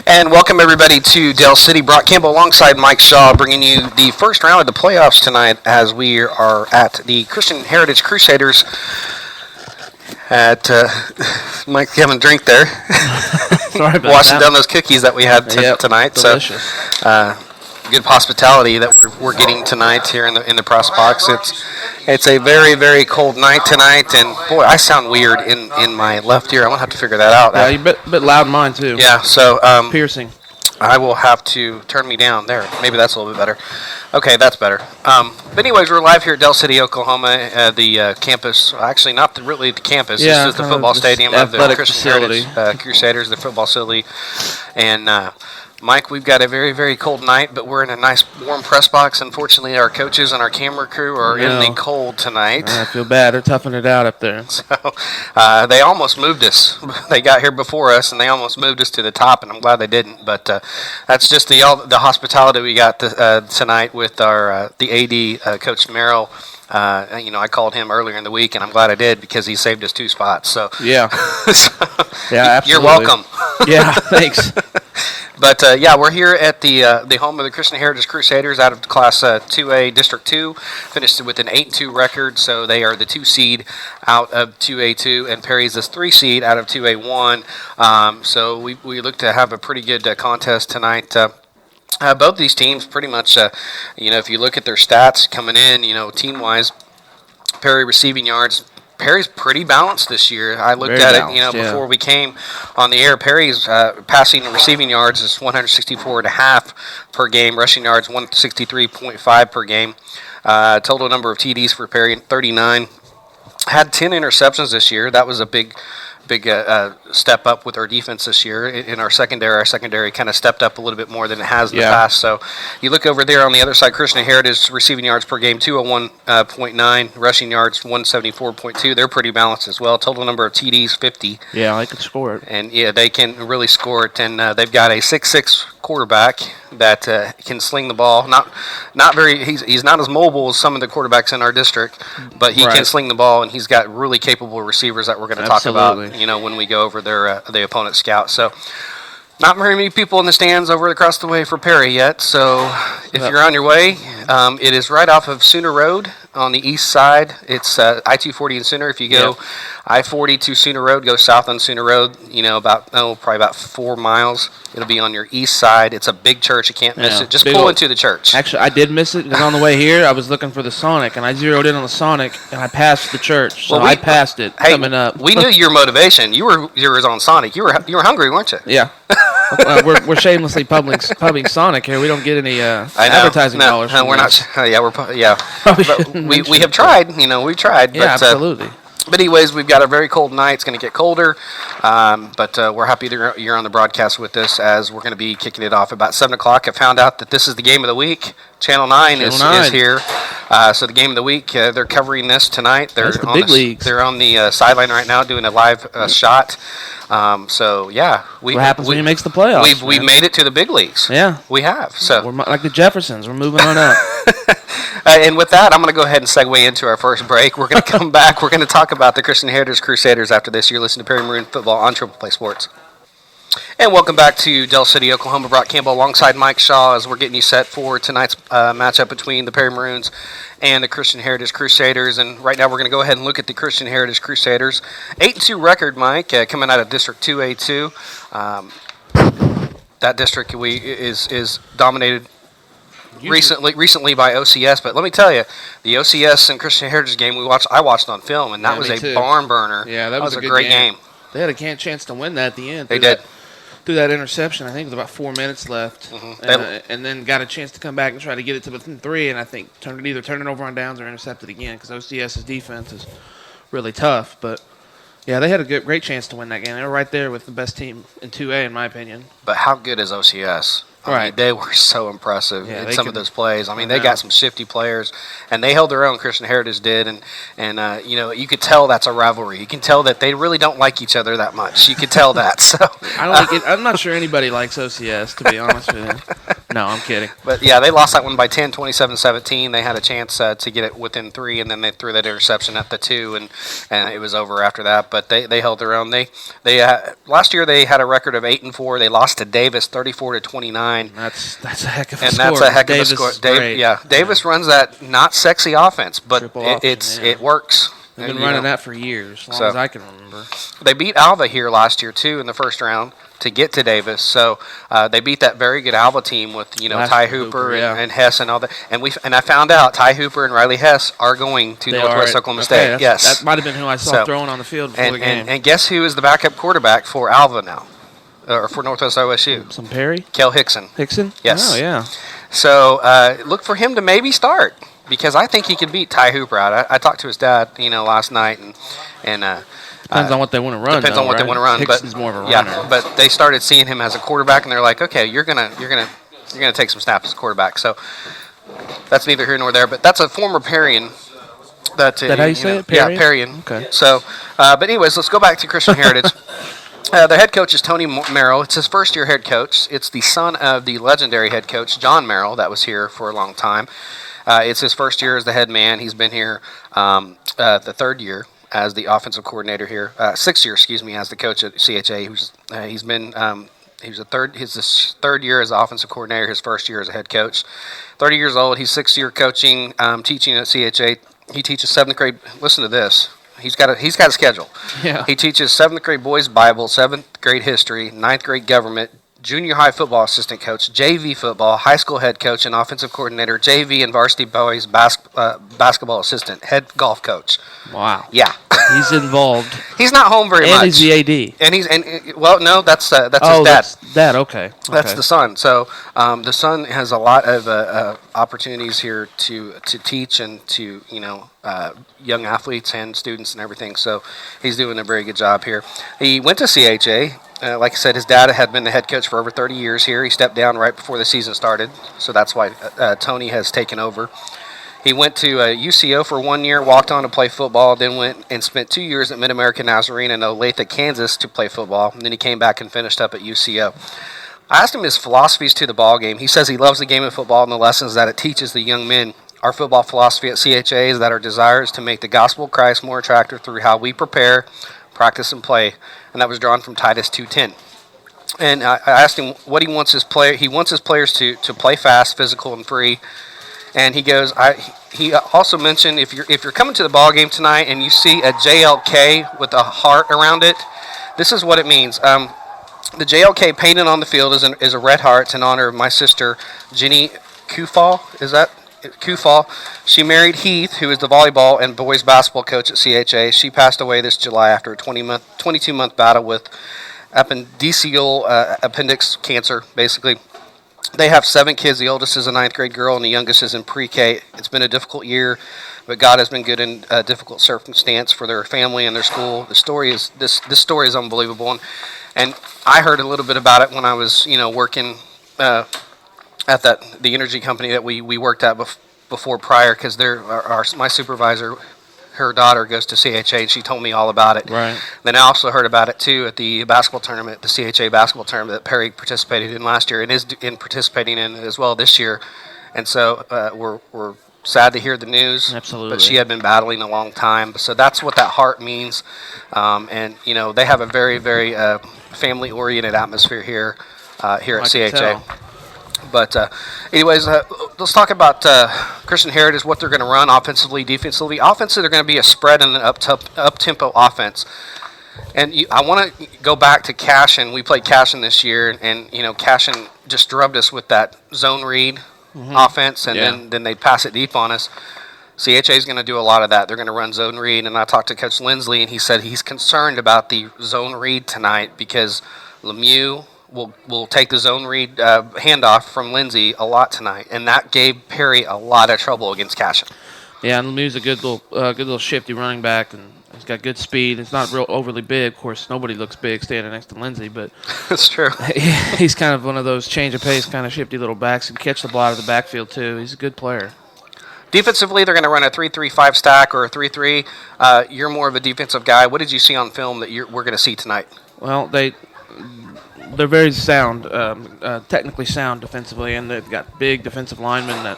And welcome everybody to Dell City. Brock Campbell alongside Mike Shaw, bringing you the first round of the playoffs tonight as we are at the Christian Heritage Crusaders. Mike having a drink there. Sorry about Washing that. down those cookies that we had tonight. Delicious. So, good hospitality that we're getting tonight here in the press box. It's a very, very cold night tonight, and boy, I sound weird in my left ear. I'm gonna have to figure that out. Yeah, you're a bit loud in mine too. Yeah, so Piercing. I will have to turn me down there. Maybe that's a little bit better. Okay, that's better. But anyways, we're live here at Dell City, Oklahoma, the campus. Actually, not really the campus. Yeah, this is the football stadium of the Christian facility. Heritage Crusaders, the football facility. And Mike, we've got a very, very cold night, but we're in a nice warm press box. Unfortunately, our coaches and our camera crew are in the cold tonight. I feel bad. They're toughing it out up there. So they almost moved us. They got here before us, and they almost moved us to the top, and I'm glad they didn't. But that's just the hospitality we got tonight with our the AD, Coach Merrill. I called him earlier in the week, and I'm glad I did because he saved us 2 spots. So yeah, absolutely. You're welcome. Yeah, thanks. But, we're here at the home of the Christian Heritage Crusaders out of Class 2A District 2. Finished with an 8-2 record, so they are the 2 seed out of 2A2, and Perry's the 3 seed out of 2A1. So we look to have a pretty good contest tonight. Both these teams pretty much, if you look at their stats coming in, team-wise, Perry receiving yards, Perry's pretty balanced this year. I looked at it, before we came on the air. Perry's passing and receiving yards is 164.5 per game. Rushing yards 163.5 per game. Total number of TDs for Perry 39. Had 10 interceptions this year. That was a big step up with our defense this year. In our secondary kind of stepped up a little bit more than it has in the past. So you look over there on the other side, Christian Heritage receiving yards per game 201.9, rushing yards 174.2. They're pretty balanced as well. Total number of TDs 50. Yeah, they can score it. And they can really score it. And they've got a 6'6" quarterback that can sling the ball. Not very. He's not as mobile as some of the quarterbacks in our district, but he can sling the ball, and he's got really capable receivers that we're going to talk about. When we go over the opponent's scout. So not very many people in the stands over across the way for Perry yet. So if you're on your way, it is right off of Sooner Road on the east side. It's I-240 in Sooner. If you go I-40 to Sooner Road, go south on Sooner Road, probably about 4 miles. It'll be on your east side. It's a big church. You can't miss it. Just pull into the church. Actually, I did miss it because on the way here, I was looking for the Sonic, and I zeroed in on the Sonic, and I passed the church. So I passed it coming up. We knew your motivation. You were on Sonic. You were hungry, weren't you? Yeah. We're shamelessly pumping Sonic here. We don't get any advertising dollars. No, we're not. We have tried. We've tried. Yeah, absolutely. But anyways, we've got a very cold night. It's going to get colder, but we're happy that you're on the broadcast with us as we're going to be kicking it off about 7 o'clock. I found out that this is the game of the week. Channel 9 is here. So the game of the week, they're covering this tonight. They're the big leagues. They're on the sideline right now doing a live shot. What happens when he makes the playoffs? We've made it to the big leagues. Yeah, we have. So we're like the Jeffersons. We're moving on up. And with that, I'm going to go ahead and segue into our first break. We're going to come back. We're going to talk about the Christian Heritage Crusaders after this. You're listening to Perry Maroon Football on Triple Play Sports. And welcome back to Dell City, Oklahoma. Brock Campbell alongside Mike Shaw as we're getting you set for tonight's matchup between the Perry Maroons and the Christian Heritage Crusaders. And right now we're going to go ahead and look at the Christian Heritage Crusaders. 8-2 record, Mike, coming out of District 2A2. That district is dominated recently by OCS, but let me tell you, the OCS and Christian Heritage game I watched on film, and that was a barn burner. Yeah, that was a great game. They had a chance to win that at the end. They did. Through that interception, I think with about 4 minutes left, and then got a chance to come back and try to get it to within 3, and I think either turn it over on downs or intercept it again because OCS's defense is really tough. But yeah, they had a great chance to win that game. They were right there with the best team in 2A, in my opinion. But how good is OCS? I mean, they were so impressive in some of those plays. I mean, they got some shifty players, and they held their own. Christian Heritage did, and you could tell that's a rivalry. You can tell that they really don't like each other that much. You could tell that. So I'm not sure anybody likes OCS, to be honest with you. No, I'm kidding. But, yeah, they lost that one by 10, 27-17. They had a chance to get it within 3, and then they threw that interception at the 2, and it was over after that. But they held their own. They last year they had a record of 8-4. They lost to Davis 34-29. That's a heck of a and score. that's a heck Davis of a score. is Davis runs that not sexy offense, but Triple option, it works. They've been running that for years, as long as I can remember. They beat Alva here last year too in the first round to get to Davis. So they beat that very good Alva team with Ty Hooper and Hess and all that. And I found out Ty Hooper and Riley Hess are going to Northwest Oklahoma State. Yes, that might have been who I saw throwing on the field before the game. And guess who is the backup quarterback for Alva now, or for Northwest OSU? Some Perry? Kel Hickson. Hickson? Yes. Oh yeah. So look for him to maybe start, because I think he could beat Ty Hooper out. I talked to his dad, last night, and depends on what they want to run. Depends on what they want to run. Hickson's more of a runner. Yeah, but they started seeing him as a quarterback, and they're like, okay, you're gonna take some snaps as a quarterback. So that's neither here nor there. But that's a former Parian. That how you say it? Parian? Yeah, Parian. Okay. So, but anyways, let's go back to Christian Heritage. The head coach is Tony Merrill. It's his first-year head coach. It's the son of the legendary head coach, John Merrill, that was here for a long time. It's his first year as the head man. He's been here the third year as the offensive coordinator here. 6th year, as the coach at CHA. He's been his third year as offensive coordinator, his first year as a head coach. 30 years old. He's 6th year coaching, teaching at CHA. He teaches 7th grade. Listen to this. He's got a schedule. Yeah. He teaches 7th grade boys Bible, 7th grade history, 9th grade government, junior high football assistant coach, JV football, high school head coach and offensive coordinator, JV and varsity boys basketball assistant, head golf coach. Wow. Yeah. He's involved. He's not home very much. And he's the AD. No, that's his dad. That's dad. Okay. That's the son. So the son has a lot of opportunities here to teach and to young athletes and students and everything. So he's doing a very good job here. He went to CHA. Like I said, his dad had been the head coach for over 30 years here. He stepped down right before the season started, so that's why Tony has taken over. He went to UCO for 1 year, walked on to play football, then went and spent 2 years at Mid-American Nazarene in Olathe, Kansas to play football, and then he came back and finished up at UCO. I asked him his philosophies to the ball game. He says he loves the game of football and the lessons that it teaches the young men. Our football philosophy at CHA is that our desire is to make the gospel of Christ more attractive through how we prepare, practice, and play, and that was drawn from Titus 2:10. And I asked him what he wants his player. He wants his players to play fast, physical, and free. And he goes. He also mentioned if you're coming to the ball game tonight and you see a JLK with a heart around it, this is what it means. The JLK painted on the field is a red heart. It's in honor of my sister Jenny Kufal. Is that? Kufal. She married Heath, who is the volleyball and boys basketball coach at CHA. She passed away this July after a 22-month battle with appendiceal appendix cancer, basically. They have 7 kids. The oldest is a 9th grade girl, and the youngest is in pre-K. It's been a difficult year, but God has been good in a difficult circumstance for their family and their school. The story is this story is unbelievable, and I heard a little bit about it when I was working at the energy company that we worked at before prior, because my supervisor, her daughter goes to CHA, and she told me all about it. Right. Then I also heard about it too at the basketball tournament, the CHA basketball tournament that Perry participated in last year and is participating in as well this year. And so we're sad to hear the news. Absolutely. But she had been battling a long time. So that's what that heart means. And they have a very, very family-oriented atmosphere here at CHA. But anyways, let's talk about Christian Heritage, what they're going to run offensively, defensively. Offensively, they're going to be a spread and an up-tempo offense. And I want to go back to Cashin. We played Cashin this year, and Cashin just drubbed us with that zone read offense, and then they'd pass it deep on us. CHA is going to do a lot of that. They're going to run zone read, and I talked to Coach Lindsley, and he said he's concerned about the zone read tonight because Lemieux will take the zone read handoff from Lindsay a lot tonight, and that gave Perry a lot of trouble against Cashin. Yeah, and Lemieux's a good little shifty running back, and he's got good speed. It's not real overly big. Of course, nobody looks big standing next to Lindsay, but that's true. He's kind of one of those change of pace, kind of shifty little backs. He can catch the ball out of the backfield too. He's a good player. Defensively, they're going to run a 3-3-5 stack or a 3-3. You're more of a defensive guy. What did you see on film that we're going to see tonight? Well, they're very sound, technically sound defensively, and they've got big defensive linemen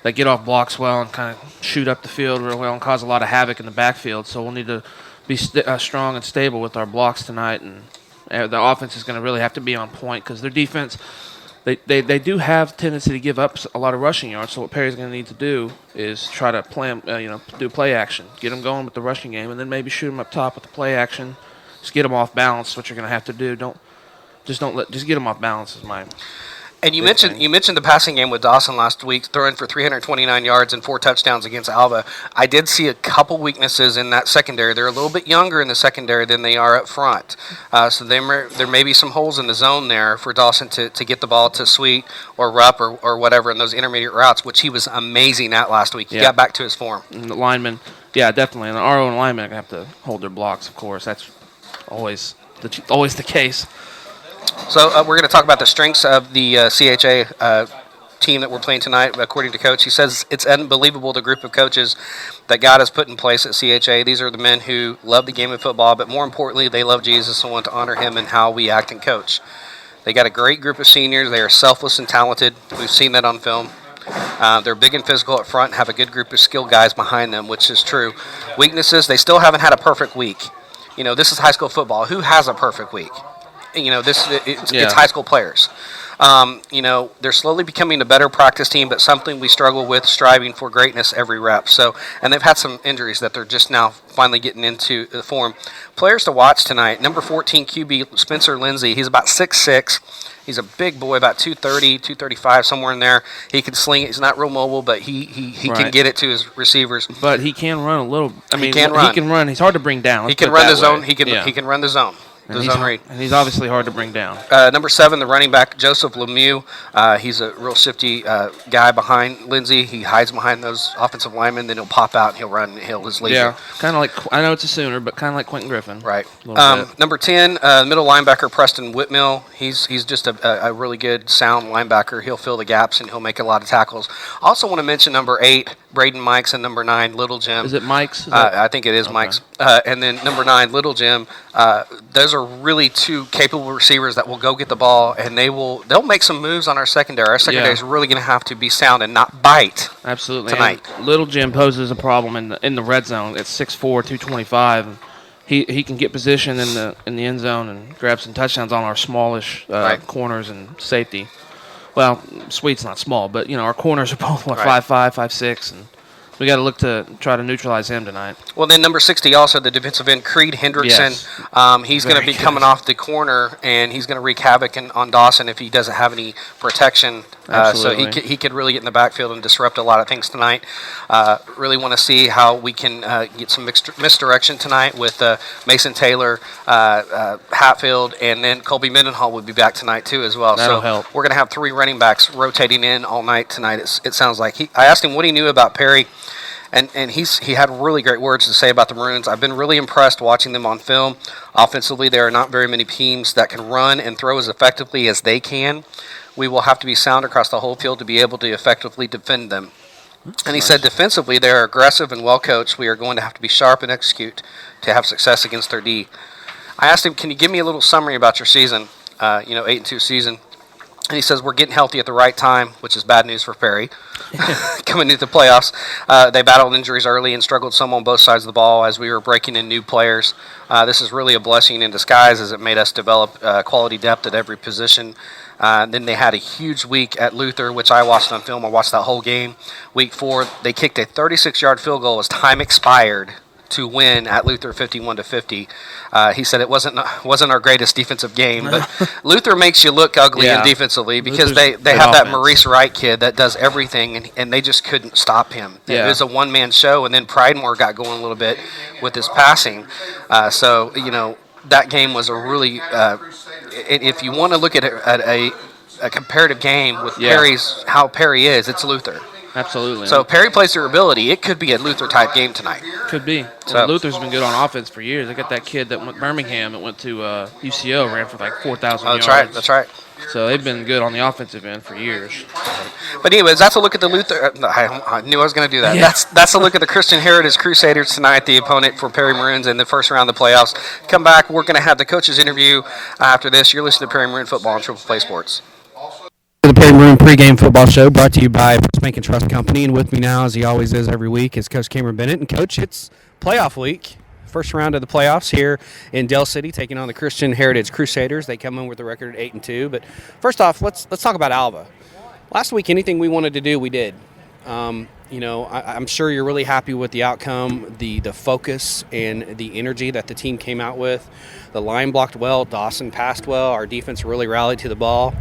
that get off blocks well and kind of shoot up the field real well and cause a lot of havoc in the backfield. So we'll need to be strong and stable with our blocks tonight, and the offense is going to really have to be on point because their defense, they do have tendency to give up a lot of rushing yards. So what Perry's going to need to do is try to play 'em, do play action, get them going with the rushing game, and then maybe shoot them up top with the play action. Just get them off balance. What you're going to have to do. Just get them off balance is my. And you mentioned the passing game with Dawson last week, throwing for 329 yards and 4 touchdowns against Alva. I did see a couple weaknesses in that secondary. They're a little bit younger in the secondary than they are up front. So there may be some holes in the zone there for Dawson to get the ball to Sweet or Rupp or whatever in those intermediate routes, which he was amazing at last week. He got back to his form. And the linemen, yeah, definitely. And our own linemen are going to have to hold their blocks, of course. That's always the case. So we're going to talk about the strengths of the CHA team that we're playing tonight. According to Coach, he says it's unbelievable the group of coaches that God has put in place at CHA. These are the men who love the game of football, but more importantly, they love Jesus and want to honor him in how we act and coach. They got a great group of seniors. They are selfless and talented. We've seen that on film. They're big and physical up front and have a good group of skilled guys behind them, which is true. Weaknesses, they still haven't had a perfect week. This is high school football. Who has a perfect week? It's high school players. They're slowly becoming a better practice team, but something we struggle with, striving for greatness every rep. And they've had some injuries that they're just now finally getting into the form. Players to watch tonight, number 14 QB Spencer Lindsay. He's about 6'6". He's a big boy, about 230, 235, somewhere in there. He can sling it. He's not real mobile, but he can get it to his receivers. But he can run a little. He can run. He's hard to bring down. He can run the zone. He can run the zone. And he's obviously hard to bring down. Number 7, the running back, Joseph Lemieux. He's a real shifty guy behind Lindsay. He hides behind those offensive linemen, then he'll pop out and he'll run and he'll his leader. Yeah, kind of like, I know it's a Sooner, but kind of like Quentin Griffin. Right. Number 10, middle linebacker, Preston Whitmill. He's just a really good, sound linebacker. He'll fill the gaps and he'll make a lot of tackles. I also want to mention number 8, Braden Mikes, and number 9, Little Jim. Is it Mikes? I think it is okay. Mikes. And then number 9, Little Jim. Those are really two capable receivers that will go get the ball, and they'll make some moves on our secondary. Our secondary is really going to have to be sound and not bite. Absolutely. Tonight. And Little Jim poses a problem in the red zone. It's 6'4", 225. He can get position in the end zone and grab some touchdowns on our smallish corners and safety. Well, Sweet's not small, but our corners are both 5'5", 5'6", and we got to look to try to neutralize him tonight. Well, then number 60 also, the defensive end, Creed Hendrickson. Yes. He's going to be coming off the corner, and he's going to wreak havoc on Dawson if he doesn't have any protection. So he could really get in the backfield and disrupt a lot of things tonight. Really want to see how we can get some misdirection tonight with Mason Taylor, Hatfield, and then Colby Mendenhall would be back tonight too as well. That'll help. We're going to have 3 running backs rotating in all night tonight. It sounds like. I asked him what he knew about Perry. And he had really great words to say about the Maroons. I've been really impressed watching them on film. Offensively, there are not very many teams that can run and throw as effectively as they can. We will have to be sound across the whole field to be able to effectively defend them. And he said defensively, they are aggressive and well coached. We are going to have to be sharp and execute to have success against their D. I asked him, can you give me a little summary about your season, 8-2 season? And he says, we're getting healthy at the right time, which is bad news for Perry. Coming into the playoffs, they battled injuries early and struggled some on both sides of the ball as we were breaking in new players. This is really a blessing in disguise as it made us develop quality depth at every position. Then they had a huge week at Luther, which I watched on film. I watched that whole game. Week 4, they kicked a 36-yard field goal as time expired to win at Luther 51-50. He said it wasn't our greatest defensive game, but Luther makes you look ugly in defensively because they have that Maurice Wright kid that does everything, and they just couldn't stop him. It was a one-man show, and then Pridemore got going a little bit with his passing. That game was a really if you want to look at a comparative game with Perry's, how Perry is, it's Luther. Absolutely. So Perry plays their ability. It could be a Luther-type game tonight. Could be. So Luther's been good on offense for years. They got that kid that went Birmingham that went to UCO, ran for like 4,000 yards. That's right. So they've been good on the offensive end for years. But anyways, that's a look at the Luther. I knew I was going to do that. Yeah. That's a look at the Christian Heritage Crusaders tonight, the opponent for Perry Maroons in the first round of the playoffs. Come back. We're going to have the coaches interview after this. You're listening to Perry Maroon Football on Triple Play Sports. The Perry Maroon pregame football show brought to you by First Bank and Trust Company. And with me now, as he always is every week, is Coach Cameron Bennett. And Coach, it's playoff week. First round of the playoffs here in Dell City, taking on the Christian Heritage Crusaders. They come in with a record at 8-2. But first off, let's talk about Alva. Last week, anything we wanted to do, we did. I'm sure you're really happy with the outcome, the focus, and the energy that the team came out with. The line blocked well. Dawson passed well. Our defense really rallied to the ball.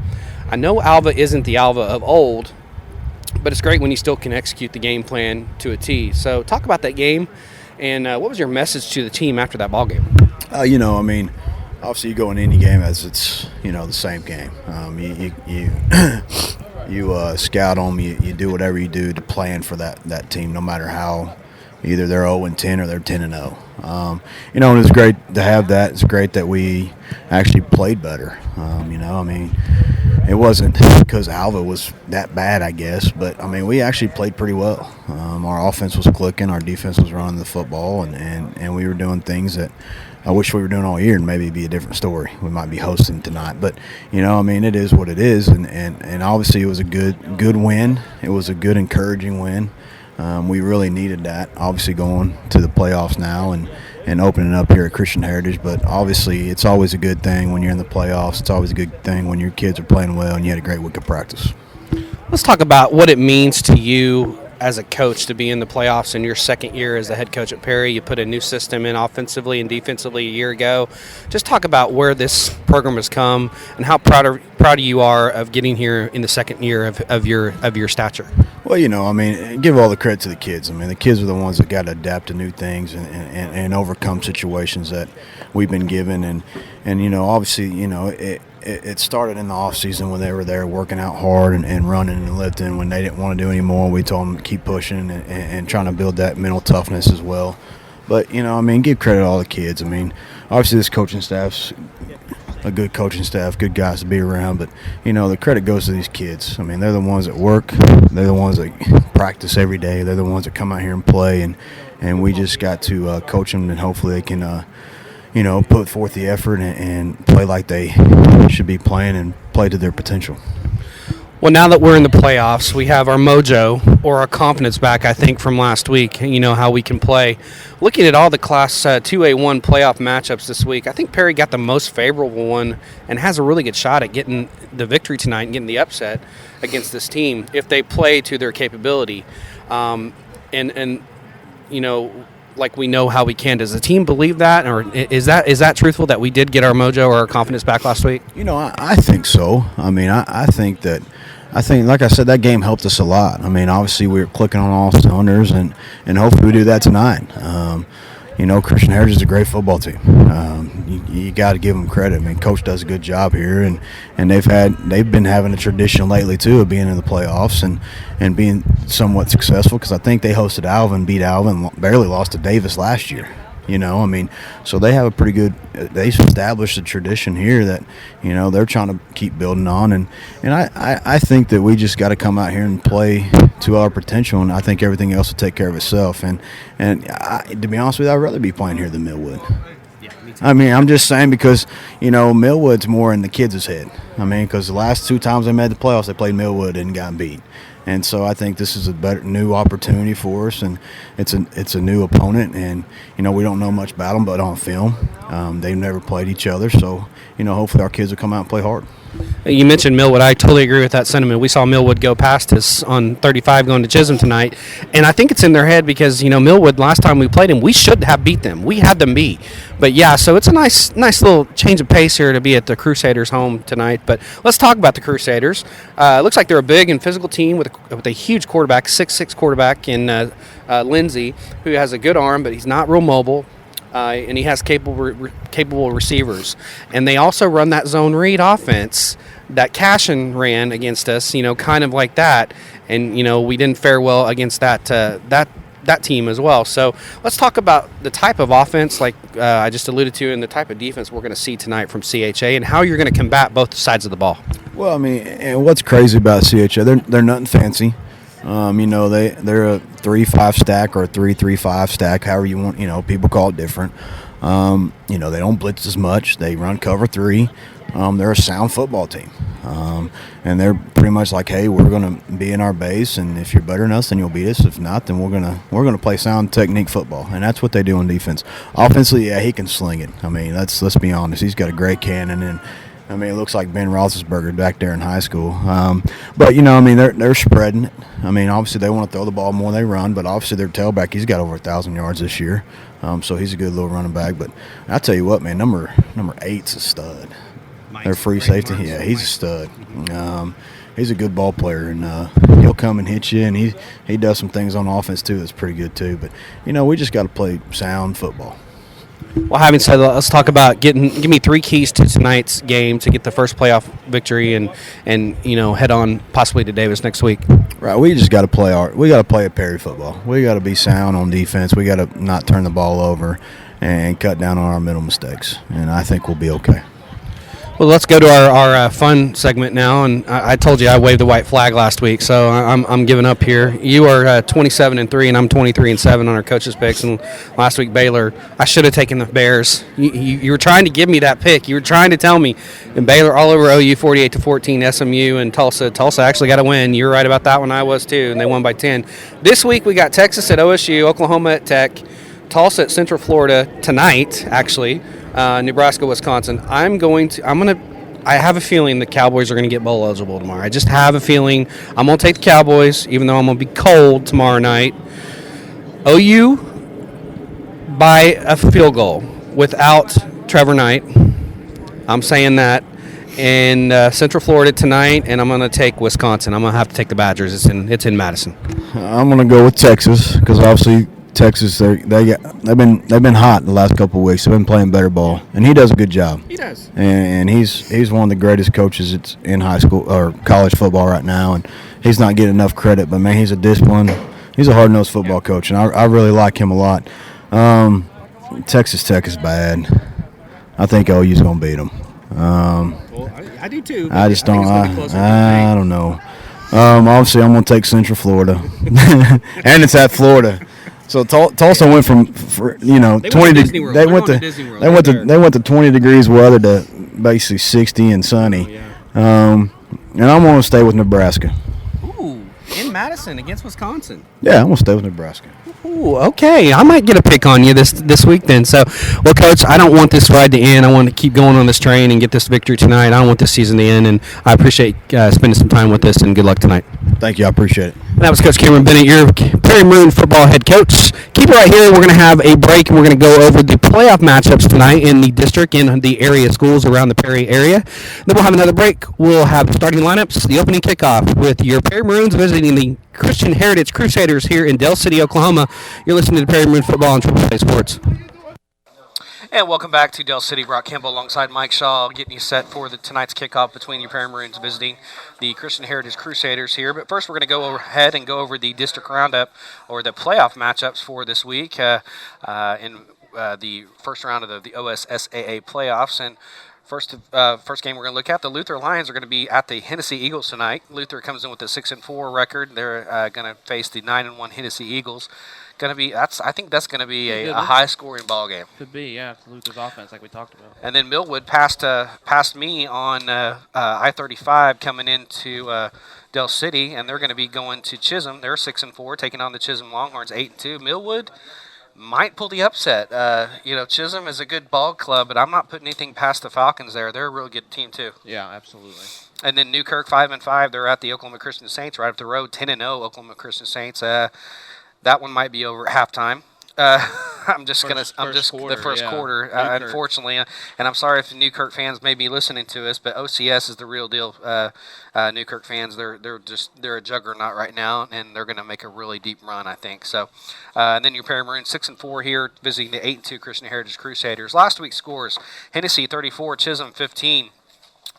I know Alva isn't the Alva of old, but it's great when you still can execute the game plan to a T. So talk about that game, and what was your message to the team after that ball game? Obviously you go in any game as it's, the same game. You scout them, you do whatever you do to plan for that team, no matter how either they're 0-10 or they're 10-0. And it's great to have that. It's great that we actually played better. It wasn't because Alva was that bad, I guess, but we actually played pretty well. Our offense was clicking, our defense was running the football, and we were doing things that I wish we were doing all year, and maybe it'd be a different story. We might be hosting tonight, but it is what it is, and obviously it was a good win. It was a good, encouraging win. We really needed that, obviously going to the playoffs now and opening up here at Christian Heritage. But obviously it's always a good thing when you're in the playoffs. It's always a good thing when your kids are playing well and you had a great week of practice. Let's talk about what it means to you as a coach to be in the playoffs in your second year as the head coach at Perry. You put a new system in offensively and defensively a year ago. Just talk about where this program has come and how proud you are of getting here in the second year of your stature. Well, give all the credit to the kids. The kids are the ones that got to adapt to new things and overcome situations that we've been given. And obviously, it started in the off season when they were there working out hard and running and lifting. When they didn't want to do anymore, we told them to keep pushing and trying to build that mental toughness as well. But, give credit to all the kids. Obviously this coaching staff's a good coaching staff, good guys to be around. But, the credit goes to these kids. They're the ones that work. They're the ones that practice every day. They're the ones that come out here and play. And we just got to coach them, and hopefully they can put forth the effort and play like they should be playing and play to their potential. Well, now that we're in the playoffs, we have our mojo or our confidence back, I think, from last week, how we can play. Looking at all the Class 2A1 playoff matchups this week, I think Perry got the most favorable one and has a really good shot at getting the victory tonight and getting the upset against this team if they play to their capability. Like we know how we can. Does the team believe that, or is that truthful that we did get our mojo or our confidence back last week? I think so. I think, like I said, that game helped us a lot. Obviously we were clicking on all cylinders, and hopefully we do that tonight. Christian Herritage is a great football team. You got to give them credit. Coach does a good job here, and they've been having a tradition lately too of being in the playoffs and being somewhat successful, because I think they hosted Alva and beat Alva and barely lost to Davis last year. So they have a pretty good. They established a tradition here that they're trying to keep building on, and I think that we just got to come out here and play to our potential, and I think everything else will take care of itself. And to be honest with you, I'd rather be playing here than Millwood. I'm just saying because Millwood's more in the kids' head. Because the last two times they made the playoffs, they played Millwood and got beat. And so I think this is a better new opportunity for us, and it's a new opponent, and we don't know much about them, but on film, they've never played each other. So hopefully our kids will come out and play hard. You mentioned Millwood. I totally agree with that sentiment. We saw Millwood go past us on 35 going to Chisholm tonight, and I think it's in their head because Millwood, last time we played them, we should have beat them. We had them beat. But yeah, so it's a nice little change of pace here to be at the Crusaders' home tonight. But let's talk about the Crusaders. It looks like they're a big and physical team with a huge quarterback, 6'6" quarterback in Lindsey, who has a good arm, but he's not real mobile. And he has capable receivers. And they also run that zone read offense that Cashin ran against us, kind of like that. And, we didn't fare well against that team as well. So let's talk about the type of offense, like I just alluded to, and the type of defense we're going to see tonight from CHA and how you're going to combat both sides of the ball. Well, I mean, and what's crazy about CHA? They're nothing fancy. They're a 3-5 stack or a 3-3-5 stack, however you want. People call it different. They don't blitz as much. They run cover three. They're a sound football team, and they're pretty much like, hey, we're going to be in our base, and if you're better than us, then you'll beat us. If not, then we're gonna play sound technique football, and that's what they do on defense. Offensively, yeah, he can sling it. I mean, let's be honest. He's got a great cannon, and it looks like Ben Roethlisberger back there in high school. But they're spreading it. Obviously they want to throw the ball more than they run, but obviously their tailback, he's got over 1,000 yards this year, so he's a good little running back. But I tell you what, man, number 8's a stud. Their free safety, yeah, he's a stud. He's a good ball player, and he'll come and hit you, and he does some things on offense too that's pretty good too. But we just got to play sound football. Well, having said that, let's talk about give me 3 keys to tonight's game to get the first playoff victory and head on possibly to Davis next week. Right, we just got to play a Perry football. We got to be sound on defense. We got to not turn the ball over and cut down on our middle mistakes, and I think we'll be okay. Well, let's go to our fun segment now, and I told you I waved the white flag last week, so I'm giving up here. You are 27-3, and I'm 23-7 on our coaches' picks. And last week Baylor, I should have taken the Bears. You were trying to give me that pick. You were trying to tell me, and Baylor all over OU, 48-14. SMU and Tulsa. Tulsa actually got a win. You were right about that one. I was too, and they won by 10. This week we got Texas at OSU, Oklahoma at Tech, Tulsa at Central Florida tonight, actually. Nebraska, Wisconsin. I have a feeling the Cowboys are going to get bowl eligible tomorrow. I just have a feeling. I'm going to take the Cowboys, even though I'm going to be cold tomorrow night. OU by a field goal without Trevor Knight. I'm saying that. And Central Florida tonight, and I'm going to take Wisconsin. I'm going to have to take the Badgers. It's in Madison. I'm going to go with Texas because obviously Texas, they've been hot the last couple of weeks. They've been playing better ball, and he does a good job. He does, and he's one of the greatest coaches it's in high school or college football right now, and he's not getting enough credit. But man, he's a hard-nosed football coach, and I really like him a lot. Texas Tech is bad. I think OU's gonna beat them. I do too. I just don't. I don't know. Obviously, I'm gonna take Central Florida, and it's at Florida. So Tulsa went from 20 they went to 20 degrees weather to basically 60 and sunny. And I'm going to stay with Nebraska. Ooh, in Madison against Wisconsin. Yeah, I'm going to stay with Nebraska. Ooh, okay. I might get a pick on you this week then. So, well, Coach, I don't want this ride to end. I want to keep going on this train and get this victory tonight. I don't want this season to end, and I appreciate spending some time with us, and good luck tonight. Thank you. I appreciate it. And that was Coach Cameron Bennett, your Perry Maroon football head coach. Keep it right here. We're going to have a break, and we're going to go over the playoff matchups tonight in the district and the area schools around the Perry area. Then we'll have another break. We'll have the starting lineups, the opening kickoff with your Perry Maroons visiting the Christian Heritage Crusaders here in Del City, Oklahoma. You're listening to Perry Maroon Football on Triple Play Sports. And welcome back to Del City. Brock Campbell alongside Mike Shaw getting you set for tonight's kickoff between your Perry Maroons visiting the Christian Heritage Crusaders here. But first we're going to go ahead and go over the district roundup or the playoff matchups for this week in the first round of the OSSAA playoffs. And first game we're going to look at, the Luther Lions are going to be at the Hennessy Eagles tonight. Luther comes in with a 6-4 record. They're going to face the 9-1 Hennessy Eagles. I think that's going to be a high-scoring ball game. Could be, yeah. Luther's offense, like we talked about. And then Millwood passed me on I-35 coming into Del City, and they're going to be going to Chisholm. They're 6-4, taking on the Chisholm Longhorns 8-2. Millwood might pull the upset. Chisholm is a good ball club, but I'm not putting anything past the Falcons there. They're a real good team too. Yeah, absolutely. And then Newkirk 5-5. They're at the Oklahoma Christian Saints right up the road. 10-0 Oklahoma Christian Saints. That one might be over at halftime. The first quarter, unfortunately, and I'm sorry if the Newkirk fans may be listening to us, but OCS is the real deal. Newkirk fans, they're a juggernaut right now, and they're going to make a really deep run, I think. So, and then your Perry Maroons 6-4 here, visiting the 8-2 Christian Heritage Crusaders. Last week's scores: Hennessy 34, Chisholm 15.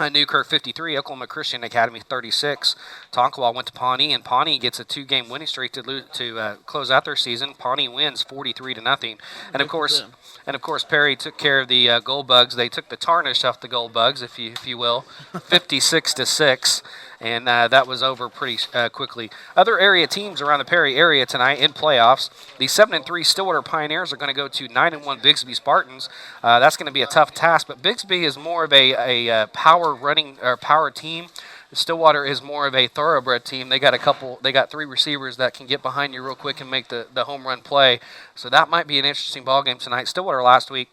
Newkirk 53, Oklahoma Christian Academy 36. Tonkawa went to Pawnee, and Pawnee gets a 2-game winning streak to close out their season. Pawnee wins 43-0, and of course Perry took care of the Gold Bugs. They took the tarnish off the Gold Bugs, if you will, 56-6. And that was over pretty quickly. Other area teams around the Perry area tonight in playoffs. The 7-3 Stillwater Pioneers are going to go to 9-1 Bigsby Spartans. That's going to be a tough task, but Bigsby is more of a power team. Stillwater is more of a thoroughbred team. They got 3 receivers that can get behind you real quick and make the home run play. So that might be an interesting ball game tonight. Stillwater last week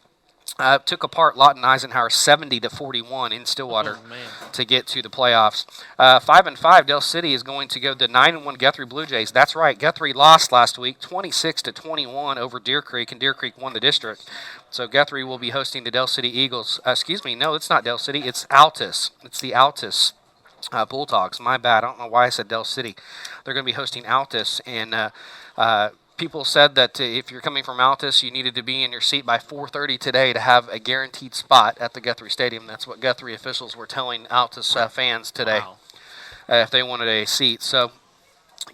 took apart Lawton Eisenhower 70-41 in Stillwater to get to the playoffs. 5-5 Del City is going to go to the 9-1 Guthrie Blue Jays. That's right, Guthrie lost last week 26-21 over Deer Creek, and Deer Creek won the district. So Guthrie will be hosting the Del City Eagles. No, it's not Del City. It's Altus. It's the Altus Bulldogs. My bad. I don't know why I said Del City. They're going to be hosting Altus, and people said that if you're coming from Altus, you needed to be in your seat by 4:30 today to have a guaranteed spot at the Guthrie Stadium. That's what Guthrie officials were telling Altus fans today, if they wanted a seat. So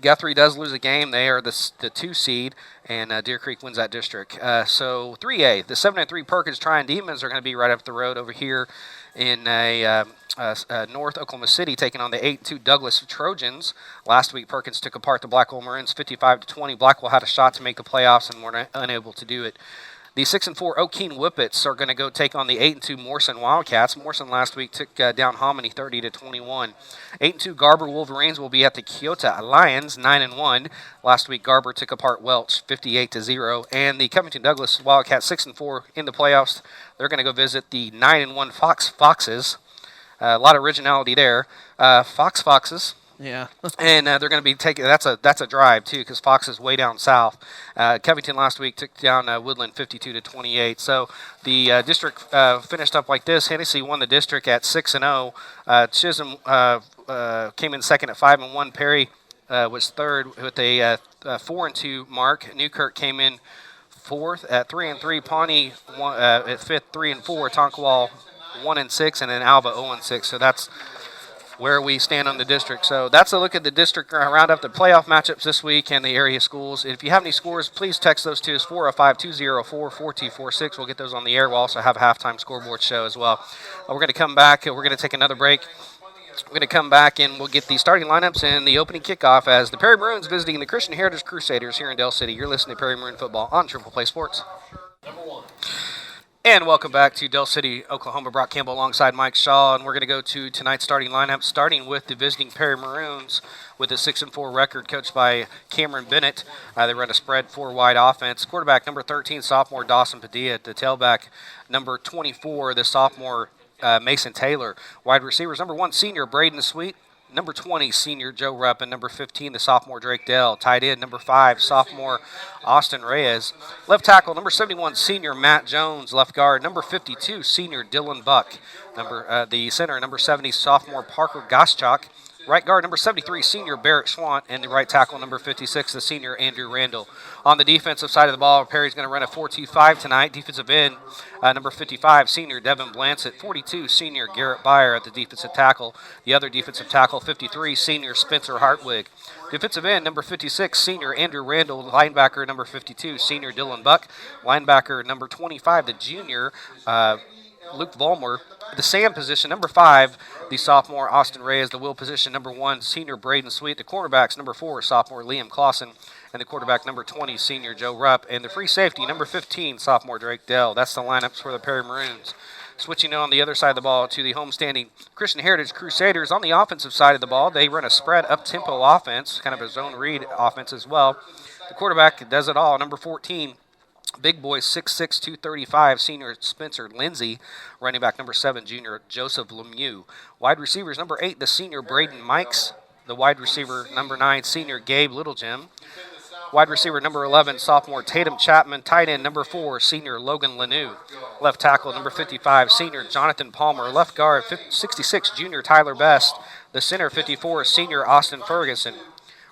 Guthrie does lose a game. They are the 2 seed, and Deer Creek wins that district. So 3A, the 7-3 Perkins Tryon Demons are going to be right up the road over here in North Oklahoma City, taking on the 8-2 Douglas Trojans. Last week, Perkins took apart the Blackwell Maroons 55-20. Blackwell had a shot to make the playoffs and were unable to do it. The 6-4 O'Keene Whippets are going to go take on the 8-2 Morrison Wildcats. Morrison last week took down Hominy 30-21. 8-2 Garber Wolverines will be at the Keota Lions 9-1. Last week, Garber took apart Welch 58-0. And the Covington Douglas Wildcats 6-4 in the playoffs. They're going to go visit the 9-1 Foxes. A lot of originality there. Foxes. Yeah. And they're going to be taking that's a drive too, because Fox is way down south. Covington last week took down Woodland 52-28. So the district finished up like this. Hennessy won the district at 6-0. Chisholm came in second at 5-1. Perry was third with a 4-2 mark. Newkirk came in fourth at 3-3. Pawnee at fifth, 3-4. Tonkawa 1-6, and then Alva 0-6. So that's where we stand on the district. So that's a look at the district roundup, the playoff matchups this week, and the area schools. If you have any scores, please text those to us, 405-204-4246. We'll get those on the air. We'll also have a halftime scoreboard show as well. We're going to come back. We're going to take another break. We're going to come back, and we'll get the starting lineups and the opening kickoff as the Perry Maroons visiting the Christian Heritage Crusaders here in Del City. You're listening to Perry Maroon Football on Triple Play Sports. And welcome back to Del City, Oklahoma. Brock Campbell alongside Mike Shaw, and we're going to go to tonight's starting lineup, starting with the visiting Perry Maroons with a 6-4 record, coached by Cameron Bennett. They run a spread 4-wide offense. Quarterback number 13, sophomore Dawson Padilla. The tailback number 24, the sophomore Mason Taylor. Wide receivers number 1, senior Braden Sweet. Number 20, senior Joe Rupp, and number 15, the sophomore Drake Dell. Tight end, number 5, sophomore Austin Reyes. Left tackle, number 71, senior Matt Jones. Left guard, number 52, senior Dylan Buck. The center, number 70, sophomore Parker Goschak. Right guard, number 73, senior Barrett Schwant, and the right tackle, number 56, the senior Andrew Randall. On the defensive side of the ball, Perry's going to run a 4-2-5 tonight. Defensive end, number 55, senior Devin Blansett. 42, senior Garrett Byer at the defensive tackle. The other defensive tackle, 53, senior Spencer Hartwig. Defensive end, number 56, senior Andrew Randall. Linebacker, number 52, senior Dylan Buck. Linebacker, number 25, the junior Luke Vollmer. The Sam position, number 5, the sophomore Austin Reyes. The will position, number 1, senior Braden Sweet. The cornerbacks, number 4, sophomore Liam Clausen. And the quarterback, number 20, senior Joe Rupp. And the free safety, number 15, sophomore Drake Dell. That's the lineups for the Perry Maroons. Switching on the other side of the ball to the homestanding Christian Heritage Crusaders. On the offensive side of the ball, they run a spread up-tempo offense, kind of a zone read offense as well. The quarterback does it all, number 14, big boy, 6'6", 235, senior Spencer Lindsay. Running back number 7, junior Joseph Lemieux. Wide receivers, number 8, the senior Braden Mikes. The wide receiver, number 9, senior Gabe Littlejim. Wide receiver, number 11, sophomore Tatum Chapman. Tight end, number 4, senior Logan Lanou. Left tackle, number 55, senior Jonathan Palmer. Left guard, 66, junior Tyler Best. The center, 54, senior Austin Ferguson.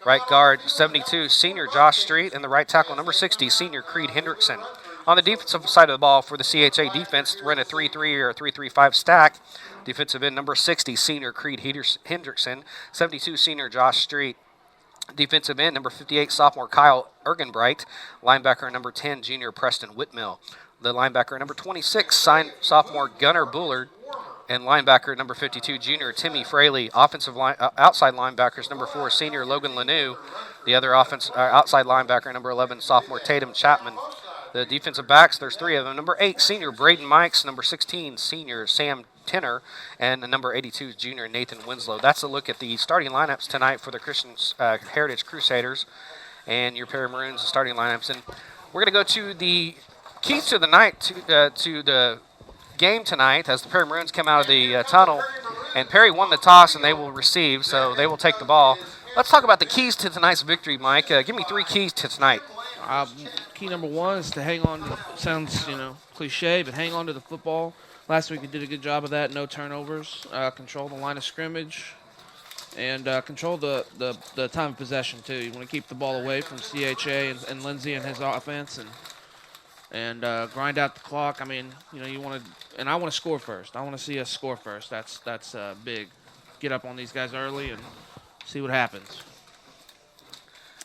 Right guard, 72, senior Josh Street. And the right tackle, number 60, senior Creed Hendrickson. On the defensive side of the ball for the CHA defense, run a 3-3 or a 3-3-5 stack. Defensive end number 60, senior Creed Hendrickson. 72, senior Josh Street. Defensive end number 58, sophomore Kyle Ergenbright. Linebacker number 10, junior Preston Whitmill. The linebacker number 26, sophomore Gunnar Bullard. And linebacker number 52, junior Timmy Fraley. Offensive outside linebackers number 4, senior Logan Lanou. The other outside linebacker number 11, sophomore Tatum Chapman. The defensive backs, there's 3 of them. Number 8, senior Braden Mikes. Number 16, senior Sam Tenner. And number 82, junior Nathan Winslow. That's a look at the starting lineups tonight for the Christian Heritage Crusaders and your Perry Maroons starting lineups. And we're going to go to the keys to the night, to the game tonight as the Perry Maroons come out of the tunnel. And Perry won the toss, and they will receive, so they will take the ball. Let's talk about the keys to tonight's victory, Mike. Give me 3 keys to tonight. Key number 1 is to hang on to, sounds, cliche, but hang on to the football. Last week we did a good job of that, no turnovers, control the line of scrimmage, and control the time of possession, too. You want to keep the ball away from CHA and Lindsay and his offense, and grind out the clock. I mean, you want to, and I want to score first. I want to see us score first. That's big. Get up on these guys early and see what happens.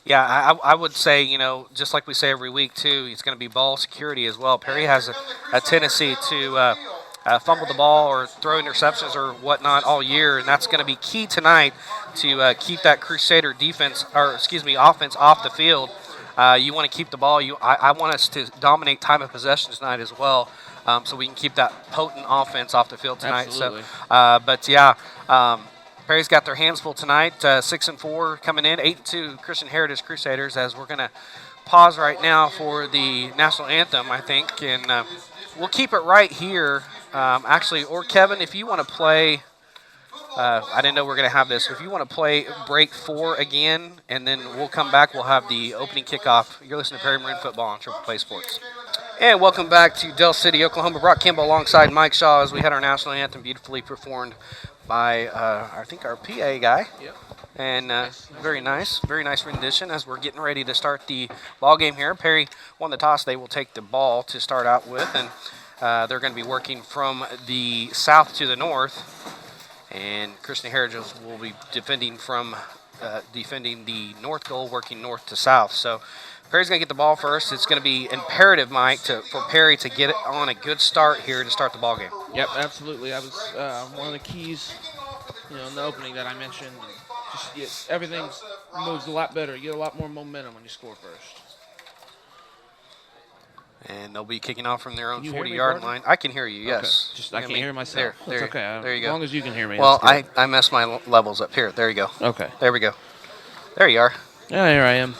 Yeah, I would say, just like we say every week, too, it's going to be ball security as well. Perry has a tendency to fumble the ball or throw interceptions or whatnot all year, and that's going to be key tonight to keep that Crusader offense off the field. You want to keep the ball. I want us to dominate time of possession tonight as well, so we can keep that potent offense off the field tonight. Absolutely. Perry's got their hands full tonight. 6-4 coming in, 8-2 Christian Heritage Crusaders. As we're going to pause right now for the national anthem, I think, and we'll keep it right here. Or Kevin, if you want to play. I didn't know we were going to have this. If you want to play break 4 again, and then we'll come back, we'll have the opening kickoff. You're listening to Perry Maroon Football on Triple Play Sports. And welcome back to Del City, Oklahoma. Brock Kimball alongside Mike Shaw as we had our national anthem beautifully performed by, I think, our PA guy. Yep. And very nice rendition as we're getting ready to start the ball game here. Perry won the toss. They will take the ball to start out with, and they're going to be working from the south to the north. And Christian Heritage will be defending the north goal, working north to south. So Perry's going to get the ball first. It's going to be imperative, Mike, for Perry to get it on a good start here to start the ball game. Yep, absolutely. That was one of the keys, in the opening that I mentioned. Everything moves a lot better. You get a lot more momentum when you score first. And they'll be kicking off from their own 40-yard line. I can hear you, yes. Okay. I can't hear myself. That's okay. There you go. As long as you can hear me. Well, I messed my levels up here. There you go. Okay. There we go. There you are. Yeah, here I am.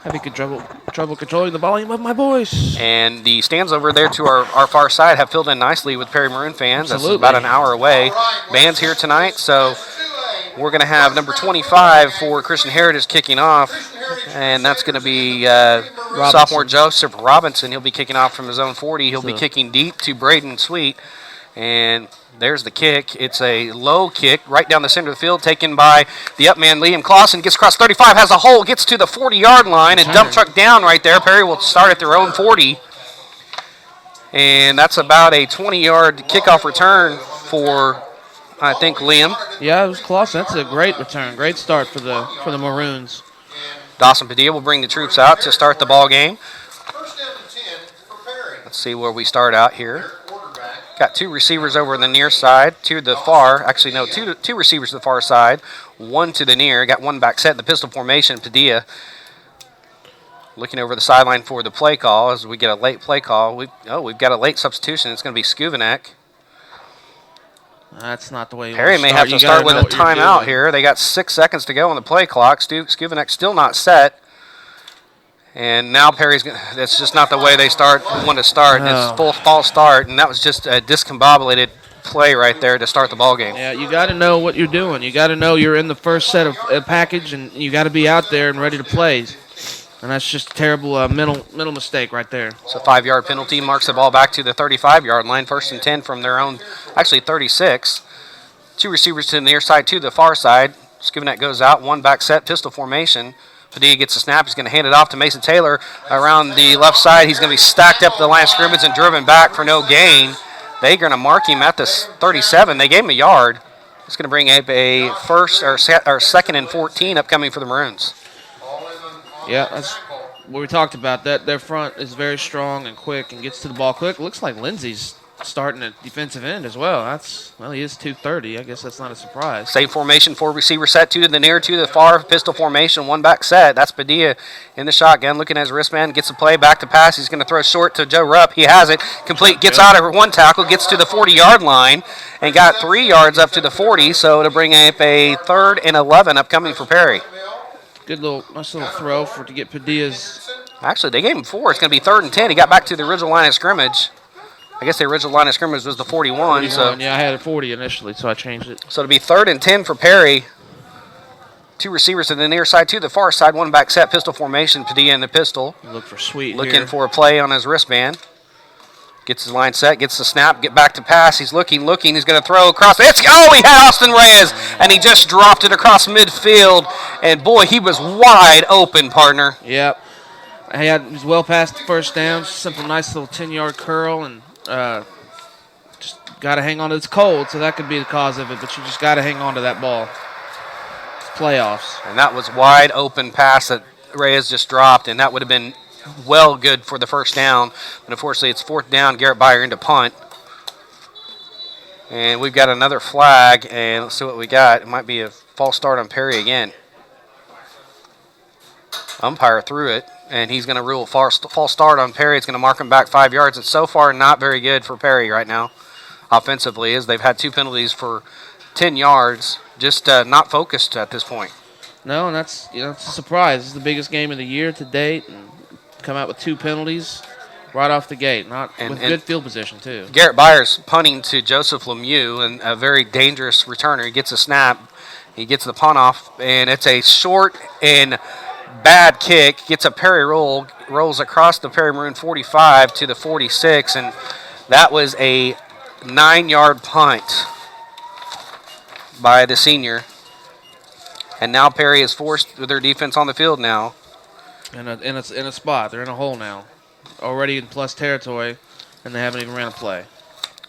Having trouble controlling the volume of my voice. And the stands over there to our far side have filled in nicely with Perry Maroon fans. Absolutely. That's about an hour away. Band's here tonight, so we're going to have number 25 for Christian Heritage kicking off. And that's going to be sophomore Joseph Robinson. He'll be kicking off from his own 40. He'll be kicking deep to Braden Sweet. And there's the kick. It's a low kick right down the center of the field, taken by the up man, Liam Clausen. Gets across 35, has a hole, gets to the 40-yard line, and dump truck down right there. Perry will start at their own 40. And that's about a 20-yard kickoff return for, I think, Liam. Yeah, it was Clausen. That's a great return. Great start for the Maroons. Dawson Padilla will bring the troops out to start the ball game. Let's see where we start out here. Got 2 receivers over on the near side, 2 to the far. Actually, no, two receivers to the far side, 1 to the near. Got 1 back set in the pistol formation. Padilla looking over the sideline for the play call as we get a late play call. We've got a late substitution. It's going to be Skuvanek. That's not the way you Perry may have to start with a timeout here. They got 6 seconds to go on the play clock. Skuvanek still not set. And now that's just not the way they want to start. No. It's full false start, and that was just a discombobulated play right there to start the ball game. Yeah, you got to know what you're doing. You got to know you're in the first set of package, and you got to be out there and ready to play. And that's just a terrible mental mistake right there. So 5-yard penalty marks the ball back to the 35-yard line. 1st and 10 from their own, actually 36. 2 receivers to the near side, 2 to the far side. Skuvanek goes out, 1 back set, pistol formation. Padilla gets a snap. He's going to hand it off to Mason Taylor around the left side. He's going to be stacked up to the line of scrimmage and driven back for no gain. They're going to mark him at the 37. They gave him a yard. It's going to bring up a second and 14 upcoming for the Maroons. Yeah, that's what we talked about. That their front is very strong and quick and gets to the ball quick. Looks like Lindsey's starting at defensive end as well. He is 230. I guess that's not a surprise. Same formation, 4 receiver set, 2 to the near, 2 to the far, pistol formation, 1 back set. That's Padilla in the shotgun, looking at his wristband, gets the play, back to pass. He's going to throw short to Joe Rupp. He has it, complete, gets out of 1 tackle, gets to the 40-yard line, and got 3 yards up to the 40, so to bring up a 3rd and 11 upcoming for Perry. Nice little throw to get Padilla's. Actually, they gave him 4. It's going to be 3rd and 10. He got back to the original line of scrimmage. I guess the original line of scrimmage was the 41. So yeah, I had a 40 initially, so I changed it. So it'll be 3rd and 10 for Perry. 2 receivers to the near side, 2 to the far side, 1 back set, pistol formation, Padilla in the pistol. Look for Sweet Looking here. for a play on his wristband. Gets his line set, gets the snap, get back to pass. He's looking. He's going to throw across. He had Austin Reyes, and he just dropped it across midfield. And, boy, he was wide open, partner. Yep. He was well past the first down. Simple, nice little 10-yard curl, and just got to hang on to it. It's cold, so that could be the cause of it, but you just got to hang on to that ball. It's playoffs. And that was wide open pass that Reyes just dropped, and that would have been well good for the first down. But unfortunately, it's 4th down. Garrett Byer into punt. And we've got another flag, and let's see what we got. It might be a false start on Perry again. Umpire threw it, and he's going to rule false start on Perry. It's going to mark him back 5 yards. It's so far not very good for Perry right now offensively, as they've had 2 penalties for 10 yards, just not focused at this point. No, and that's it's a surprise. This is the biggest game of the year to date, and come out with 2 penalties right off the gate, with good field position too. Garrett Byers punting to Joseph Lemieux, and a very dangerous returner. He gets a snap, he gets the punt off, and it's a short and bad kick. Gets a Perry roll, rolls across the Perry Maroon 45 to the 46, and that was a 9-yard punt by the senior. And now Perry is forced with their defense on the field now. In a spot. They're in a hole now. Already in plus territory, and they haven't even ran a play.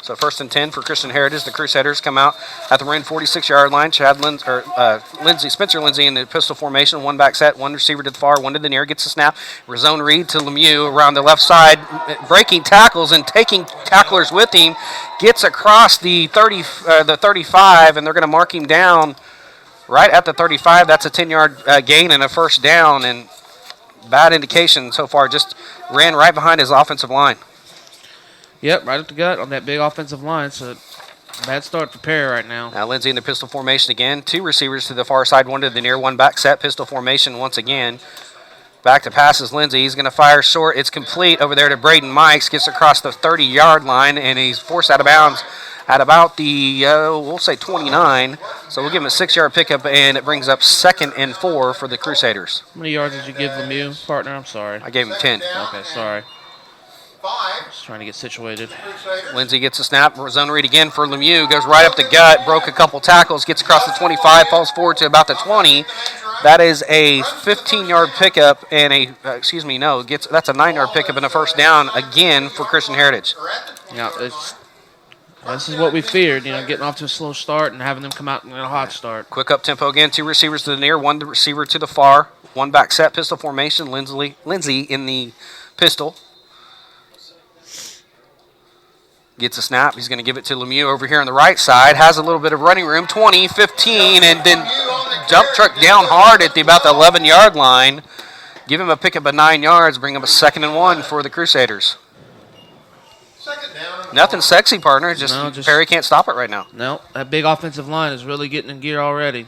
So 1st and 10 for Christian Heritage. The Crusaders come out at the Maroon 46-yard line. Spencer Lindsey in the pistol formation. 1 back set, 1 receiver to the far, 1 to the near. Gets the snap. Zone read to Lemieux around the left side, breaking tackles and taking tacklers with him. Gets across the 35, and they're going to mark him down right at the 35. That's a 10-yard gain and a first down, and bad indication so far. Just ran right behind his offensive line. Yep, right up the gut on that big offensive line. So bad start for Perry right now. Now Lindsey in the pistol formation again. 2 receivers to the far side, 1 to the near, 1 back set, pistol formation once again. Back to passes Lindsey. He's going to fire short. It's complete over there to Braden Mikes. Gets across the 30-yard line, and he's forced out of bounds at about the, we'll say 29. So we'll give him a 6-yard pickup, and it brings up 2nd and 4 for the Crusaders. How many yards did you give Lemieux, partner? I'm sorry. I gave him 10. Okay, sorry. Just trying to get situated. Lindsey gets a snap. Zone read again for Lemieux. Goes right up the gut. Broke a couple tackles. Gets across the 25. Falls forward to about the 20. That is a 15-yard pickup and that's a 9-yard pickup and a first down again for Christian Heritage. Yeah, this is what we feared, getting off to a slow start and having them come out in a hot start. Quick up tempo again. 2 receivers to the near, 1 receiver to the far. 1 back set, pistol formation. Lindsey in the pistol. Gets a snap. He's going to give it to Lemieux over here on the right side. Has a little bit of running room. 20, 15, and then jump truck down hard at about the 11-yard line. Give him a pickup of 9 yards. Bring him a 2nd and 1 for the Crusaders. Nothing sexy, partner. Just Perry can't stop it right now. No, that big offensive line is really getting in gear already.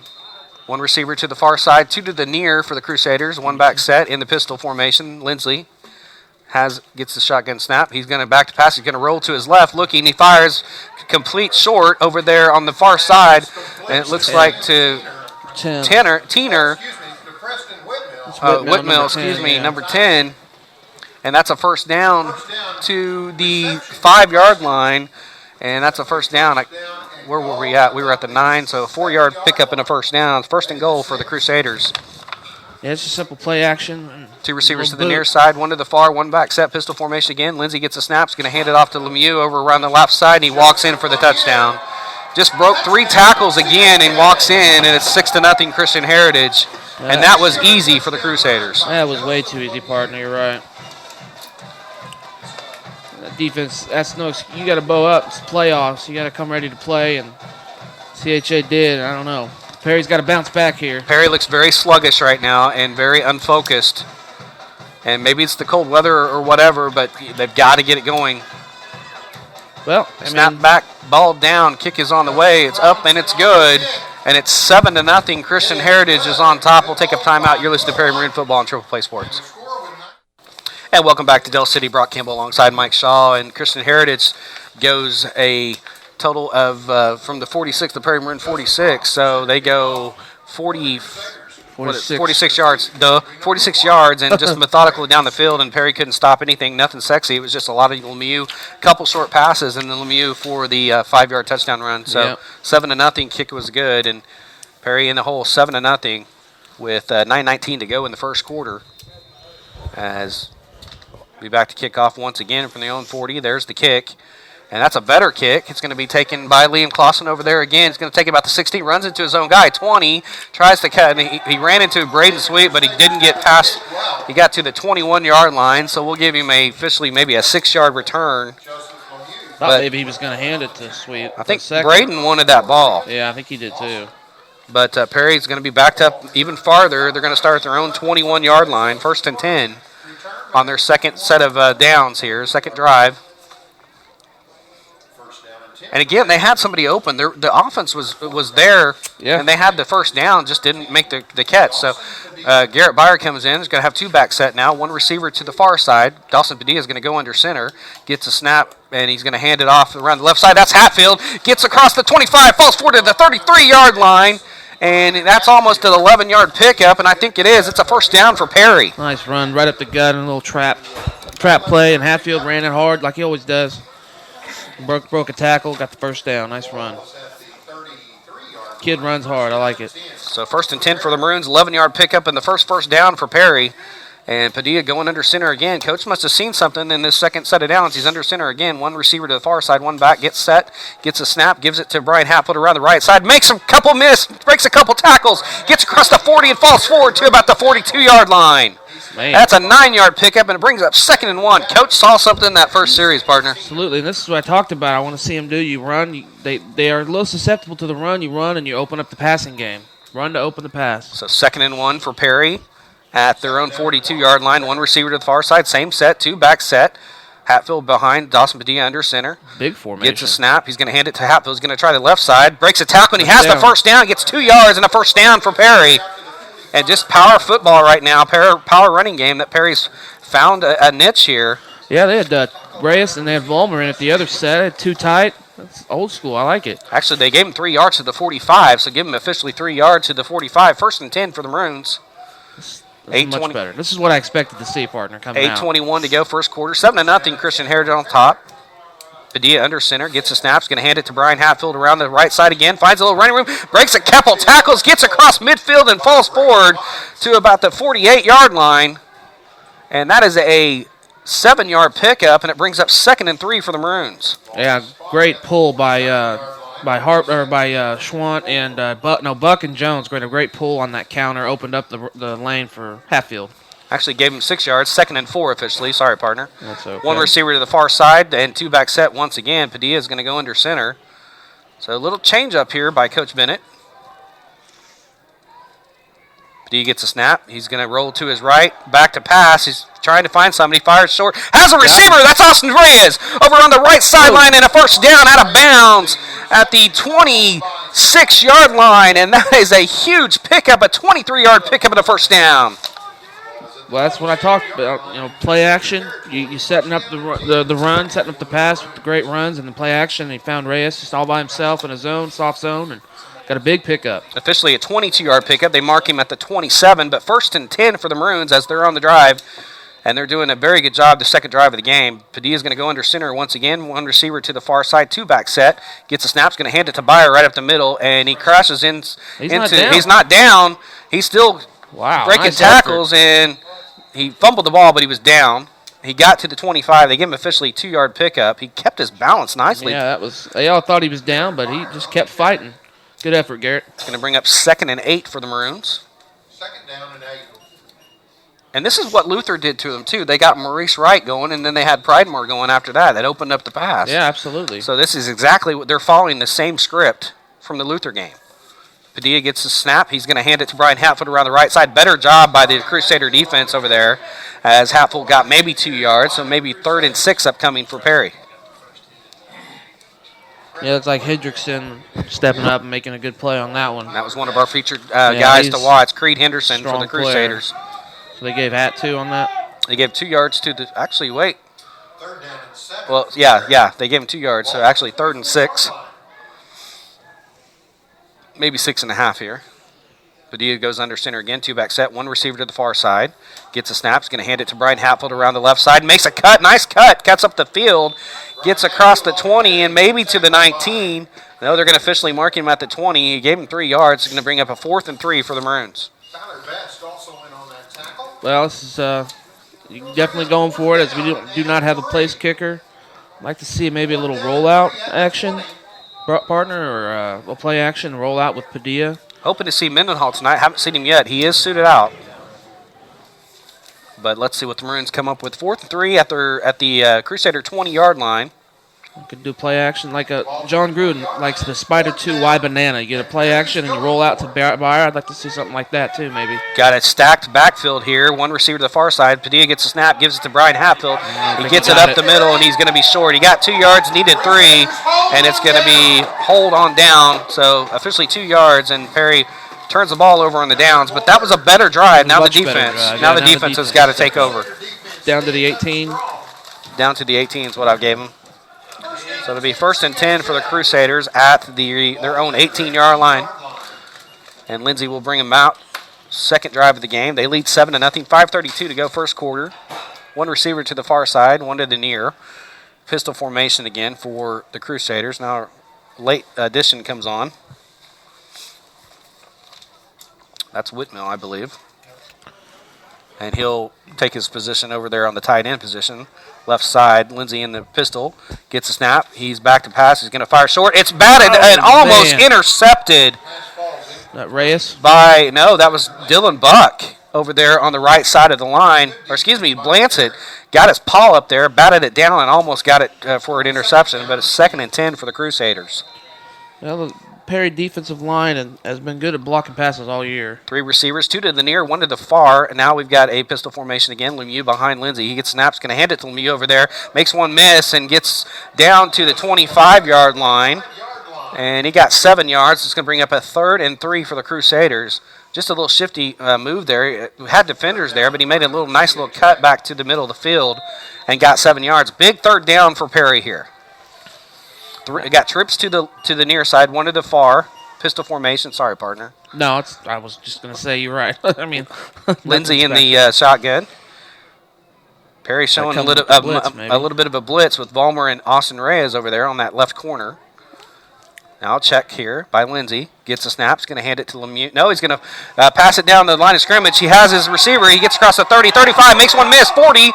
1 receiver to the far side, 2 to the near for the Crusaders. 1 back set in the pistol formation. Lindsey gets the shotgun snap. He's going to back to pass. He's going to roll to his left. Looking, he fires complete short over there on the far side, and it looks like to Teener. Whitmill, number 10. And that's a first down to the 5-yard line, and that's a first down. Where were we at? We were at the 9, so a 4-yard pickup and a first down. 1st and goal for the Crusaders. Yeah, it's just simple play action. Two receivers to the near side, one to the far, one back set, pistol formation again. Lindsey gets a snap, is going to hand it off to Lemieux over around the left side, and he walks in for the touchdown. Just broke 3 tackles again and walks in, and it's 6-0 Christian Heritage. And that was easy for the Crusaders. That was way too easy, partner. You're right. That defense, that's no excuse. You got to bow up. It's playoffs. You got to come ready to play, and CHA did. I don't know. Perry's got to bounce back here. Perry looks very sluggish right now and very unfocused. And maybe it's the cold weather or whatever, but they've got to get it going. Well, snap back, ball down, kick is on the way. It's up and it's good. And it's 7-0. Christian Heritage is on top. We'll take a timeout. You're listening to Perry Marine Football on Triple Play Sports. And welcome back to Dell City. Brock Campbell alongside Mike Shaw. And Christian Heritage goes a total of, from the 46 to Perry Marine 46. So they go 46 yards. 46 yards and just methodical down the field. And Perry couldn't stop anything. Nothing sexy. It was just a lot of Lemieux, couple short passes, and then Lemieux for the 5-yard touchdown run. So 7-0. Kick was good. And Perry in the hole 7-0 with 9:19 to go in the first quarter. As we back to kickoff once again from the own 40. There's the kick. And that's a better kick. It's going to be taken by Liam Clausen over there again. He's going to take about the 16, runs into his own guy, 20, tries to cut. And he ran into Braden Sweet, but he didn't get past. He got to the 21-yard line, so we'll give him maybe a 6-yard return. Thought maybe he was going to hand it to Sweet. I think Braden wanted that ball. Yeah, I think he did too. But Perry's going to be backed up even farther. They're going to start at their own 21-yard line, 1st and 10 on their second set of downs here, second drive. And again, they had somebody open. The offense was there, and they had the first down, just didn't make the catch. So Garrett Byer comes in. He's going to have 2 back set now, 1 receiver to the far side. Dawson Padilla is going to go under center, gets a snap, and he's going to hand it off around the left side. That's Hatfield. Gets across the 25, falls forward to the 33-yard line, and that's almost an 11-yard pickup, and I think it is. It's a first down for Perry. Nice run right up the gut and a little trap play, and Hatfield ran it hard like he always does. Broke a tackle, got the first down. Nice run. Kid runs hard. I like it. So 1st and 10 for the Maroons, 11-yard pickup and the first down for Perry. And Padilla going under center again. Coach must have seen something in this second set of downs. He's under center again. 1 receiver to the far side, 1 back, gets set, gets a snap, gives it to Brian Hatfield around the right side, makes a couple breaks a couple tackles, gets across the 40 and falls forward to about the 42-yard line. Man. That's a 9-yard pickup, and it brings up 2nd and 1. Coach saw something in that first series, partner. Absolutely, and this is what I talked about. I want to see them do. You run. They are a little susceptible to the run. You run, and you open up the passing game. Run to open the pass. So 2nd and 1 for Perry at their own 42-yard line. 1 receiver to the far side. Same set, 2 back set. Hatfield behind, Dawson Padilla under center. Big formation. Gets a snap. He's going to hand it to Hatfield. He's going to try the left side. Breaks a tackle, and he has the first down. Gets 2 yards and a first down for Perry. And just power football right now, power running game that Perry's found a niche here. Yeah, they had Reyes and they had Vollmer in at the other set. 2 tight. That's old school. I like it. Actually, they gave him 3 yards to the 45, so give him officially 3 yards to the 45. 1st and 10 for the Maroons. This is much better. This is what I expected to see, partner, coming out. 8:21 to go, first quarter. 7-0 Christian Heritage on top. Padilla under center, gets a snap, going to hand it to Brian Hatfield around the right side again, finds a little running room, breaks a couple tackles, gets across midfield and falls forward to about the 48-yard line. And that is a 7-yard pickup, and it brings up 2nd and 3 for the Maroons. Yeah, great pull by Schwant and Buck and Jones. Great pull on that counter, opened up the lane for Hatfield. Actually gave him 6 yards, 2nd and 4 officially. Sorry, partner. That's okay. 1 receiver to the far side and 2 back set once again. Padilla is going to go under center. So a little change up here by Coach Bennett. Padilla gets a snap. He's going to roll to his right. Back to pass. He's trying to find somebody. Fires short. Has a receiver. That's Austin Reyes over on the right sideline and a first down out of bounds at the 26-yard line. And that is a huge pickup, a 23-yard pickup and a first down. Well, that's what I talked about. Play action. You setting up the run, setting up the pass with the great runs and the play action. And he found Reyes just all by himself in a zone, soft zone, and got a big pickup. Officially a 22-yard pickup. They mark him at the 27, but 1st and 10 for the Maroons as they're on the drive. And they're doing a very good job the second drive of the game. Padilla's going to go under center once again. 1 receiver to the far side, 2 back set. Gets a snap, going to hand it to Byer right up the middle, and he crashes in. He's not down. He's not down. He's still Wow. breaking nice tackles, and he fumbled the ball, but he was down. He got to the 25. They gave him officially a 2-yard pickup. He kept his balance nicely. Yeah, that was. They all thought he was down, but he just kept fighting. Good effort, Garrett. It's going to bring up 2nd and 8 for the Maroons. 2nd down and 8. And this is what Luther did to them, too. They got Maurice Wright going, and then they had Pridemore going after that. That opened up the pass. Yeah, absolutely. So this is exactly what they're following, the same script from the Luther game. Padilla gets the snap. He's going to hand it to Brian Hatfield around the right side. Better job by the Crusader defense over there, as Hatfield got maybe 2 yards, so maybe 3rd and 6 upcoming for Perry. Yeah, looks like Hendrickson stepping up and making a good play on that one. That was one of our featured guys to watch, Creed Henderson for the Crusaders. Player. So they gave Hat 2 on that? They gave 2 yards to the – actually, wait. 3rd down and 7. Well, yeah, they gave him 2 yards, so actually 3rd and 6. Maybe 6.5 here. Padilla goes under center again, 2-back set, 1 receiver to the far side. Gets a snap, is going to hand it to Brian Hatfield around the left side. Makes a cut, nice cut, cuts up the field. Gets across the 20 and maybe to the 19. No, they're going to officially mark him at the 20. He gave him 3 yards. It's going to bring up a 4th and 3 for the Maroons. Tyler Best also in on that tackle. Well, this is definitely going for it as we do not have a place kicker. I'd like to see maybe a little rollout action, partner, or a play action rollout with Padilla. Hoping to see Mendenhall tonight. Haven't seen him yet. He is suited out. But let's see what the Maroons come up with. 4th and 3 at the Crusader 20-yard line. You could do play action like John Gruden likes the Spider 2 Y banana. You get a play action and you roll out to Bayer. I'd like to see something like that too, maybe. Got a stacked backfield here. 1 receiver to the far side. Padilla gets a snap, gives it to Brian Hatfield. He gets it up the middle, and he's going to be short. He got 2 yards, needed 3, and it's going to be hold on down. So officially 2 yards, and Perry turns the ball over on the downs. But that was a better drive. Now the defense. Now the defense has got to take over. Down to the 18. Down to the 18 is what I gave him. So it'll be 1st and 10 for the Crusaders at their own 18-yard line. And Lindsay will bring them out. 2nd drive of the game. They lead 7-0. 5:32 to go first quarter. 1 receiver to the far side, 1 to the near. Pistol formation again for the Crusaders. Now late addition comes on. That's Whitmill, I believe. And he'll take his position over there on the tight end position. Left side, Lindsay in the pistol. Gets a snap. He's back to pass. He's going to fire short. It's batted and almost intercepted. That Reyes? That was Dylan Buck over there on the right side of the line. Or excuse me, Blancett got his paw up there, batted it down, and almost got it for an interception. But it's 2nd and 10 for the Crusaders. Well, the Perry defensive line has been good at blocking passes all year. 3 receivers, 2 to the near, 1 to the far. And now we've got a pistol formation again. Lemieux behind Lindsay. He gets snaps, going to hand it to Lemieux over there. Makes 1 miss and gets down to the 25-yard line. And he got 7 yards. It's going to bring up a 3rd and 3 for the Crusaders. Just a little shifty move there. He had defenders there, but he made a nice little cut back to the middle of the field and got 7 yards. Big 3rd down for Perry here. Got trips to the near side, 1 to the far. Pistol formation. Sorry, partner. No, I was just going to say you're right. I mean, Lindsay in the shotgun. Perry showing a little bit of a blitz with Vollmer and Austin Reyes over there on that left corner. Now check here by Lindsay. Gets a snap. He's going to hand it to Lemieux. No, he's going to pass it down the line of scrimmage. He has his receiver. He gets across the 30, 35, makes 1 miss, 40,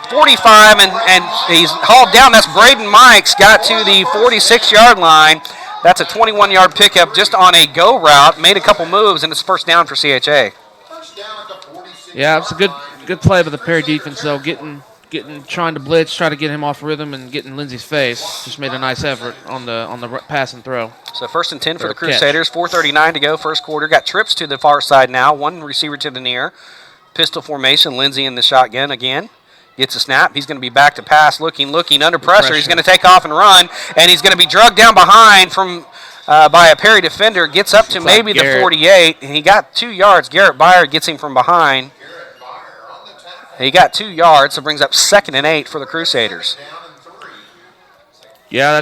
45, and he's hauled down. That's Braden Mikes. Got to the 46-yard line. That's a 21-yard pickup just on a go route. Made a couple moves, and it's 1st down for CHA. Yeah, it's a good play by the Perry defense, though. Trying to blitz, try to get him off rhythm, and getting Lindsay's face. Just made a nice effort on the pass and throw. So 1st and 10 for the Crusaders. 4:39 to go first quarter. Got trips to the far side now. 1 receiver to the near. Pistol formation. Lindsay in the shotgun again. Gets a snap. He's going to be back to pass. Looking under pressure. He's going to take off and run, and he's going to be drugged down behind by a Perry defender. Gets up to maybe the 48, and he got 2 yards. Garrett Byer gets him from behind. He got 2 yards, so brings up 2nd and 8 for the Crusaders. Yeah,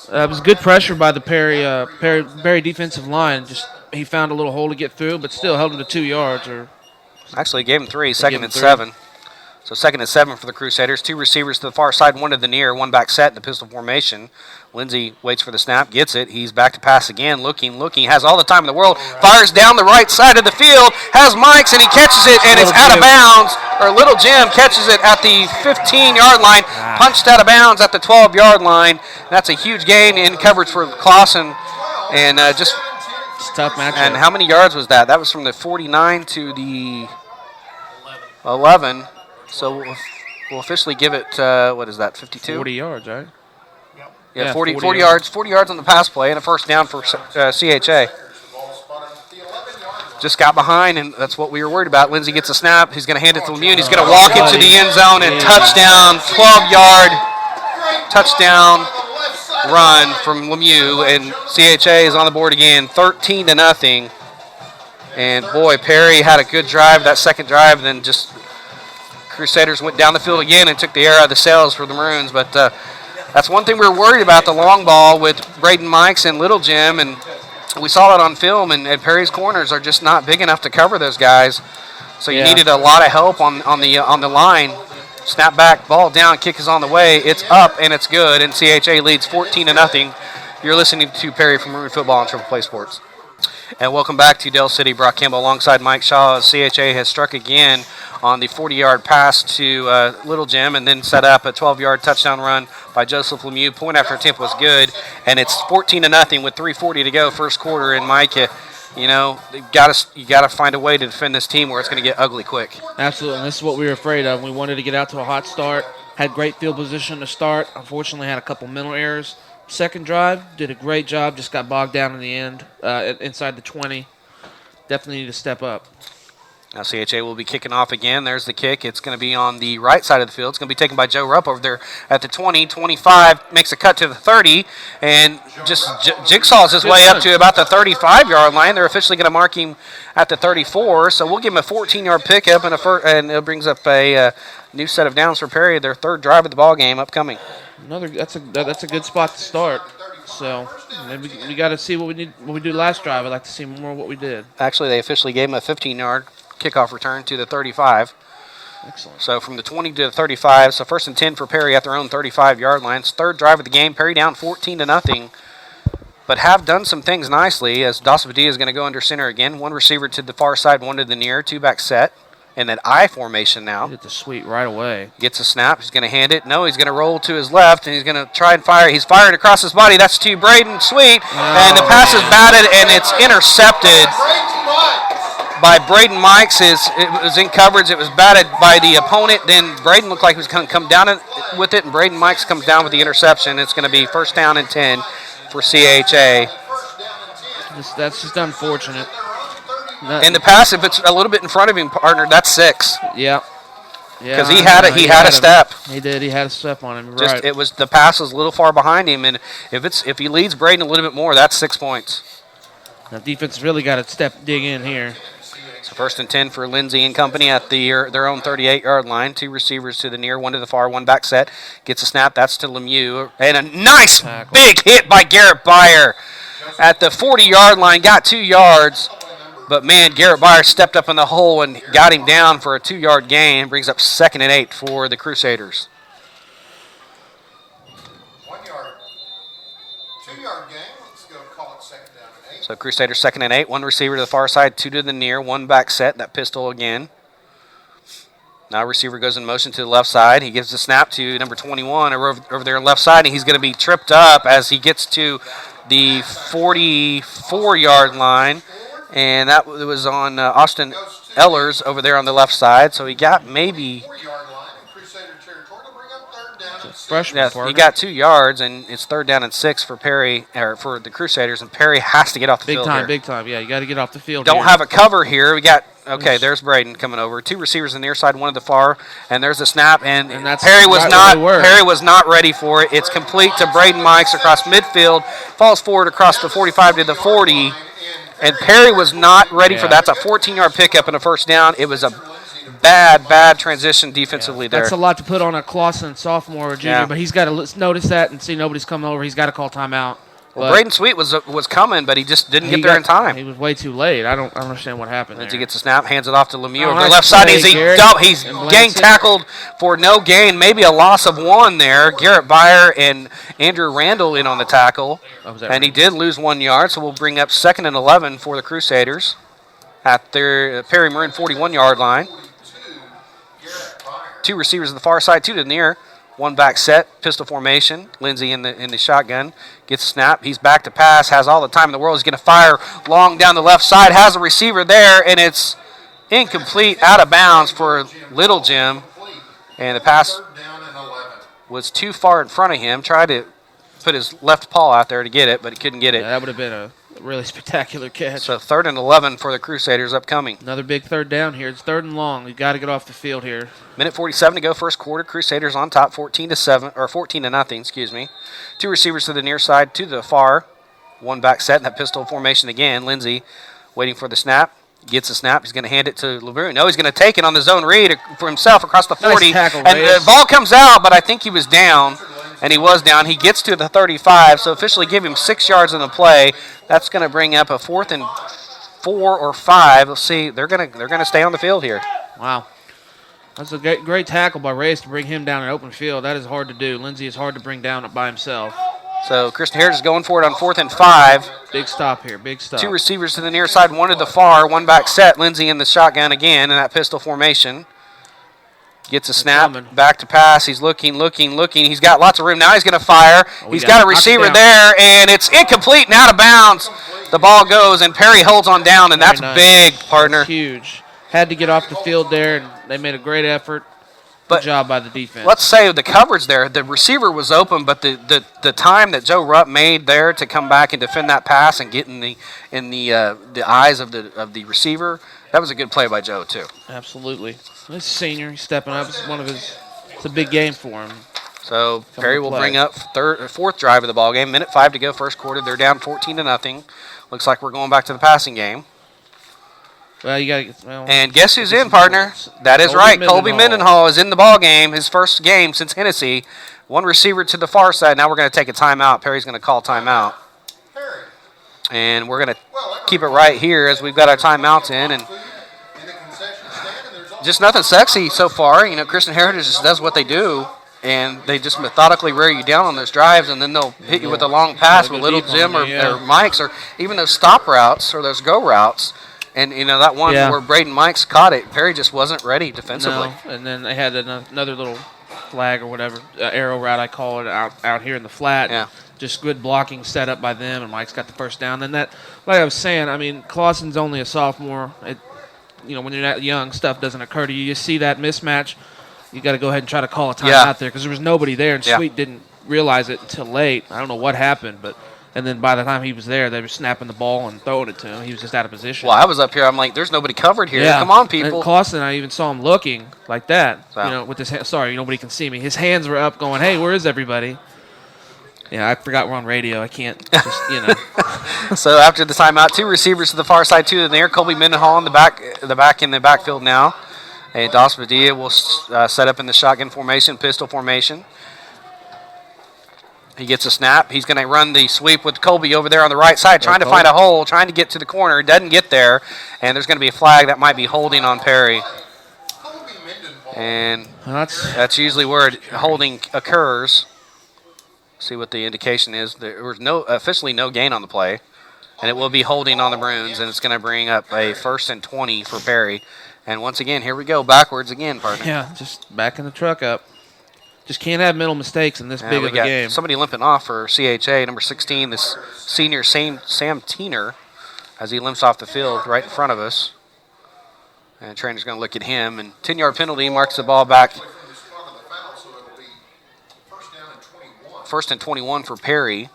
that was good pressure by the Perry defensive line. Just he found a little hole to get through, but still held him to 2 yards. Actually, gave him 3, 2nd and 7. So 2nd and 7 for the Crusaders. 2 receivers to the far side, 1 to the near, 1 back set in the pistol formation. Lindsey waits for the snap, gets it. He's back to pass again, looking, has all the time in the world. Fires down the right side of the field, has Mikes, and he catches it, and it's out of bounds. Or Little Jim catches it at the 15-yard line, punched out of bounds at the 12-yard line. That's a huge gain in coverage for Clausen, and just it's a tough matchup. And how many yards was that? That was from the 49 to the 11. So we'll officially give it, what is that, 52? 40 yards, right? Yeah, 40 yards. 40 yards on the pass play and a first down for CHA. Just got behind, and that's what we were worried about. Lindsey gets a snap. He's going to hand it to Lemieux. He's going to walk into the end zone and touchdown, 12-yard touchdown run from Lemieux, and CHA is on the board again, 13-0. And boy, Perry had a good drive that second drive, and then just Crusaders went down the field again and took the air out of the sails for the Maroons. But that's one thing we were worried about, the long ball with Braden Mikes and Little Jim, and we saw that on film, and Perry's corners are just not big enough to cover those guys. So you needed a lot of help on the line. Snap back, ball down, kick is on the way. It's up, and it's good, and CHA leads 14-0. You're listening to Perry from Maroon Football on Triple Play Sports. And welcome back to Dell City. Brock Campbell alongside Mike Shaw. CHA has struck again on the 40-yard pass to Little Jim, and then set up a 12-yard touchdown run by Joseph Lemieux. Point after attempt was good, and it's 14-0 with 3:40 to go, first quarter. And Mike, you got to find a way to defend this team where it's going to get ugly quick. Absolutely, and this is what we were afraid of. We wanted to get out to a hot start. Had great field position to start. Unfortunately, had a couple mental errors. Second drive, did a great job. Just got bogged down in the end, inside the 20. Definitely need to step up. Now CHA will be kicking off again. There's the kick. It's going to be on the right side of the field. It's going to be taken by Joe Rupp over there at the 20, 25, makes a cut to the 30, and just jigsaws his way up to about the 35-yard line. They're officially going to mark him at the 34, so we'll give him a 14-yard pickup, and it brings up a new set of downs for Perry, their third drive of the ball game upcoming. That's a good spot to start. So maybe we got to see what we did last drive. I'd like to see more of what we did. Actually, they officially gave him a 15-yard kickoff return to the 35. Excellent. So from the 20 to the 35, so 1st and 10 for Perry at their own 35-yard line. It's third drive of the game. Perry down 14-0, but have done some things nicely as Dasabadia is going to go under center again. One receiver to the far side, one to the near, two back set. In that I formation now. Hit the sweep right away. Gets a snap. He's going to hand it. No, he's going to roll to his left, and he's going to try and fire. He's fired across his body. That's to Braden Sweet, and the pass is batted, and it's intercepted by Braden Mikes. It was in coverage. It was batted by the opponent. Then Braden looked like he was going to come down with it, and Braden Mikes comes down with the interception. It's going to be 1st down and 10 for CHA. That's just unfortunate. And the pass, if it's a little bit in front of him, partner, that's 6. Yeah. Because he had a step. He did. He had a step on him. Just right. It was the pass was a little far behind him, and if he leads Braden a little bit more, that's 6 points. The defense really got to dig in here. So 1st and 10 for Lindsey and company at their own 38-yard line. 2 receivers to the near, 1 to the far, 1 back set. Gets a snap. That's to Lemieux, and a nice big hit by Garrett Byer at the 40-yard line. Got 2 yards. But, man, Garrett Byer stepped up in the hole and got him down for a 2-yard gain. Brings up 2nd and 8 for the Crusaders. 1 yard, 2-yard gain. Let's go call it 2nd down and 8. So Crusaders 2nd and 8. 1 receiver to the far side, 2 to the near, 1 back set. That pistol again. Now receiver goes in motion to the left side. He gives the snap to number 21 over there on the left side, and he's going to be tripped up as he gets to the 44-yard line. And that was on Austin Ellers over there on the left side. So he got maybe 4-yard line in Crusader territory to bring up 3rd down and 6. Freshman he got 2 yards, and it's 3rd down and 6 for Perry, or for the Crusaders, and Perry has to get off the field here. Big time. Yeah, you got to get off the field. Don't have a cover here. We got there's Braden coming over. 2 receivers on the near side, 1 at the far, and there's the snap. And that's Perry was Perry was not ready for it. It's complete to Braden Mikes across midfield, falls forward across the 45 to the 40. And Perry was not ready for that. That's a 14-yard pickup and a 1st down. It was a bad transition defensively there. That's a lot to put on a Clausen sophomore or junior, but he's got to notice that and see nobody's coming over. He's got to call timeout. Well, Braden Sweet was coming, but he just didn't get there in time. He was way too late. I don't understand what happened Lindsey there. gets a snap, hands it off to Lemieux over nice the left side. play, He's Garrett gang and Blanton. tackled for no gain, maybe a loss of 1 there. Garrett Byer and Andrew Randall in on the tackle, and he did lose 1 yard, so we'll bring up 2nd and 11 for the Crusaders at their Perry Maroon 41-yard line. 2 receivers on the far side, 2 to the near. 1 back set, pistol formation. Lindsey in the shotgun gets a snap. He's back to pass, has all the time in the world. He's going to fire long down the left side, has a receiver there, and it's incomplete, out of bounds for Little Jim. And the pass was too far in front of him. Tried to put his left paw out there to get it, but he couldn't get it. Yeah, that would have been a really spectacular catch. So 3rd and 11 for the Crusaders upcoming. Another big 3rd down here. It's 3rd and long. We've got to get off the field here. Minute 47 to go, first quarter. Crusaders on top, 14-0. Excuse me. 2 receivers to the near side, 2 to the far. 1 back set in that pistol formation again. Lindsey waiting for the snap. Gets a snap. He's going to hand it to LeBrun. No, he's going to take it on the zone read for himself across the 40. Nice tackle, and Reyes. the ball comes out, but I think he was down. And he was down. He gets to the 35, so officially give him 6 yards in the play. That's going to bring up a 4th and 4 or 5. Let's see. They're going to stay on the field here. Wow. That's a great tackle by Reyes to bring him down in open field. That is hard to do. Lindsey is hard to bring down by himself. So Christian Herritage is going for it on 4th and 5. Big stop here. Big stop. 2 receivers to the near side, 1 to the far, 1 back set. Lindsey in the shotgun again in that pistol formation. Gets a snap, back to pass. He's looking. He's got lots of room. Now he's going to fire. He's got a receiver there, and it's incomplete and out of bounds. The ball goes, and Perry holds on down, and that's big, partner. That's huge. Had to get off the field there, and they made a great effort. Good job by the defense. Let's say the coverage there, the receiver was open, but the time that Joe Rupp made there to come back and defend that pass and get in the eyes of the receiver, that was a good play by Joe too. Absolutely. This senior, he's stepping up. It's a big game for him. So Perry will bring up 4th drive of the ball game. Minute 5 to go, first quarter. They're down 14-0. Looks like we're going back to the passing game. Well, you got to. Well, and guess who's in, partner? That is right. Colby Mendenhall is in the ball game. His first game since Hennessy. 1 receiver to the far side. Now we're going to take a timeout. Perry's going to call timeout. And we're going to keep it right here as we've got our timeouts in. And just nothing sexy so far. You know, Christian Herritage just does what they do. And they just methodically wear you down on those drives, and then they'll hit you with a long pass with Little Jim or Mike's, or even those stop routes or those go routes. And, you know, that one where Braden Mikes caught it, Perry just wasn't ready defensively. No. And then they had another little flag or whatever, arrow route I call it, out here in the flat. Yeah. Just good blocking set up by them, and Mike's got the first down. Then that, like I was saying, I mean, Clausen's only a sophomore. You know, when you're that young, stuff doesn't occur to you. You see that mismatch, you got to go ahead and try to call a timeout there because there was nobody there, and Sweet didn't realize it until late. I don't know what happened, but – and then by the time he was there, they were snapping the ball and throwing it to him. He was just out of position. Well, I was up here. I'm like, there's nobody covered here. Come on, people. And Clausen, I even saw him looking like that. You know, with his hand. Sorry, nobody can see me. His hands were up going, hey, where is everybody? Yeah, I forgot we're on radio. I can't just, you know. So after the timeout, 2 receivers to the far side, 2 to the near. Colby Mendenhall in the backfield now. And Dos Padilla will set up in the shotgun formation, pistol formation. He gets a snap. He's going to run the sweep with Colby over there on the right side, trying to find a hole, trying to get to the corner. Doesn't get there, and there's going to be a flag that might be holding on Perry. And that's usually where holding occurs. See what the indication is. There was officially no gain on the play, and it will be holding on the Maroons, and it's going to bring up a 1st and 20 for Perry. And once again, here we go, backwards again, partner. Yeah, just backing the truck up. Just can't have mental mistakes in this big of a game. Somebody limping off for CHA, number 16, this senior Sam Teener, as he limps off the field right in front of us. And the trainer's going to look at him, and 10-yard penalty marks the ball back. 1st and 21 for Perry,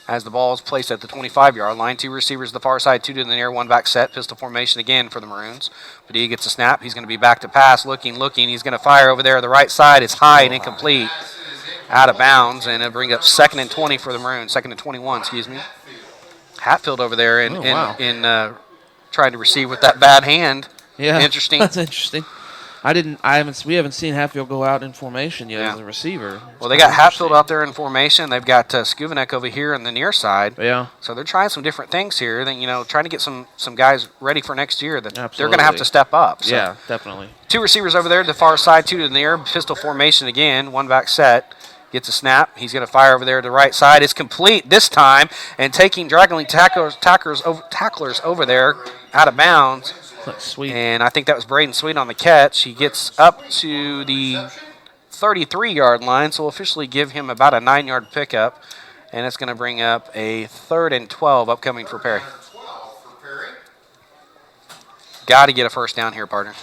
as the ball is placed at the 25-yard line. 2 receivers to the far side, 2 to the near, 1 back set, pistol formation again for the Maroons. Padilla gets a snap. He's going to be back to pass, looking. He's going to fire over there. The right side is high and incomplete, out of bounds, and it'll bring up 2nd and 20 for the Maroons. 2nd and 21, excuse me. Hatfield over there in trying to receive with that bad hand. Yeah, interesting. That's interesting. We haven't seen Hatfield go out in formation yet as a receiver. Well, they got Hatfield out there in formation. They've got Skuvanek over here on the near side. Yeah. So they're trying some different things here. Then trying to get some guys ready for next year that they're going to have to step up. So. Yeah, definitely. 2 receivers over there to the far side, 2 to the near. Pistol formation again. 1 back set. Gets a snap. He's going to fire over there to the right side. It's complete this time, and dragging tacklers over there out of bounds. Sweet. And I think that was Braden Sweet on the catch. He gets up to the 33-yard line, so we'll officially give him about a 9-yard pickup, and it's going to bring up a 3rd and 12 upcoming for Perry. Got to get a first down here, partner.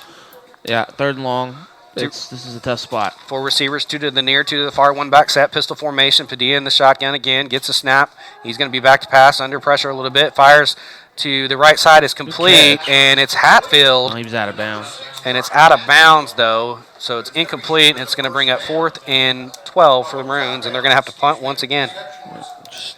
Yeah, 3rd and long. This is a tough spot. 4 receivers, 2 to the near, 2 to the far, 1 back set, pistol formation. Padilla in the shotgun again, gets a snap. He's going to be back to pass, under pressure a little bit, fires to the right side, is complete, and it's Hatfield. Oh, he was out of bounds. And it's out of bounds, though, so it's incomplete, and it's going to bring up 4th and 12 for the Maroons, and they're going to have to punt once again. Just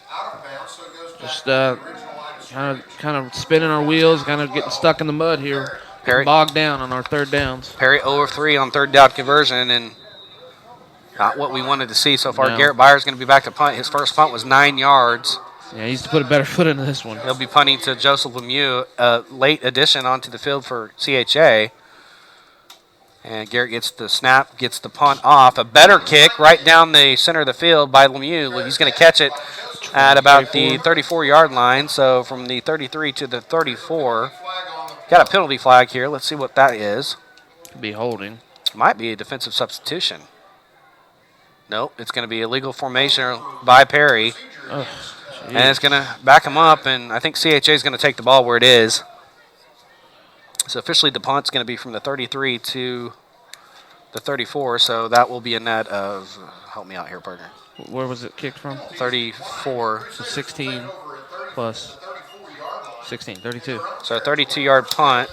kind of spinning our wheels, kind of getting stuck in the mud here. Perry, bogged down on our 3rd downs. Perry 0 of 3 on 3rd down conversion, and not what we wanted to see so far. No. Garrett Byers going to be back to punt. His first punt was 9 yards. Yeah, he needs to put a better foot into this one. He'll be punting to Joseph Lemieux, a late addition onto the field for CHA. And Garrett gets the snap, gets the punt off. A better kick right down the center of the field by Lemieux. He's going to catch it at about the 34-yard line. So from the 33 to the 34. Got a penalty flag here. Let's see what that is. Could be holding. Might be a defensive substitution. Nope, it's going to be illegal formation by Perry. Oh, and it's going to back him up, and I think CHA is going to take the ball where it is. So officially the punt's going to be from the 33 to the 34, so that will be a net of, help me out here, partner. Where was it kicked from? 34. So 16 plus 16, 32. So a 32-yard punt,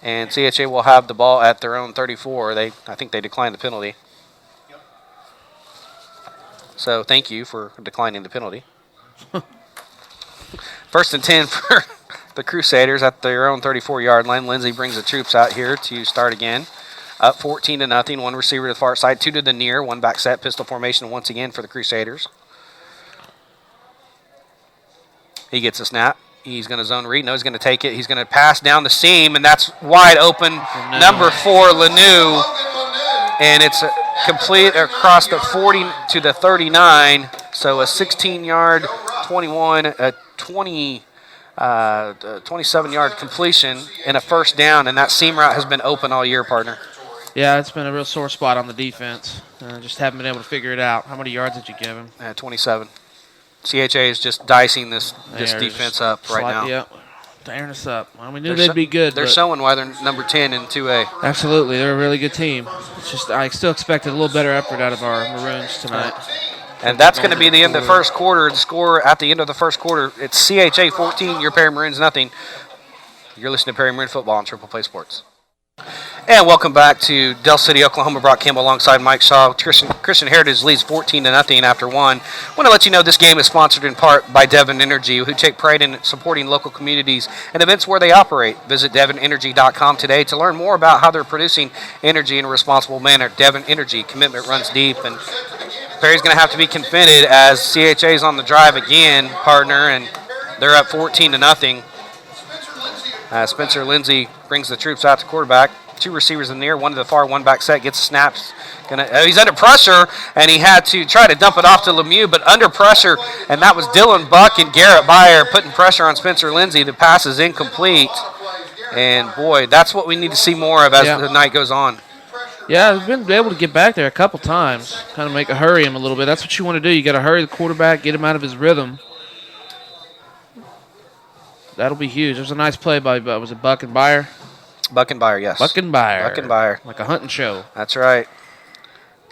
and CHA will have the ball at their own 34. I think they declined the penalty. So thank you for declining the penalty. 1st and 10 for the Crusaders at their own 34-yard line. Lindsay brings the troops out here to start again. Up 14-0. 1 receiver to the far side, 2 to the near, 1 back set, pistol formation once again for the Crusaders. He gets a snap. He's going to zone read. No, he's going to take it. He's going to pass down the seam, and that's wide open. Number 4, Lanou. And it's complete across the 40 to the 39. So a 16-yard, 21, a 27-yard completion and a first down. And that seam route has been open all year, partner. Yeah, it's been a real sore spot on the defense. Just haven't been able to figure it out. How many yards did you give him? 27. CHA is just dicing this defense up right now. Yeah, tearing us up. Well, we knew they'd be good. They're showing why they're number 10 in 2A. Absolutely. They're a really good team. It's just I still expected a little better effort out of our Maroons tonight. And that's going to be the end of the first quarter. The score at the end of the first quarter, it's CHA 14, your Perry Maroons nothing. You're listening to Perry Maroon Football on Triple Play Sports. And welcome back to Del City, Oklahoma. Brock Campbell alongside Mike Shaw. Christian Heritage leads 14-0 after 1. I want to let you know this game is sponsored in part by Devon Energy, who take pride in supporting local communities and events where they operate. Visit DevonEnergy.com today to learn more about how they're producing energy in a responsible manner. Devon Energy, commitment runs deep, and Perry's going to have to be contented as CHA's on the drive again, partner, and they're up 14-0. Spencer Lindsay brings the troops out to quarterback. 2 receivers in the near, 1 to the far, 1 back set, gets snaps. He's under pressure, and he had to try to dump it off to Lemieux, but under pressure, and that was Dylan Buck and Garrett Byer putting pressure on Spencer Lindsay. The pass is incomplete, and boy, that's what we need to see more of as the night goes on. Yeah, we've been able to get back there a couple times, kind of hurry him a little bit. That's what you want to do. You got to hurry the quarterback, get him out of his rhythm. That'll be huge. There's a nice play by, was it Buck and Byer? Buck and Byer, yes. Buck and Byer. Buck and Byer. Like a hunting show. That's right.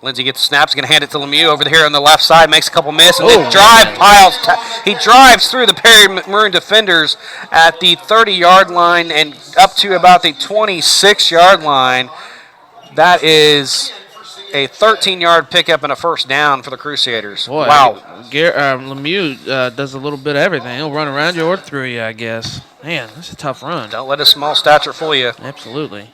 Lindsay gets the snaps, going to hand it to Lemieux over here on the left side, makes a couple misses, and then he drives through the Perry Maroon defenders at the 30-yard line and up to about the 26-yard line. That is a 13-yard pickup and a first down for the Crusaders. Boy, wow. Lemieux does a little bit of everything. He'll run around you or through you, I guess. Man, that's a tough run. Don't let his small stature fool you. Absolutely.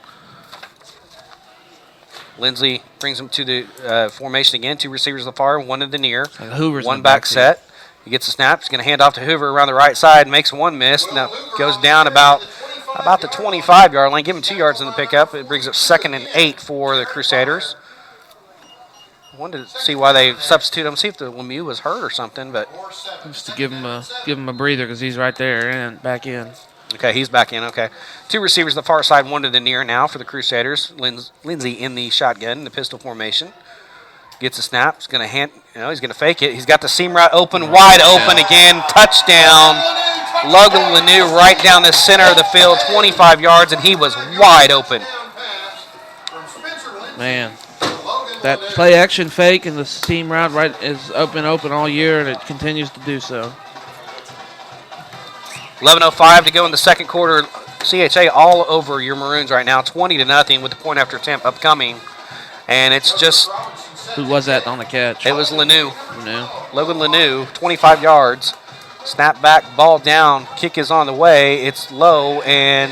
Lindsley brings him to the formation again. 2 receivers to the far, 1 to the near. Like Hoover's in one the back backfield. set. He gets a snap. He's going to hand off to Hoover around the right side. Makes 1 miss. Now goes down about the 25-yard line. Give him 2 yards in the pickup. It brings up 2nd and 8 for the Crusaders. I wanted to see why they substitute him. See if the Lemieux was hurt or something, but Just to give him a breather because he's right there and back in. okay, he's back in. Okay, 2 receivers to the far side, 1 to the near now for the Crusaders. Lindsey in the shotgun, the pistol formation. Gets a snap. He's going to he's going to fake it. He's got the seam route open, wide open again. Touchdown. Logan Lanou right down the center of the field, 25 yards, and he was wide open. Man, that play action fake and the seam route right is open all year, and it continues to do so. 11:05 to go in the second quarter. CHA all over your Maroons right now, 20-0 with the point after attempt upcoming, and it's just. Who was that on the catch? It was Lanou. Lanou. Logan Lanou, 25 yards. Snap back, ball down. Kick is on the way. It's low, and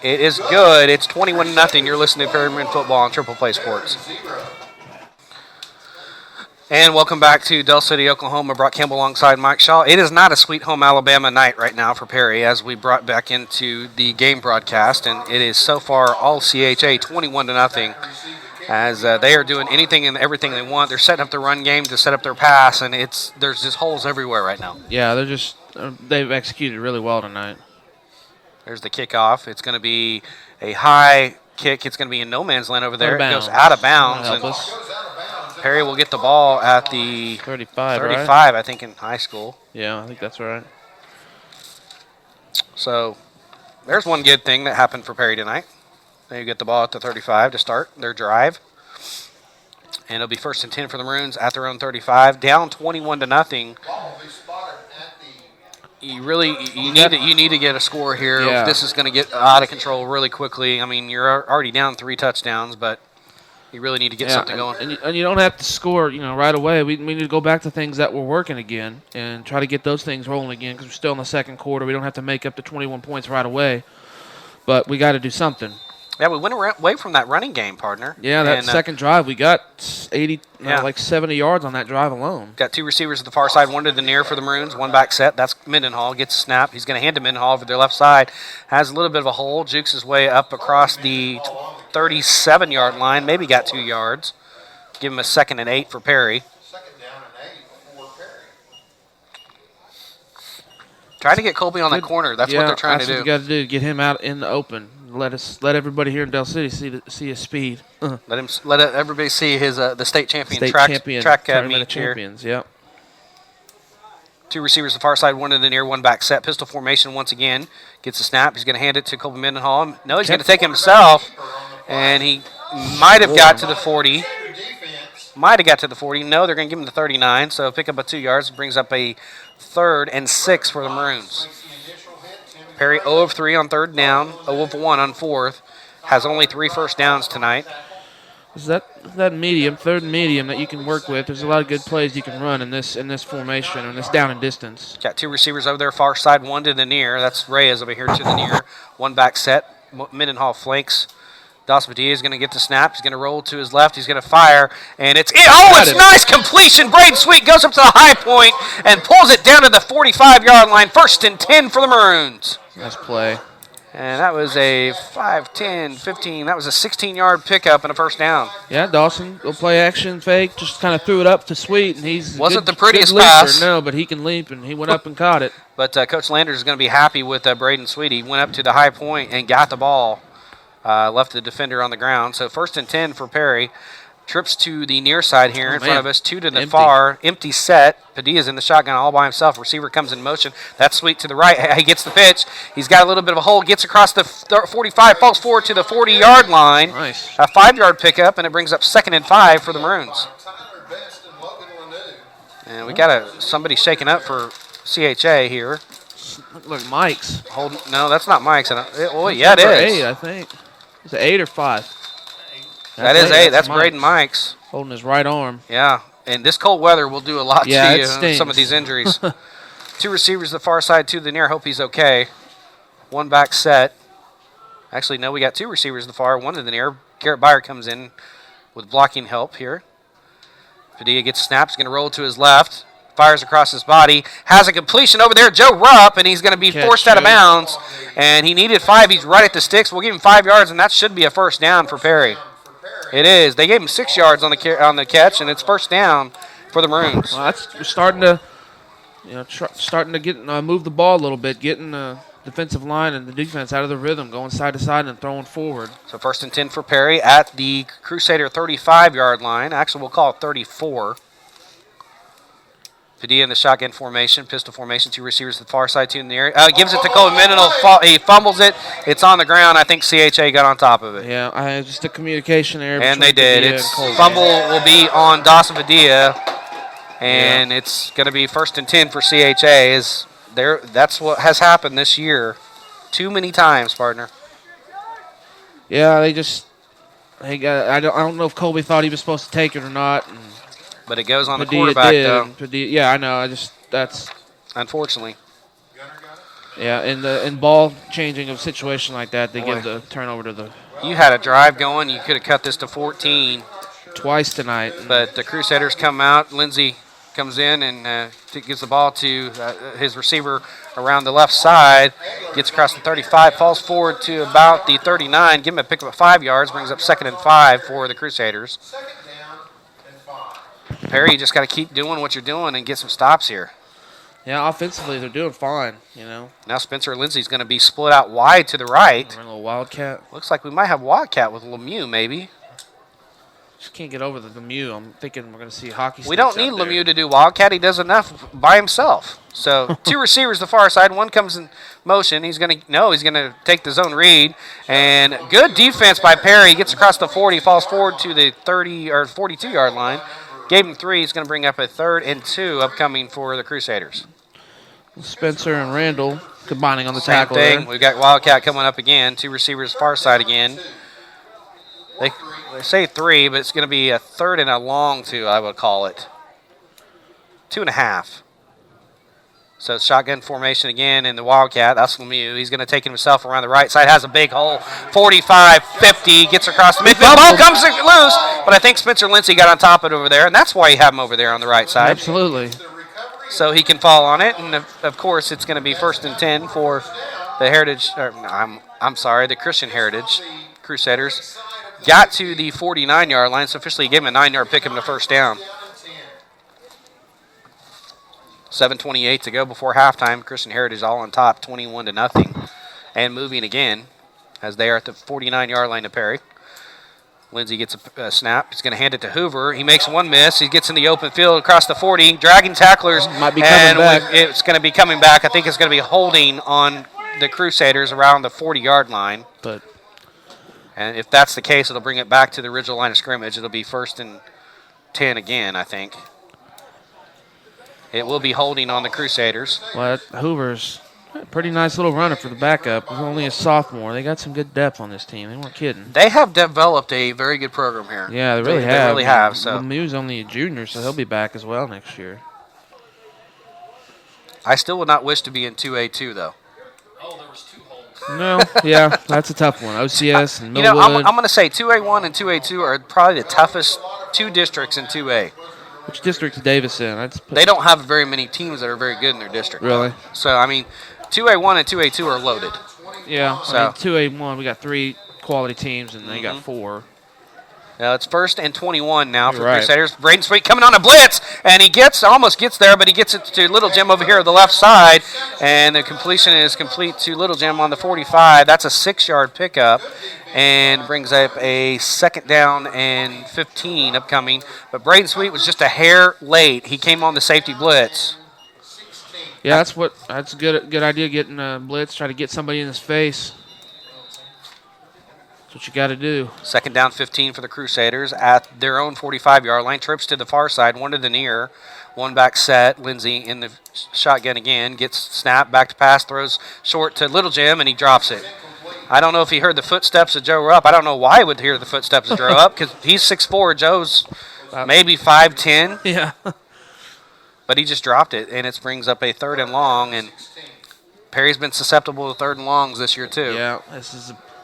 it is good. It's 21-0. You're listening to Perry Maroon Football on Triple Play Sports. And welcome back to Del City, Oklahoma. Brock Campbell alongside Mike Shaw. It is not a Sweet Home Alabama night right now for Perry, as we brought back into the game broadcast, and it is so far all CHA 21-0. As they are doing anything and everything they want. They're setting up their run game to set up their pass, and there's just holes everywhere right now. Yeah, they've executed really well tonight. There's the kickoff. It's going to be a high kick. It's going to be in no man's land over there. It goes Out out of bounds. Help And us. Perry will get the ball at the 35, 35, right? I think, in high school. Yeah, I think that's right. So there's one good thing that happened for Perry tonight. They get the ball at the 35 to start their drive. And it'll be 1st and 10 for the Maroons at their own 35. Down 21-0. You need to get a score here. Yeah. This is going to get out of control really quickly. I mean, you're already down 3 touchdowns, but you really need to get something going. And you don't have to score, right away. We need to go back to things that were working again and try to get those things rolling again because we're still in the second quarter. We don't have to make up the 21 points right away, but we got to do something. Yeah, we went away from that running game, partner. Yeah, that second drive, we got 80, like 70 yards on that drive alone. Got 2 receivers at the far side, 1 to the near for the Maroons, 1 back set. That's Mendenhall. Gets a snap. He's going to hand to Mendenhall over their left side. Has a little bit of a hole. Jukes his way up across the 37-yard line. Maybe got 2 yards. Give him a 2nd and 8 for Perry. Trying to get Colby on that corner. That's what they're trying to do. That's what you got to do. Get him out in the open. Let everybody here in Del City see his speed. Let everybody see his the state champion track meet champions. Here. Yep. 2 receivers to the far side, 1 to the near, 1 back set. Pistol formation once again. Gets a snap. He's going to hand it to Colby Mendenhall. No, he's going to take it himself, and he might have got to the 40. Might have got to the 40. No, they're going to give him the 39. So pick up a 2 yards. Brings up a 3rd and 6 for the Maroons. Perry 0 of 3 on 3rd down, 0 of 1 on 4th. Has only 3 first downs tonight. Is that 3rd and medium that you can work with? There's a lot of good plays you can run in this formation and this down and distance. Got 2 receivers over there, far side, 1 to the near. That's Reyes over here to the near. 1 back set. Mendenhall flanks. Dawson Padilla is going to get the snap. He's going to roll to his left. He's going to fire, and it's nice completion. Braden Sweet goes up to the high point and pulls it down to the 45-yard line. 1st and 10 for the Maroons. Nice play. And that was a 5, 10, 15. That was a 16-yard pickup and a 1st down. Yeah, Dawson, go play action fake. Just kind of threw it up to Sweet, and he's wasn't good, the prettiest good leaper. pass. No, but he can leap, and he went up and caught it. But Coach Landers is going to be happy with Braden Sweet. He went up to the high point and got the ball. Left the defender on the ground. So 1st and 10 for Perry. Trips to the near side here in front of us. 2 to the far. Empty set. Padilla's in the shotgun all by himself. Receiver comes in motion. That's Sweet to the right. He gets the pitch. He's got a little bit of a hole. Gets across the 45. Falls forward to the 40-yard line. Nice. A 5-yard pickup, and it brings up 2nd and 5 for the Maroons. And we got somebody shaking up for CHA here. Look, Mike's. No, that's not Mike's. Oh, yeah, it is. 8, I think. Is it 8 or 5? That is 8. That's Braden Mikes. Holding his right arm. Yeah, and this cold weather will do a lot to you. Some of these injuries. 2 receivers to the far side, 2 to the near. Hope he's okay. 1 back set. Actually, no, we got 2 receivers to the far, 1 to the near. Garrett Byer comes in. with blocking help here. Padilla gets snapped, going to roll to his left, fires across his body, has a completion over there, Joe Rupp, and he's going to be forced out of bounds, and he needed 5. He's right at the sticks. We'll give him 5 yards, and that should be a first down for Perry. It is. They gave him 6 yards on the catch, and it's first down for the Maroons. Well, that's starting to, starting to get move the ball a little bit, getting the defensive line and the defense out of the rhythm, going side to side and throwing forward. So first and 10 for Perry at the Crusader 35-yard line. Actually, we'll call it 34. Padilla in the shotgun formation, pistol formation, 2 receivers to the far side, 2 in the area. Gives it to Colby Mendenhall. He fumbles it. It's on the ground. I think CHA got on top of it. Yeah, just a communication error. And they did. It's fumble will be on Dawson Padilla, and it's going to be first and 10 for CHA. That's what has happened this year too many times, partner. Yeah, I don't know if Colby thought he was supposed to take it or not. But it goes on Padilla the quarterback, did. though. Yeah, I know. That's unfortunately. Yeah, in ball changing of situation like that, they give the turnover to the. You had a drive going. You could have cut this to 14 twice tonight. But the Crusaders come out. Lindsey comes in and gives the ball to his receiver around the left side. Gets across the 35, falls forward to about the 39. Give him a pickup of 5 yards. Brings up 2nd and 5 for the Crusaders. Perry, you just got to keep doing what you're doing and get some stops here. Yeah, offensively they're doing fine, Now Spencer Lindsey's going to be split out wide to the right. We're a little Wildcat. Looks like we might have Wildcat with Lemieux, maybe. Just can't get over the Lemieux. I'm thinking we're going to see hockey sticks. We don't need Lemieux to do Wildcat. He does enough by himself. So 2 receivers the far side. One comes in motion. He's going to take the zone read. And good defense by Perry. He gets across the 40, falls forward to the 30 or 42-yard line. Gave him 3. He's going to bring up a 3rd and 2 upcoming for the Crusaders. Spencer and Randall combining on the Same tackle thing. there. We've got Wildcat coming up again. 2 receivers far side again. They say 3, but it's going to be a 3rd and a long 2, I would call it. 2.5. So it's shotgun formation again in the Wildcat. That's Lemieux. He's going to take himself around the right side. Has a big hole. 45, 50. Gets across the midfield. Ball comes loose. But I think Spencer Lindsey got on top of it over there. And that's why you have him over there on the right side. Absolutely. So he can fall on it. And, of course, it's going to be first and 10 for the Heritage. The Christian Heritage Crusaders. Got to the 49-yard line. So officially gave him a 9-yard pick, him to first down. 7:28 to go before halftime. Christian Heritage all on top, 21-0, and moving again as they are at the 49-yard line to Perry. Lindsey gets a snap. He's going to hand it to Hoover. He makes one miss. He gets in the open field across the 40, dragging tacklers. Might be coming back. It's going to be coming back. I think it's going to be holding on the Crusaders around the 40-yard line. And if that's the case, it'll bring it back to the original line of scrimmage. It'll be first and 10 again, I think. It will be holding on the Crusaders. Well, Hoover's a pretty nice little runner for the backup. He's only a sophomore. They got some good depth on this team. They weren't kidding. They have developed a very good program here. Yeah, they really have. They really have. So Lemieux's only a junior, so he'll be back as well next year. I still would not wish to be in 2A2, though. Oh, there was 2 holes. No, yeah, that's a tough one. OCS and Millwood. I'm going to say 2A1 and 2A2 are probably the toughest 2 districts in 2A. Which district is Davis in? They don't have very many teams that are very good in their district. Really? So, 2A1 and 2A2 are loaded. Yeah, So 2A1, we got 3 quality teams, and they got 4. Now it's first and 21 now for Right. Crusaders. Braden Sweet coming on a blitz, and he almost gets there, but he gets it to Little Jim over here on the left side, and the completion is complete to Little Jim on the 45. That's a 6-yard pickup, and brings up a 2nd down and 15 upcoming. But Braden Sweet was just a hair late. He came on the safety blitz. Yeah, that's a good idea, getting a blitz, try to get somebody in his face. That's what you got to do. 2nd down 15 for the Crusaders at their own 45-yard line. Trips to the far side, one to the near. One back set. Lindsey in the shotgun again. Gets snapped, back to pass, throws short to Little Jim, and he drops it. I don't know if he heard the footsteps of Joe Rupp. I don't know why he would hear the footsteps of Joe Rupp, because he's 6'4". Joe's maybe 5'10". Yeah. But he just dropped it, and it brings up a 3rd and long, and Perry's been susceptible to 3rd and longs this year too. Yeah,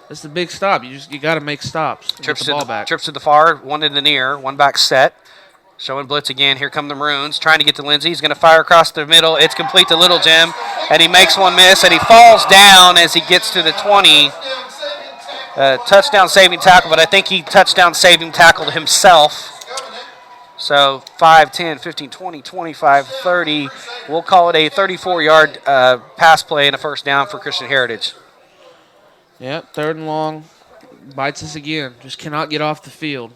this It's the big stop. You got to make stops. Trips Get to the ball back. trips to the far, one to the near, one back set. Showing blitz again. Here come the Maroons. Trying to get to Lindsey. He's going to fire across the middle. It's complete to Little Jim. And he makes one miss, and he falls down as he gets to the 20. Touchdown saving tackle, but I think he touchdown saving tackled himself. So 5, 10, 15, 20, 25, 30. We'll call it a 34-yard pass play and a first down for Christian Heritage. Yep, 3rd and long. Bites us again. Just cannot get off the field.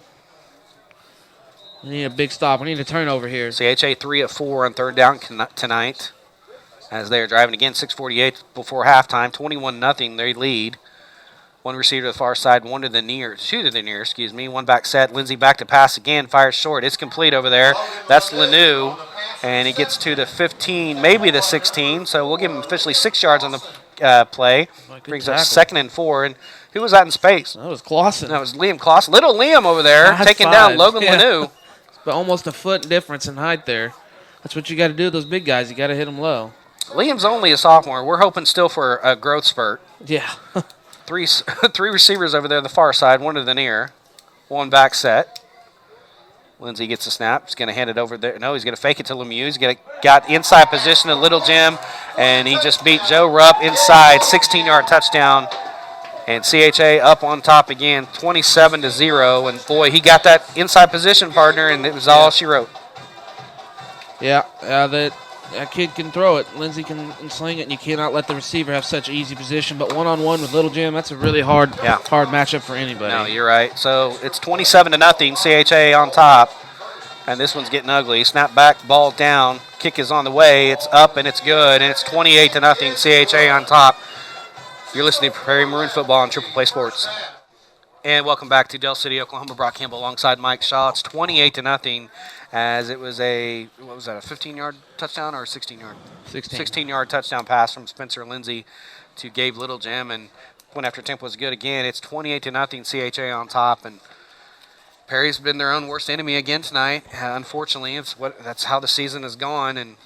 We need a big stop. We need a turnover here. CHA 3 of 4 on 3rd down tonight as they're driving again. 6:48 before halftime. 21-0. They lead. One receiver to the far side, one to the near, two to the near, excuse me. One back set. Lindsey back to pass again, fires short. It's complete over there. That's Lanou, and he gets to the 15, maybe the 16. So we'll give him officially 6 yards on the play. Brings up 2nd and 4. And who was that in space? That was Clausen. That was Liam Clausen. Little Liam over there taking down Logan Lanou. But almost a foot difference in height there. That's what you got to do with those big guys. You got to hit them low. Liam's only a sophomore. We're hoping still for a growth spurt. Yeah. Three receivers over there on the far side, one to the near, one back set. Lindsey gets a snap. He's going to hand it over there. No, he's going to fake it to Lemieux. He's got inside position to Little Jim, and he just beat Joe Rupp inside, 16-yard touchdown. And CHA up on top again, 27-0. And, boy, he got that inside position, partner, and it was all she wrote. Yeah, that kid can throw it. Lindsey can sling it, and you cannot let the receiver have such easy position. But one-on-one with Little Jim, that's a really hard matchup for anybody. No, you're right. So it's 27-0, CHA on top. And this one's getting ugly. Snap back, ball down. Kick is on the way. It's up, and it's good. And it's 28-0, CHA on top. You're listening to Prairie Maroon Football on Triple Play Sports. And welcome back to Del City, Oklahoma. Brock Campbell alongside Mike Shaw. It's 28-0 as it was a 15-yard touchdown or a 16-yard? 16-yard touchdown pass from Spencer Lindsey to Gabe Littlejim, and point after attempt was good again. It's 28-0 CHA on top, and Perry's been their own worst enemy again tonight. Unfortunately, that's how the season has gone, and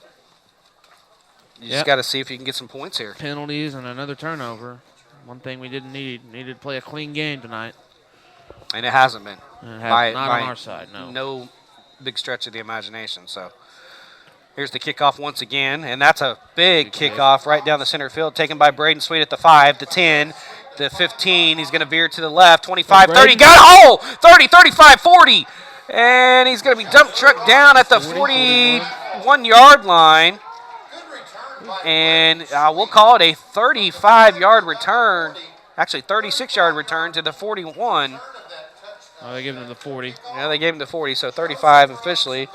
you just got to see if you can get some points here. Penalties and another turnover. One thing we didn't need. Needed to play a clean game tonight. And it hasn't been. Not on our side, no. No big stretch of the imagination. So here's the kickoff once again, and that's a big kickoff right down the center field, taken by Braden Sweet at the 5, the 10, the 15. He's going to veer to the left, 25, 30. Got a hole! 30, 35, 40. And he's going to be dump trucked down at the 41-yard line. And we'll call it a 35-yard return. Actually, 36-yard return to the 41. Oh, they gave him the 40. Yeah, they gave him the 40, so 35 officially.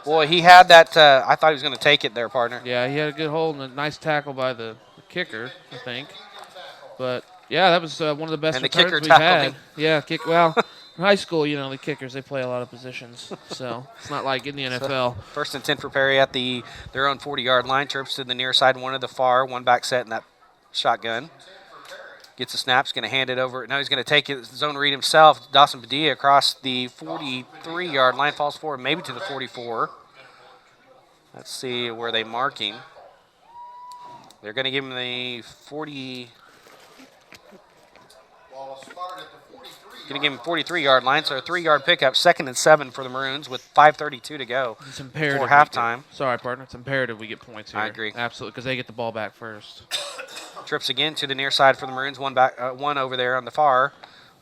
Boy, he had that. I thought he was going to take it there, partner. Yeah, he had a good hold and a nice tackle by the kicker, I think. But, yeah, that was one of the best returns we've had. Yeah, well, in high school, the kickers, they play a lot of positions. So it's not like in the NFL. So, 1st and 10 for Perry at their own 40-yard line. Trips to the near side, one to the far, one back set in that shotgun. Gets a snap, he's going to hand it over. Now he's going to take his zone read himself. Dawson Padilla across the 43-yard line, falls forward maybe to the 44. Let's see where they marking. They're going to give him the 40. Going to give him 43-yard line, so a 3-yard pickup, 2nd and 7 for the Maroons with 5:32 to go. It's imperative before halftime. Sorry, partner. It's imperative we get points here. I agree. Absolutely, because they get the ball back first. Trips again to the near side for the Maroons. One over there on the far.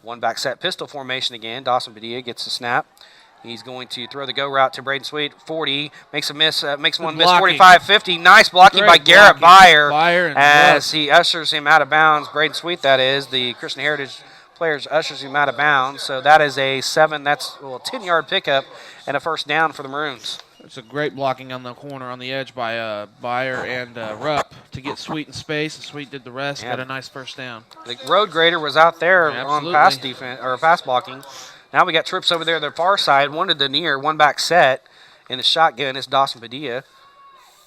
One back set pistol formation again. Dawson Padilla gets the snap. He's going to throw the go route to Braden Sweet. 40. Makes a miss. Makes one miss. 45, 50. Nice blocking by Garrett Byer as he ushers him out of bounds. Braden Sweet, that is. The Christian Heritage players ushers him out of bounds. So that is a 10-yard pickup and a first down for the Maroons. It's a great blocking on the corner on the edge by Byer and Rupp to get Sweet in space. And Sweet did the rest. Got a nice first down. The road grader was out there on pass defense or pass blocking. Now we got trips over there on the far side. One to the near, one back set. In the shotgun is Dawson Padilla.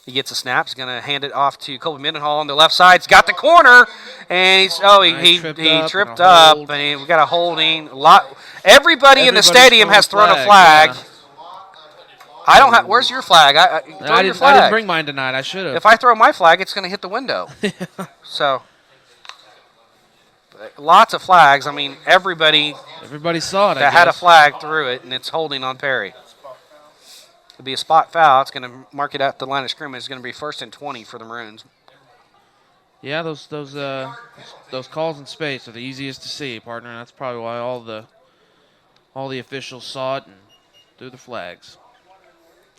He gets a snap. He's going to hand it off to Colby Mendenhall on the left side. He's got the corner, and he tripped up, and we got a holding. Everybody in the stadium has thrown a flag. Yeah. I don't have. Where's your flag? I didn't bring mine tonight. I should have. If I throw my flag, it's going to hit the window. So, Lots of flags. I mean, everybody saw it. that had a flag threw it, and it's holding on Perry. It'll be a spot foul. It's going to mark it at the line of scrimmage. It's going to be 1st and 20 for the Maroons. Yeah, those calls in space are the easiest to see, partner. And that's probably why all the officials saw it and threw the flags.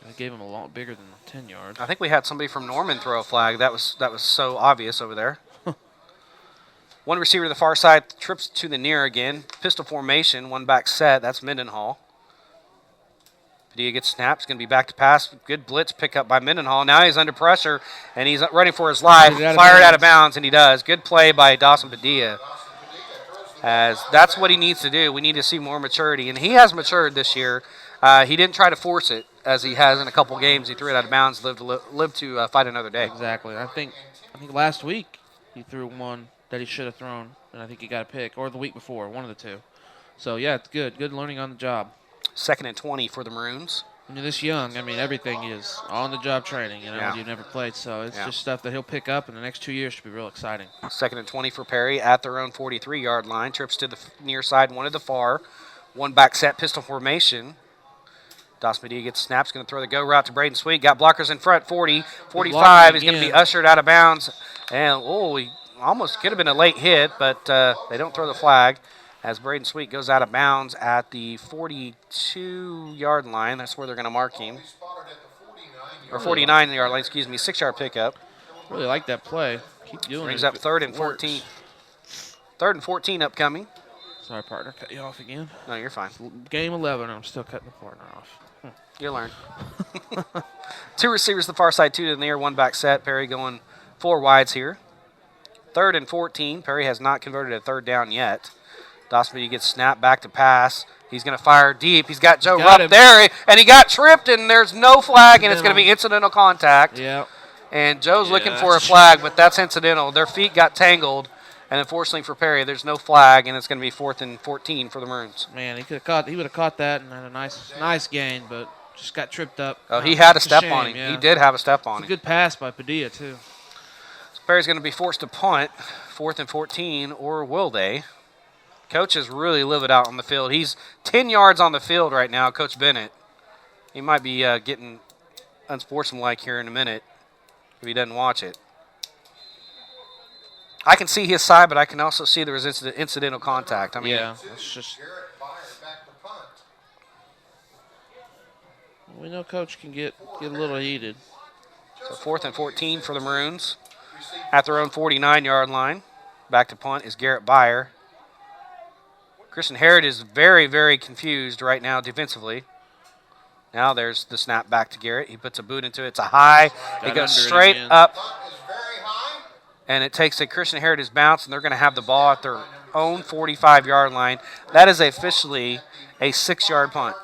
They gave him a lot bigger than 10 yards. I think we had somebody from Norman throw a flag. That was so obvious over there. One receiver to the far side, trips to the near again. Pistol formation, one back set. That's Mendenhall. Padilla gets snapped. It's going to be back to pass. Good blitz pickup by Mendenhall. Now he's under pressure, and he's running for his life. Fired out of bounds, and he does. Good play by Dawson Padilla. As that's what he needs to do. We need to see more maturity, and he has matured this year. He didn't try to force it, as he has in a couple games. He threw it out of bounds, lived to fight another day. Exactly. I think last week he threw one that he should have thrown, and I think he got a pick, or the week before, one of the two. So, yeah, it's good. Good learning on the job. 2nd and 20 for the Maroons. When you're this young, I mean, everything is on-the-job training, Yeah. when you've never played. So it's just stuff that he'll pick up, and the next 2 years should be real exciting. 2nd and 20 for Perry at their own 43-yard line. Trips to the near side, one to the far. One back set, pistol formation. Dawson Padilla gets snaps, going to throw the go route to Braden Sweet. Got blockers in front, 40, 45. He's going to be ushered out of bounds. And, he almost could have been a late hit, but they don't throw the flag as Braden Sweet goes out of bounds at the 42-yard line. That's where they're going to mark him. Or 49-yard line, 6-yard pickup. Really like that play. Keep doing Brings it. up 3rd and 14. 3rd and 14 upcoming. Sorry, partner. Cut you off again. No, you're fine. Game 11, and I'm still cutting the partner off. You'll learn. 2 receivers to the far side, 2 to the near, 1 back set. Perry going 4 wides here. 3rd and 14. Perry has not converted a 3rd down yet. Dawson gets snapped back to pass. He's going to fire deep. He's got Joe Rupp there, and he got tripped, and there's no flag, and it's going to be incidental contact. Yeah. And Joe's looking for a flag, but that's incidental. Their feet got tangled, and unfortunately for Perry, there's no flag, and it's going to be 4th and 14 for the Maroons. Man, he would have caught that and had a nice gain, but just got tripped up. Oh, he had a step shame, on him. yeah. He did have a step on It's a him. good pass by Padilla, too. So Perry's going to be forced to punt, 4th and 14, or will they? Coach is really livid out on the field. He's 10 yards on the field right now, Coach Bennett. He might be getting unsportsmanlike here in a minute if he doesn't watch it. I can see his side, but I can also see there was incidental contact. I mean, yeah, it's just. We know Coach can get a little heated. So 4th and 14 for the Maroons at their own 49-yard line. Back to punt is Garrett Byer. Christian Herritage is very, very confused right now defensively. Now there's the snap back to Garrett. He puts a boot into it. It's a high. It goes straight up. And it takes a Christian Herritage bounce, and they're going to have the ball at their own 45-yard line. That is officially a 6-yard punt.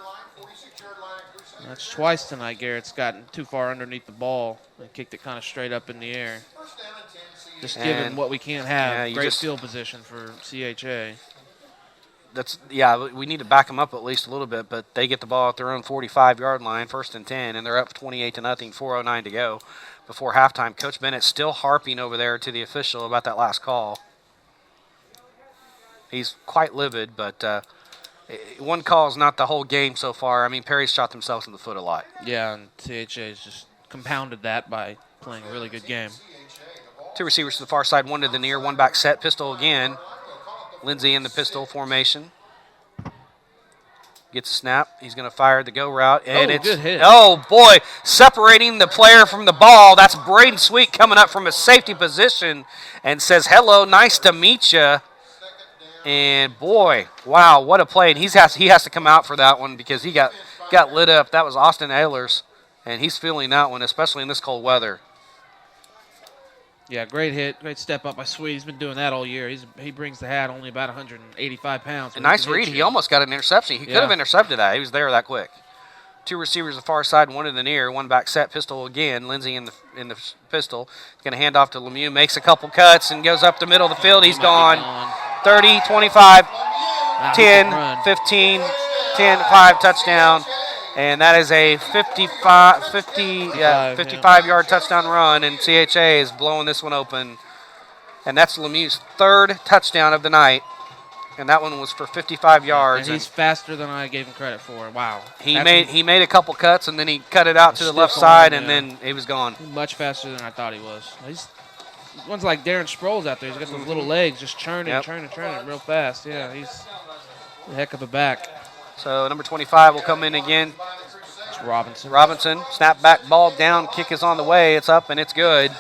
That's twice tonight Garrett's gotten too far underneath the ball and kicked it kind of straight up in the air. Just given what we can't have, great field position for CHA. We need to back them up at least a little bit, but they get the ball at their own 45-yard line, 1st and 10, and they're up 28-0, 4:09 to go before halftime. Coach Bennett still harping over there to the official about that last call. He's quite livid, but one call is not the whole game so far. I mean, Perry's shot themselves in the foot a lot. Yeah, and CHA has just compounded that by playing a really good game. 2 receivers to the far side, 1 to the near, 1 back set, pistol again. Lindsey in the pistol formation. Gets a snap. He's going to fire the go route. And it's good hit. Oh, boy. Separating the player from the ball. That's Braden Sweet coming up from a safety position and says, hello, nice to meet you. And, boy, wow, what a play. And he has to come out for that one because he got lit up. That was Austin Ehlers, and he's feeling that one, especially in this cold weather. Yeah, great hit. Great step up by Sweet. He's been doing that all year. He brings the hat only about 185 pounds. A nice read. He almost got an interception. He could have intercepted that. He was there that quick. 2 receivers the far side, 1 to the near, 1 back set, pistol again. Lindsey in the pistol. He's going to hand off to Lemieux, makes a couple cuts, and goes up the middle of the field. He's gone. 30, 25, 10, 15, 10, 5, touchdown. And that is a 55-yard touchdown run, and CHA is blowing this one open And that's Lemieux's third touchdown of the night. And that one was for 55 yards. And he's faster than I gave him credit for. Wow. He made a couple cuts, and then he cut it out to the left side, and then he was gone. Much faster than I thought he was. He's one's like Darren Sproles out there. He's got those little legs just churning real fast. Yeah, he's a heck of a back. So number 25 will come in again. It's Robinson. Snap back, ball down, kick is on the way. It's up, and it's good.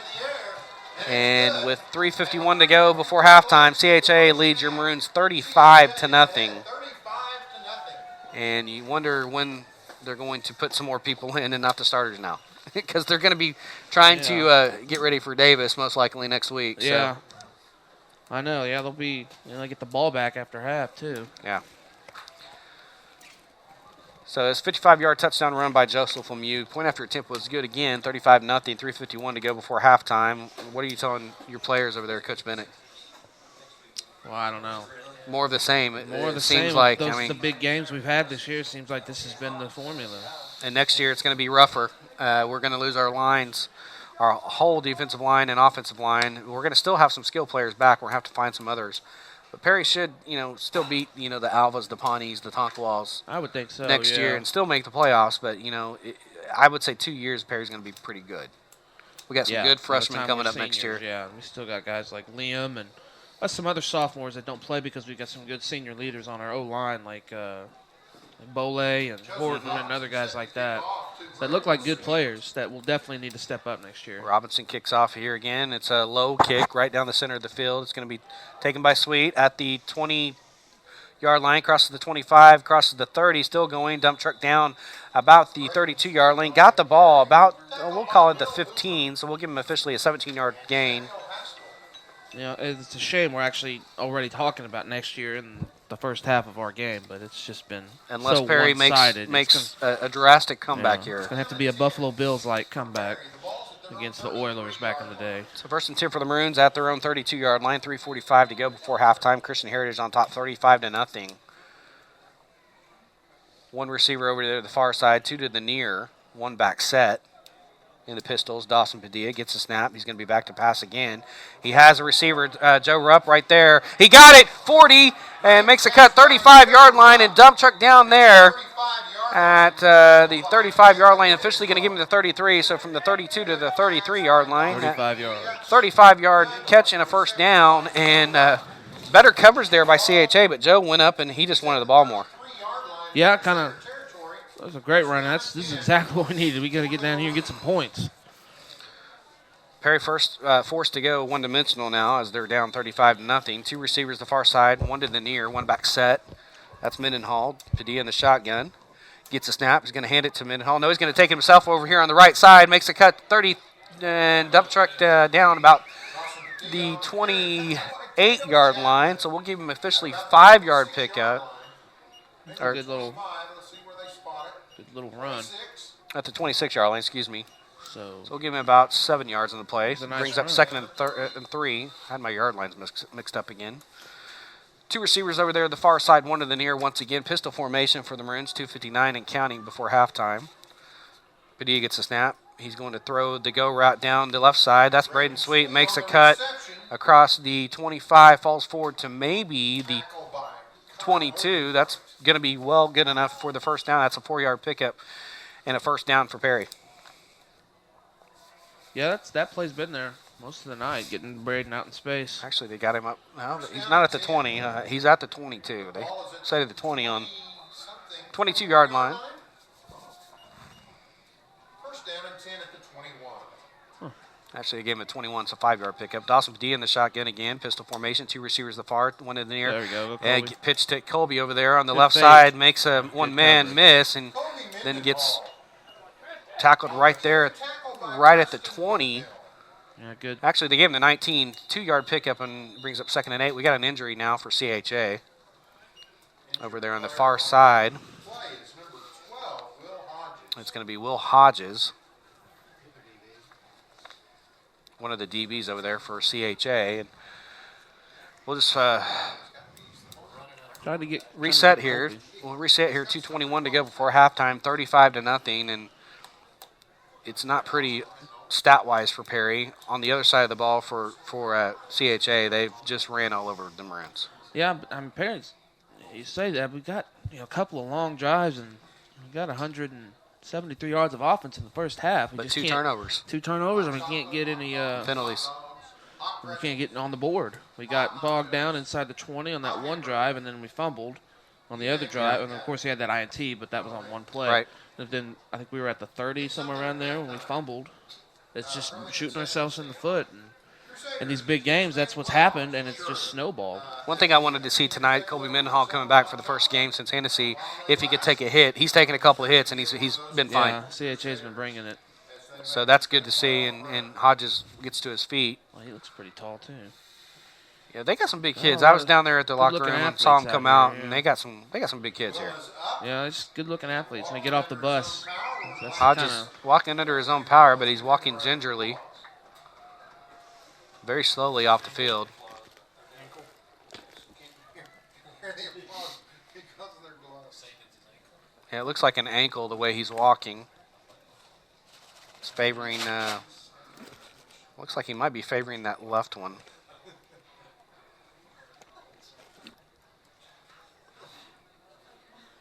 And with 3:51 to go before halftime, CHA leads your Maroons 35-0. And you wonder when they're going to put some more people in and not the starters now. Because they're going to be trying to get ready for Davis most likely next week. Yeah. So. I know. Yeah, they'll get the ball back after half, too. Yeah. So it's 55-yard touchdown run by Joseph Lemieux. Point after attempt was good again, 35-0, 3:51 to go before halftime. What are you telling your players over there, Coach Bennett? Well, I don't know. More of the same. More of the seems same. like The big games we've had this year, seems like this has been the formula. And next year it's going to be rougher. We're going to lose our lines, our whole defensive line and offensive line. We're going to still have some skill players back. We're going to have to find some others. But Perry should, still beat, the Alvas, the Pawnees, the Tonkawas. I would think so. Next year and still make the playoffs. But, I would say 2 years Perry's going to be pretty good. We got some good freshmen coming up next year. Yeah, we still got guys like Liam and some other sophomores that don't play because we got some good senior leaders on our O-line like Bole and Horton and other guys like that look like good players that will definitely need to step up next year. Robinson kicks off here again. It's a low kick right down the center of the field. It's going to be taken by Sweet at the 20-yard line, crosses the 25, crosses the 30, still going. Dump truck down about the 32-yard line. Got the ball about, we'll call it the 15, so we'll give him officially a 17-yard gain. It's a shame we're actually already talking about next year in the first half of our game, but it's just been unless so Perry one-sided. makes a drastic comeback here. It's going to have to be a Buffalo Bills-like comeback against the Oilers back in the day. So first and 10 for the Maroons at their own 32-yard line, 3:45 to go before halftime. Christian Heritage on top 35-0. One receiver over there to the far side, two to the near, one back set. In the pistols, Dawson Padilla gets a snap. He's going to be back to pass again. He has a receiver, Joe Rupp, right there. He got it, 40, and makes a cut, 35-yard line, and dump truck down there at the 35-yard line. Officially going to give him the 33, so from the 32 to the 33-yard line. 35 yards. 35-yard catch and a first down, and better coverage there by CHA, but Joe went up, and he just wanted the ball more. Yeah, kind of. That was a great run. This is exactly what we needed. We got to get down here and get some points. Perry forced to go one-dimensional now as they're down 35-0. Two receivers the far side, one to the near, one back set. That's Mendenhall. Padilla in the shotgun. Gets a snap. He's going to hand it to Mendenhall. No, he's going to take himself over here on the right side. Makes a cut 30 and dump truck down about the 28-yard line. So we'll give him officially 5-yard pickup. Good little run. At the 26-yard line, excuse me. So we'll give him about 7 yards on the play. Nice brings run. up second and 3. I had my yard lines mixed up again. Two receivers over there, the far side, one to the near. Once again, pistol formation for the Maroons, 2:59 and counting before halftime. Padilla gets a snap. He's going to throw the go route down the left side. That's Braden Sweet. Makes a cut across the 25, falls forward to maybe the 22. That's going to be good enough for the first down. That's a 4-yard pickup and a first down for Perry. Yeah, that play's been there most of the night, getting Braden out in space. Actually, they got him up. No, he's not at the 20. He's at the 22. They say the 20 on 22-yard line. First down and 10 at the 21. Actually, they gave him a 21, so 5-yard pickup. Dawson Padilla in the shotgun again. Pistol formation, two receivers the far, one in the near. There we go. And pitch to Colby over there on the Good left fake. side. Makes a one-man miss and then gets tackled right there, right at the 20. Yeah, good. Actually, they gave him the 19, 2-yard pickup and brings up second and 8. We got an injury now for CHA over there on the far side. It's going to be Will Hodges, one of the DBs over there for CHA. And we'll just reset here. We'll reset here. 2:21 to go before halftime. 35-0, and it's not pretty stat-wise for Perry. On the other side of the ball for CHA, they've just ran all over the Maroons. Yeah, parents, you say that we got a couple of long drives and we got 173 yards of offense in the first half. We But just two can't- turnovers. 2 turnovers, and we can't get any. Penalties. We can't get on the board. We got bogged down inside the 20 on that one drive, and then we fumbled on the other drive. And, of course, we had that INT, but that was on one play. Right. And then I think we were at the 30, somewhere around there, when we fumbled. It's just shooting ourselves in the foot. And in these big games, that's what's happened, and it's just snowballed. One thing I wanted to see tonight, Colby Mendenhall coming back for the first game since Hennessy, if he could take a hit. He's taken a couple of hits, and he's been fine. Yeah, CHA's been bringing it. So that's good to see, and Hodges gets to his feet. Well, he looks pretty tall, too. Yeah, they got some big kids. I was down there at the locker room good-looking and saw them athletes come out out, here, and yeah. they got some big kids here. Yeah, it's good-looking athletes. When they get off the bus, that's Hodges kinda, walking under his own power, but he's walking gingerly, very slowly off the field. Yeah, it looks like an ankle the way he's walking. It's favoring. Looks like he might be favoring that left one.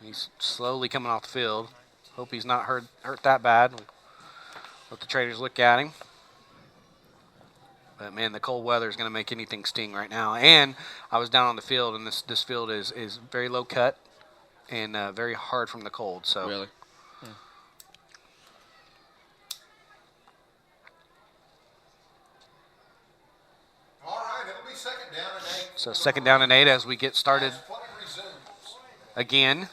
He's slowly coming off the field. Hope he's not hurt that bad. Let the traders look at him. But, man, the cold weather is going to make anything sting right now. And I was down on the field, and this field is very low cut and very hard from the cold. So really. All right, it'll be second down and 8. So second down and 8 as we get started Play resumes. again.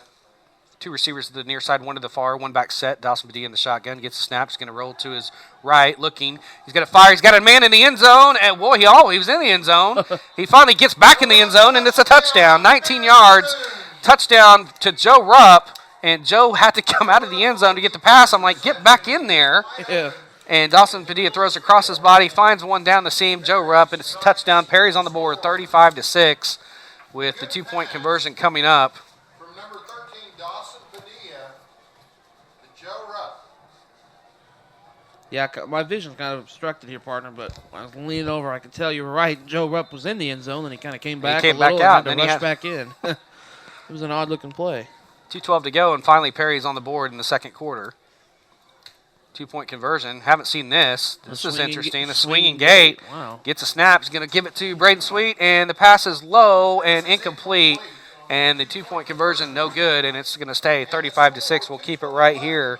Two receivers to the near side, one to the far, one back set. Dawson Padilla in the shotgun, gets the snap. He's going to roll to his right, looking. He's going to fire. He's got a man in the end zone. And, boy, he was in the end zone. He finally gets back in the end zone, and it's a touchdown. 19 yards, touchdown to Joe Rupp. And Joe had to come out of the end zone to get the pass. I'm like, get back in there. Yeah. And Dawson Padilla throws across his body, finds one down the seam. Joe Rupp, and it's a touchdown. Perry's on the board, 35-6, with the two-point conversion coming up. From number 13, Dawson Padilla to Joe Rupp. Yeah, my vision's kind of obstructed here, partner, but when I was leaning over, I could tell you were right. Joe Rupp was in the end zone, and he kind of came back came a little back out, and and had then to rush back in. It was an odd-looking play. 2:12 to go, and finally Perry's on the board in the second quarter. Two-point conversion. Haven't seen this. This is interesting. The swinging gate. Wow. Gets a snap. He's going to give it to Braden Sweet, and the pass is low and incomplete. And the two-point conversion, no good, and it's going to stay 35-6. We'll keep it right here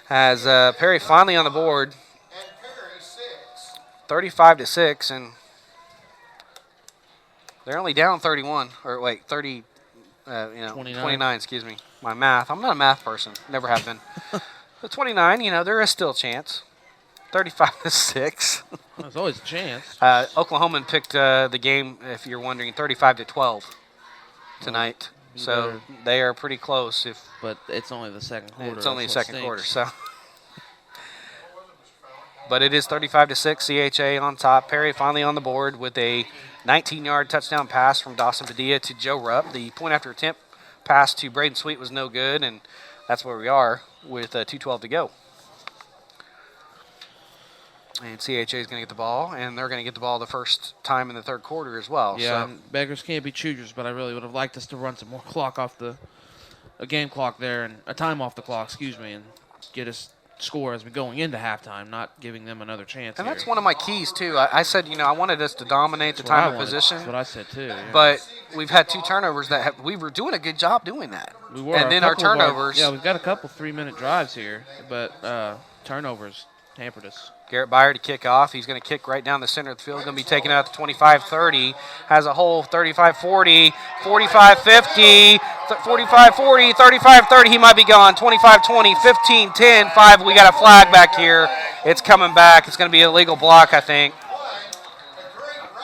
as Perry finally on the board, And Perry 6. 35-6, and they're only down 31. Or wait, 30. 29. Excuse me. My math. I'm not a math person. Never have been. But 29. There is still a chance. 35-6. There's always a chance. Oklahoma picked the game, if you're wondering, 35-12 tonight. So they are pretty close. But it's only the second quarter. It's only the That's what second quarter. stinks. So, but it is 35-6. CHA on top. Perry finally on the board with a 19-yard touchdown pass from Dawson Padilla to Joe Rupp. The point after attempt pass to Braden Sweet was no good, and that's where we are with 2:12 to go. And CHA is going to get the ball, and they're going to get the ball the first time in the third quarter as well. Yeah, So. and beggars can't be choosers, but I really would have liked us to run some more clock off a game clock there, and a time off the clock, and get us score as we're going into halftime, not giving them another chance. And here. that's one of my keys, too. I said, I wanted us to dominate the That's what I time of wanted. position. That's what I said, too. Yeah. But we've had two turnovers we were doing a good job doing that. We were. And then our turnovers. Yeah, we've got a couple 3-minute drives here, but turnovers hampered us. Garrett Byer to kick off. He's going to kick right down the center of the field. Going to be taken out to 25-30. Has a hole 35-40, 45-50, 45-40, 35-30. He might be gone. 25-20, 15-10, 5. We got a flag back here. It's coming back. It's going to be a legal block, I think.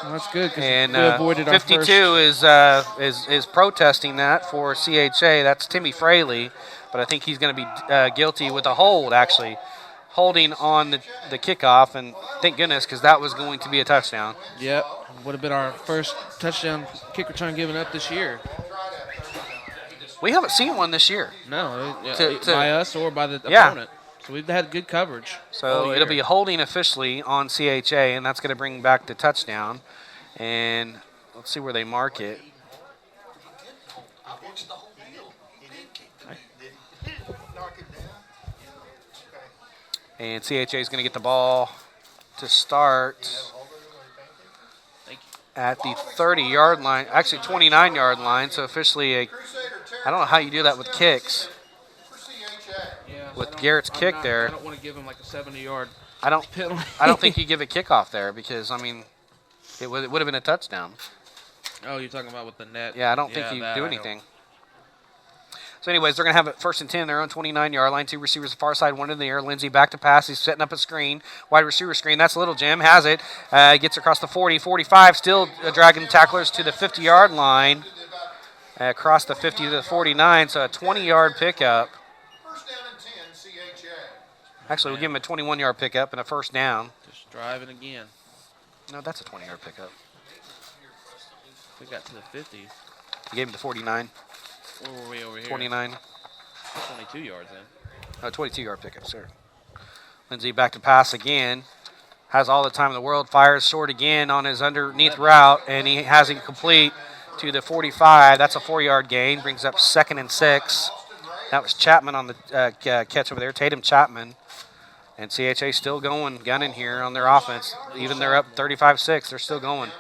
Well, that's good because And we avoided our 52 first. is protesting that for CHA. That's Timmy Fraley, but I think he's going to be guilty with a hold, actually. Holding on the kickoff, and thank goodness, because that was going to be a touchdown. Yep, would have been our first touchdown kick return given up this year. We haven't seen one this year. No, To- by us or by the Yeah. opponent. So we've had good coverage. So it'll be holding officially on CHA, and that's going to bring back the touchdown. And let's see where they mark it. And CHA is going to get the ball to start at the 30-yard line, actually 29-yard line. So officially, I don't know how you do that with kicks. With Garrett's kick there, I don't want to give him like a 70-yard I don't penalty. think you give a kickoff there because I mean, it would have been a touchdown. Oh, you're talking about with the net? Yeah, I don't think you do anything. So, anyways, they're going to have it 1st and 10. Their own 29-yard line. 2 receivers, far side, 1 in the air. Lindsey back to pass. He's setting up a screen. Wide receiver screen. That's Little Jim. Has it. Gets across the 40, 45. Still dragging tacklers to the 50-yard line. Across the 50 to the 49. So, a 20-yard pickup. First down and 10, CHA. Actually, we'll give him a 21-yard pickup and a first down. Just driving again. No, that's a 20-yard pickup. We got to the 50. You gave him the 49. Where were we over here? 29. 22 yards in. 22-yard pickup, sir. Lindsey back to pass again. Has all the time in the world. Fires short again on his underneath route, and he has it complete to the 45. That's a 4-yard gain. Brings up 2nd and 6. That was Chapman on the catch over there, Tatum Chapman. And CHA still going, gunning here on their offense. Even they're up 35-6, they're still going.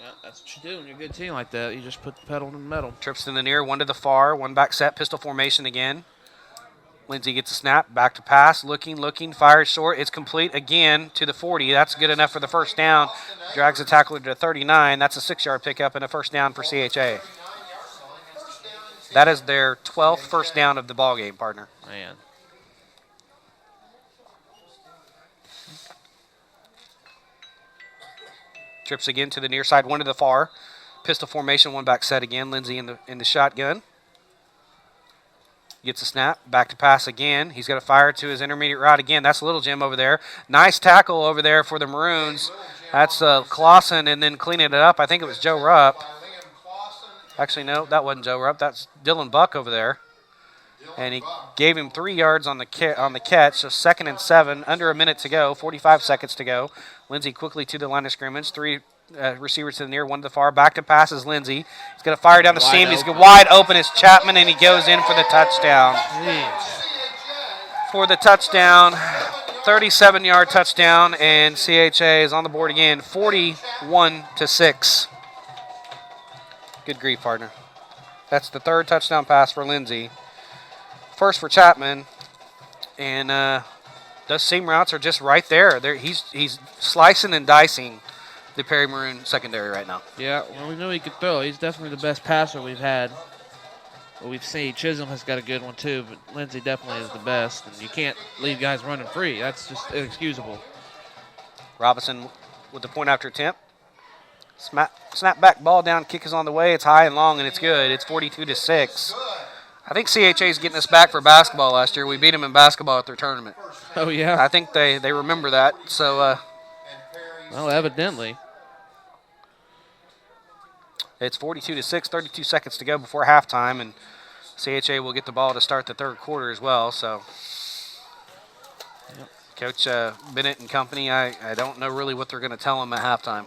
Yeah, that's what you do when you're a good team like that. You just put the pedal to the metal. Trips in the near, 1 to the far, 1 back set, pistol formation again. Lindsey gets a snap, back to pass, looking, fires short. It's complete again to the 40. That's good enough for the first down. Drags the tackler to the 39. That's a 6-yard pickup and a first down for CHA. That is their 12th first down of the ball game, partner. Man. Trips again to the near side, 1 to the far. Pistol formation, 1 back set again. Lindsey in the shotgun. Gets a snap, back to pass again. He's got to fire to his intermediate route again. That's Little Jim over there. Nice tackle over there for the Maroons. That's Clausen, and then cleaning it up. I think it was Joe Rupp. Actually, no, that wasn't Joe Rupp. That's Dylan Buck over there. And he gave him 3 yards on the catch. So 2nd and 7, under a minute to go, 45 seconds to go. Lindsey quickly to the line of scrimmage. 3 receivers to the near, 1 to the far. Back to pass is Lindsey. He's going to fire down the seam. He's wide open as Chapman, and he goes in for the touchdown. For the touchdown, 37-yard touchdown, and CHA is on the board again, 41-6. Good grief, partner. That's the 3rd touchdown pass for Lindsey. First for Chapman, and those seam routes are just right there. He's slicing and dicing the Perry Maroon secondary right now. Yeah, well, we knew he could throw. He's definitely the best passer we've had. Well, we've seen Chisholm has got a good one too, but Lindsey definitely is the best. And you can't leave guys running free. That's just inexcusable. Robinson with the point after attempt. Snap back, ball down, kick is on the way. It's high and long, and it's good. It's 42-6. I think CHA is getting us back for basketball last year. We beat them in basketball at their tournament. Oh, yeah? I think they remember that. So, well, evidently. It's 42-6, 32 seconds to go before halftime, and CHA will get the ball to start the 3rd quarter as well. So, yep. Coach Bennett and company, I don't know really what they're going to tell them at halftime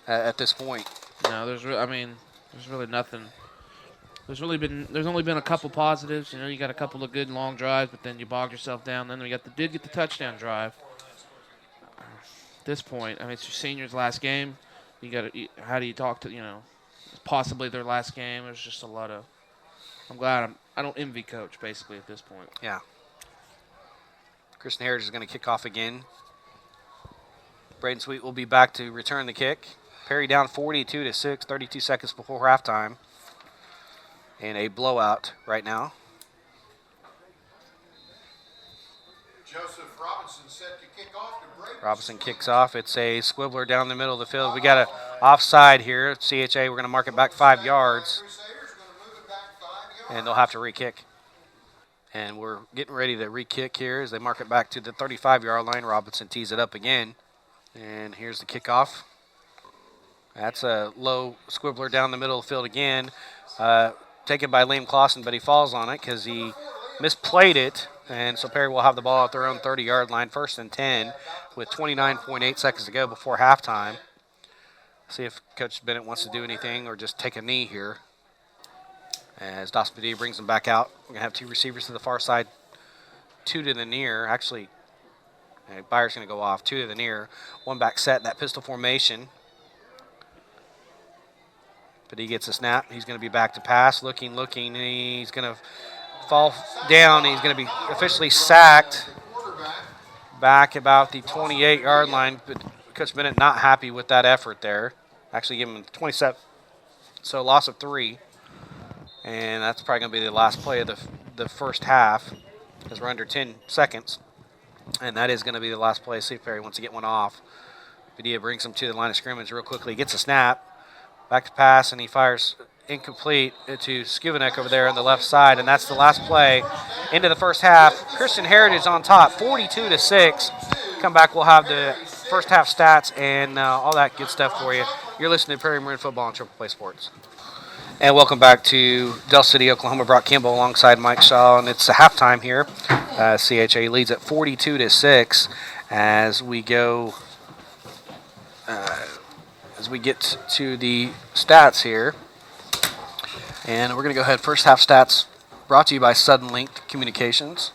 at this point. No, there's really nothing. There's only been a couple positives. You know, you got a couple of good long drives, but then you bogged yourself down. Then we did get the touchdown drive. At this point, I mean, it's your seniors' last game. How do you talk to, possibly their last game? There's just a lot of. I'm glad I don't envy Coach basically at this point. Yeah. Christian Herritage is going to kick off again. Braden Sweet will be back to return the kick. Perry down 42-6, 32 seconds before halftime. And a blowout right now. Joseph Robinson set to kick off to Braden. Robinson kicks off. It's a squibbler down the middle of the field. We got an offside here. CHA, we're going to mark it back 5 yards. And they'll have to re-kick. And we're getting ready to re-kick here as they mark it back to the 35-yard line. Robinson tees it up again. And here's the kickoff. That's a low squibbler down the middle of the field again. Taken by Liam Clausen, but he falls on it because he misplayed it, and so Perry will have the ball at their own 30-yard line, 1st and 10, with 29.8 seconds to go before halftime. See if Coach Bennett wants to do anything or just take a knee here. As Dawson Padilla brings them back out, we're going to have 2 receivers to the far side, 2 to the near. Actually, Byer's going to go off, 2 to the near. 1 back set, that pistol formation. But he gets a snap. He's going to be back to pass, looking, and he's going to fall down. He's going to be officially sacked back about the 28-yard line. But Coach Bennett not happy with that effort there. Actually give him 27. So loss of 3. And that's probably going to be the last play of the first half because we're under 10 seconds. And that is going to be the last play. See if Perry wants to get one off. Padilla brings him to the line of scrimmage real quickly. Gets a snap. Back to pass, and he fires incomplete to Skuvanek over there on the left side. And that's the last play into the first half. Christian Heritage on top, 42-6. Come back, we'll have the first half stats and all that good stuff for you. You're listening to Prairie Marin Football on Triple Play Sports. And welcome back to Del City, Oklahoma. Brock Campbell alongside Mike Shaw, and it's a halftime here. CHA leads at 42-6 as we go. As we get to the stats here. And we're going to go ahead. First half stats brought to you by Sudden Link Communications.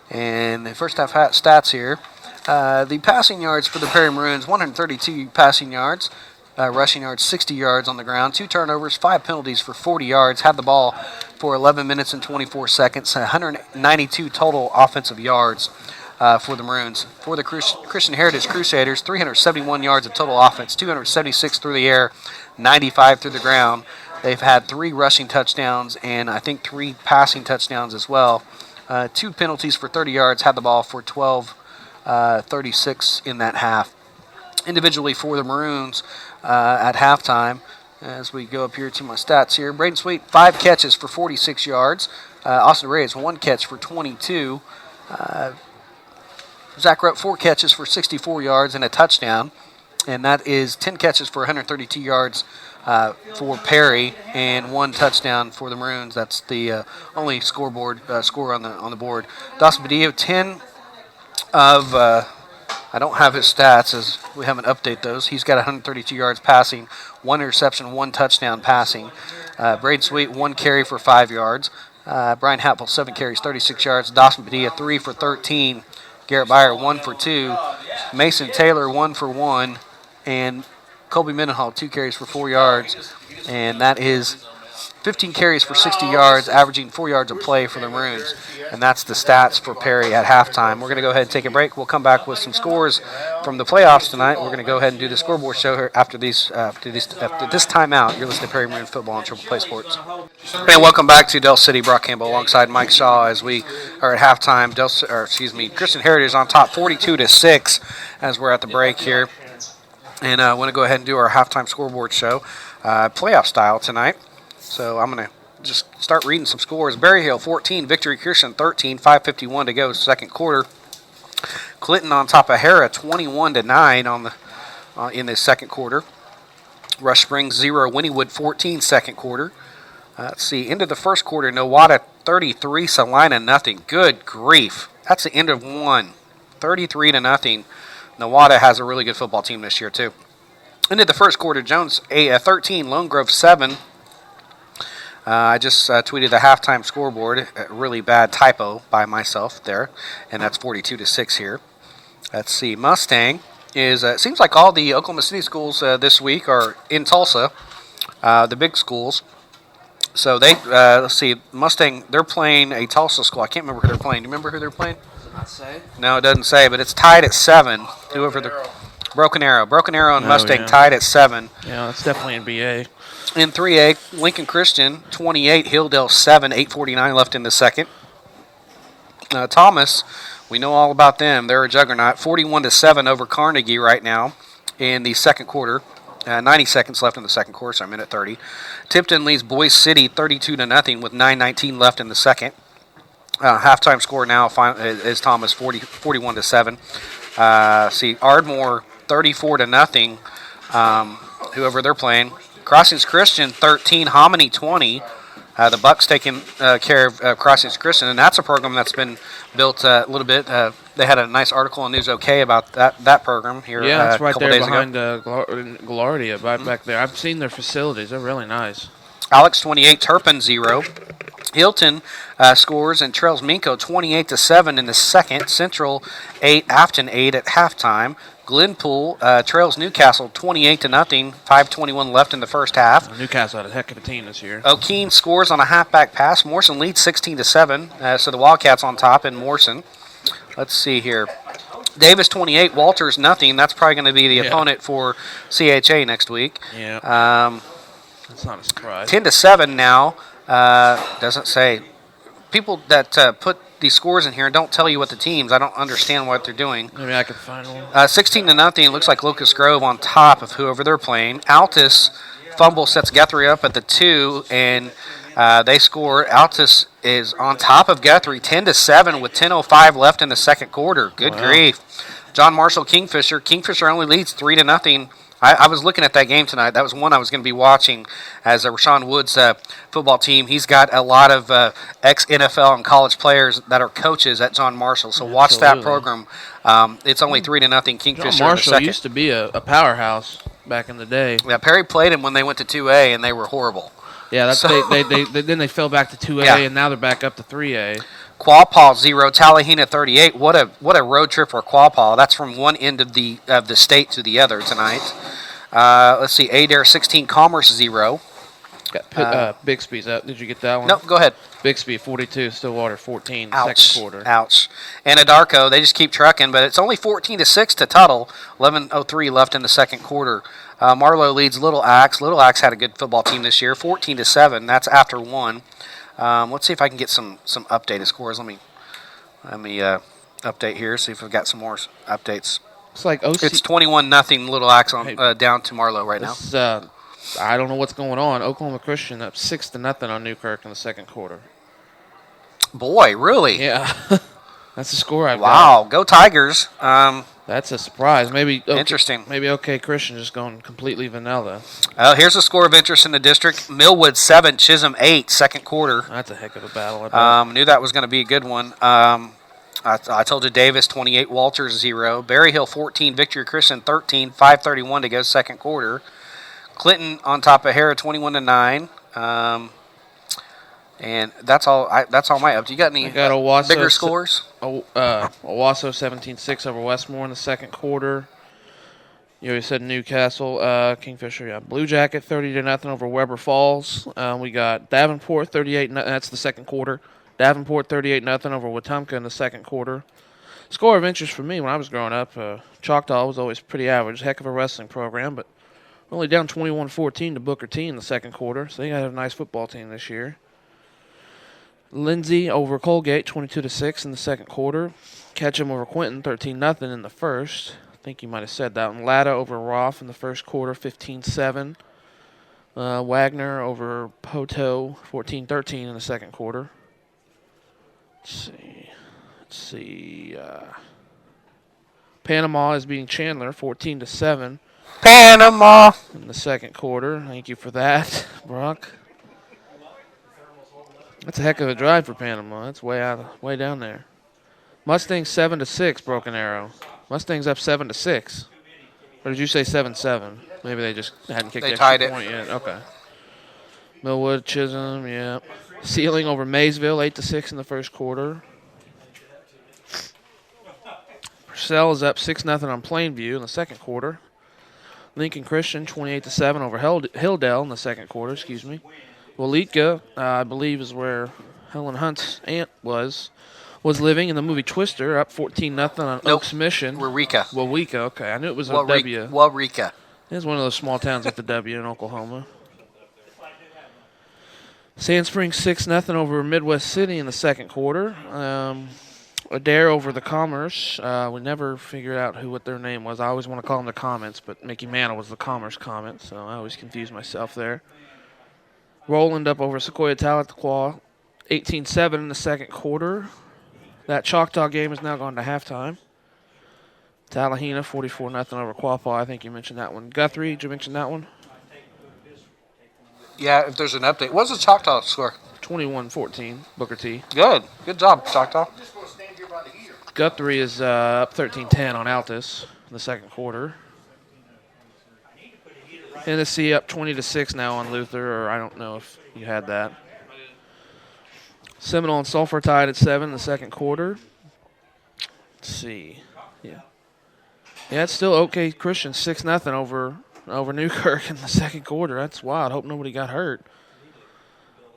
And the first half stats here. The passing yards for the Prairie Maroons, 132 passing yards. Rushing yards, 60 yards on the ground. 2 turnovers, 5 penalties for 40 yards. Had the ball for 11 minutes and 24 seconds. 192 total offensive yards. For the Maroons. For the Christian Heritage Crusaders, 371 yards of total offense, 276 through the air, 95 through the ground. They've had 3 rushing touchdowns and I think 3 passing touchdowns as well. 2 penalties for 30 yards, had the ball for 36 in that half. Individually for the Maroons at halftime, as we go up here to my stats here, Braden Sweet, 5 catches for 46 yards. Austin Reyes, 1 catch for 22. Zach Rupp, 4 catches for 64 yards and a touchdown. And that is 10 catches for 132 yards for Perry and 1 touchdown for the Maroons. That's the only score on the board. Dawson Padilla, 10 of, I don't have his stats as we haven't updated those. He's got 132 yards passing, 1 interception, 1 touchdown passing. Braden Sweet, 1 carry for 5 yards. Brian Happel, 7 carries, 36 yards. Dawson Padilla, 3 for 13. Garrett Byer, 1 for 2. Mason Taylor, 1 for 1. And Colby Mendenhall, 2 carries for 4 yards. And that is 15 carries for 60 yards, averaging 4 yards a play for the Maroons. And that's the stats for Perry at halftime. We're going to go ahead and take a break. We'll come back with some scores from the playoffs tonight. We're going to go ahead and do the scoreboard show here after this timeout. You're listening to Perry Maroon Football on Triple Play Sports. And welcome back to Del City. Brock Campbell alongside Mike Shaw as we are at halftime. Christian Heritage on top, 42-6 as we're at the break here. And I want to go ahead and do our halftime scoreboard show, playoff style tonight. So I'm going to just start reading some scores. Berry Hill 14, Victory Christian 13, 5:51 to go, second quarter. Clinton on top of Hera 21-9 in the second quarter. Rush Springs 0, Wynnewood 14, second quarter. Let's see, end of the first quarter, Nowata 33, Salina nothing. Good grief. That's the end of one. 33-0. Nowata has a really good football team this year too. End of the first quarter, Jones 13, Lone Grove 7. I just tweeted the halftime scoreboard, a really bad typo by myself there, and that's 42-6 here. Let's see, Mustang is, it seems like all the Oklahoma City schools this week are in Tulsa, the big schools. So they, let's see, Mustang, they're playing a Tulsa school. I can't remember who they're playing. Do you remember who they're playing? Does it not say? No, it doesn't say, but it's tied at 7. Whoever the Broken Arrow and Mustang tied at 7. Yeah, that's definitely in BA. In 3A, Lincoln Christian 28, Hilldale 7, 8:49 left in the second. Thomas, we know all about them. They're a juggernaut. 41-7 over Carnegie right now in the second quarter. 90 seconds left in the second quarter, so a minute 30. Tipton leads Boise City 32-0 with 9:19 left in the second. Halftime score now is Thomas 41-7. See, Ardmore 34-0. Whoever they're playing. Crossings Christian 13, Hominy 20. The Bucks taking care of Crossings Christian, and that's a program that's been built a little bit. They had a nice article on News OK about that program here. Yeah, it's a right couple there days behind ago. Galardia, right back there. I've seen their facilities; they're really nice. Alex 28, Turpin 0. Hilton scores and trails Minko 28-7 in the second. Central 8, Afton 8 at halftime. Glenpool trails Newcastle 28-0. 5:21 left in the first half. Newcastle had a heck of a team this year. O'Keene scores on a halfback pass. Morrison leads 16-7. So the Wildcats on top in Morrison. Let's see here. Davis 28, Walters nothing. That's probably going to be the opponent for CHA next week. Yeah. That's not a surprise. 10-7 now. Doesn't say. People that put these scores in here and don't tell you what the teams. I don't understand what they're doing. Maybe I could find one. 16-0. Looks like Locust Grove on top of whoever they're playing. Altus fumble sets Guthrie up at the 2, and they score. Altus is on top of Guthrie 10-7 with 10:05 left in the second quarter. Good grief. John Marshall Kingfisher. Kingfisher only leads 3-0. I was looking at that game tonight. That was one I was going to be watching as a Rashawn Woods football team. He's got a lot of ex-NFL and college players that are coaches at John Marshall. So watch that program. It's only 3-0 Kingfisher John Marshall in the second. used to be a powerhouse back in the day. Yeah, Perry played him when they went to 2A, and they were horrible. Yeah, that's then they fell back to 2A, and now they're back up to 3A. Quapaw 0, Tallahena 38. What a road trip for Quapaw. That's from one end of the state to the other tonight. Let's see, Adair 16, Commerce 0. Got Bixby's up. Did you get that one? No, go ahead. Bixby 42, Stillwater 14, Ouch. second quarter. Ouch. Anadarko, they just keep trucking, but it's only 14-6 to Tuttle. 11:03 left in the second quarter. Marlowe leads Little Axe. Little Axe had a good football team this year, 14-7. That's after one. Let's see if I can get some updated scores. Let me update here. See if we've got some more updates. It's like OC. It's 21-0 Little Axe on down to Marlowe right now. I don't know what's going on. Oklahoma Christian up 6-0 on Newkirk in the second quarter. Boy, really? Yeah, that's the score I've got. Wow, go Tigers. That's a surprise. Maybe interesting. Maybe OK Christian just going completely vanilla. Here's a score of interest in the district. Millwood 7, Chisholm 8, second quarter. That's a heck of a battle. Knew that was going to be a good one. I told you Davis 28, Walters 0. Berry Hill 14, Victory Christian 13, 5:31 to go second quarter. Clinton on top of Hera 21-9. And that's all my update. You got any bigger scores? Owasso 17-6 over Westmore in the second quarter. You already said Newcastle, Kingfisher, yeah. Blue Jacket 30-0 over Weber Falls. We got Davenport 38. That's the second quarter. Davenport 38-0 over Wetumpka in the second quarter. Score of interest for me when I was growing up, Choctaw was always pretty average. Heck of a wrestling program, but only down 21-14 to Booker T in the second quarter. So they got a nice football team this year. Lindsay over Colgate 22-6 in the second quarter. Ketchum over Quinton 13-0 in the first. I think you might have said that one. Latta over Roth in the first quarter 15-7. Wagner over Poto 14-13 in the second quarter. Let's see. Panama is beating Chandler 14-7. Panama In the second quarter. Thank you for that, Brock. That's a heck of a drive for Panama. That's way down there. Mustangs 7-6, Broken Arrow. Mustangs up 7-6. Or did you say 7-7? Maybe they just hadn't kicked the extra point yet. Okay. Millwood, Chisholm, yeah. Sealing over Maysville 8-6 in the first quarter. Purcell is up 6-0 on Plainview in the second quarter. Lincoln Christian 28-7 over Hilldale in the second quarter. Waletka, I believe, is where Helen Hunt's aunt was living in the movie Twister, up 14-0 on Oaks Mission. Waweka, okay. I knew it was a W. Waweka. It's one of those small towns with the W in Oklahoma. Sand Springs 6-0 over Midwest City in the second quarter. Adair over the Commerce. We never figured out what their name was. I always want to call them the Comets, but Mickey Mantle was the Commerce Comet, so I always confuse myself there. Roland up over Sequoia Tahlequah, 18-7 in the second quarter. That Choctaw game has now gone to halftime. Tallahena 44-0 over Quapaw. I think you mentioned that one. Guthrie, did you mention that one? Yeah, if there's an update. What's the Choctaw score? 21-14, Booker T. Good job, Choctaw. Guthrie is up 13-10 on Altus in the second quarter. Hennessy up 20-6 now on Luther, or I don't know if you had that. Seminole and Sulphur tied at 7 in the second quarter. Let's see. Yeah, it's still OK Christian 6-0 over Newkirk in the second quarter. That's wild. Hope nobody got hurt.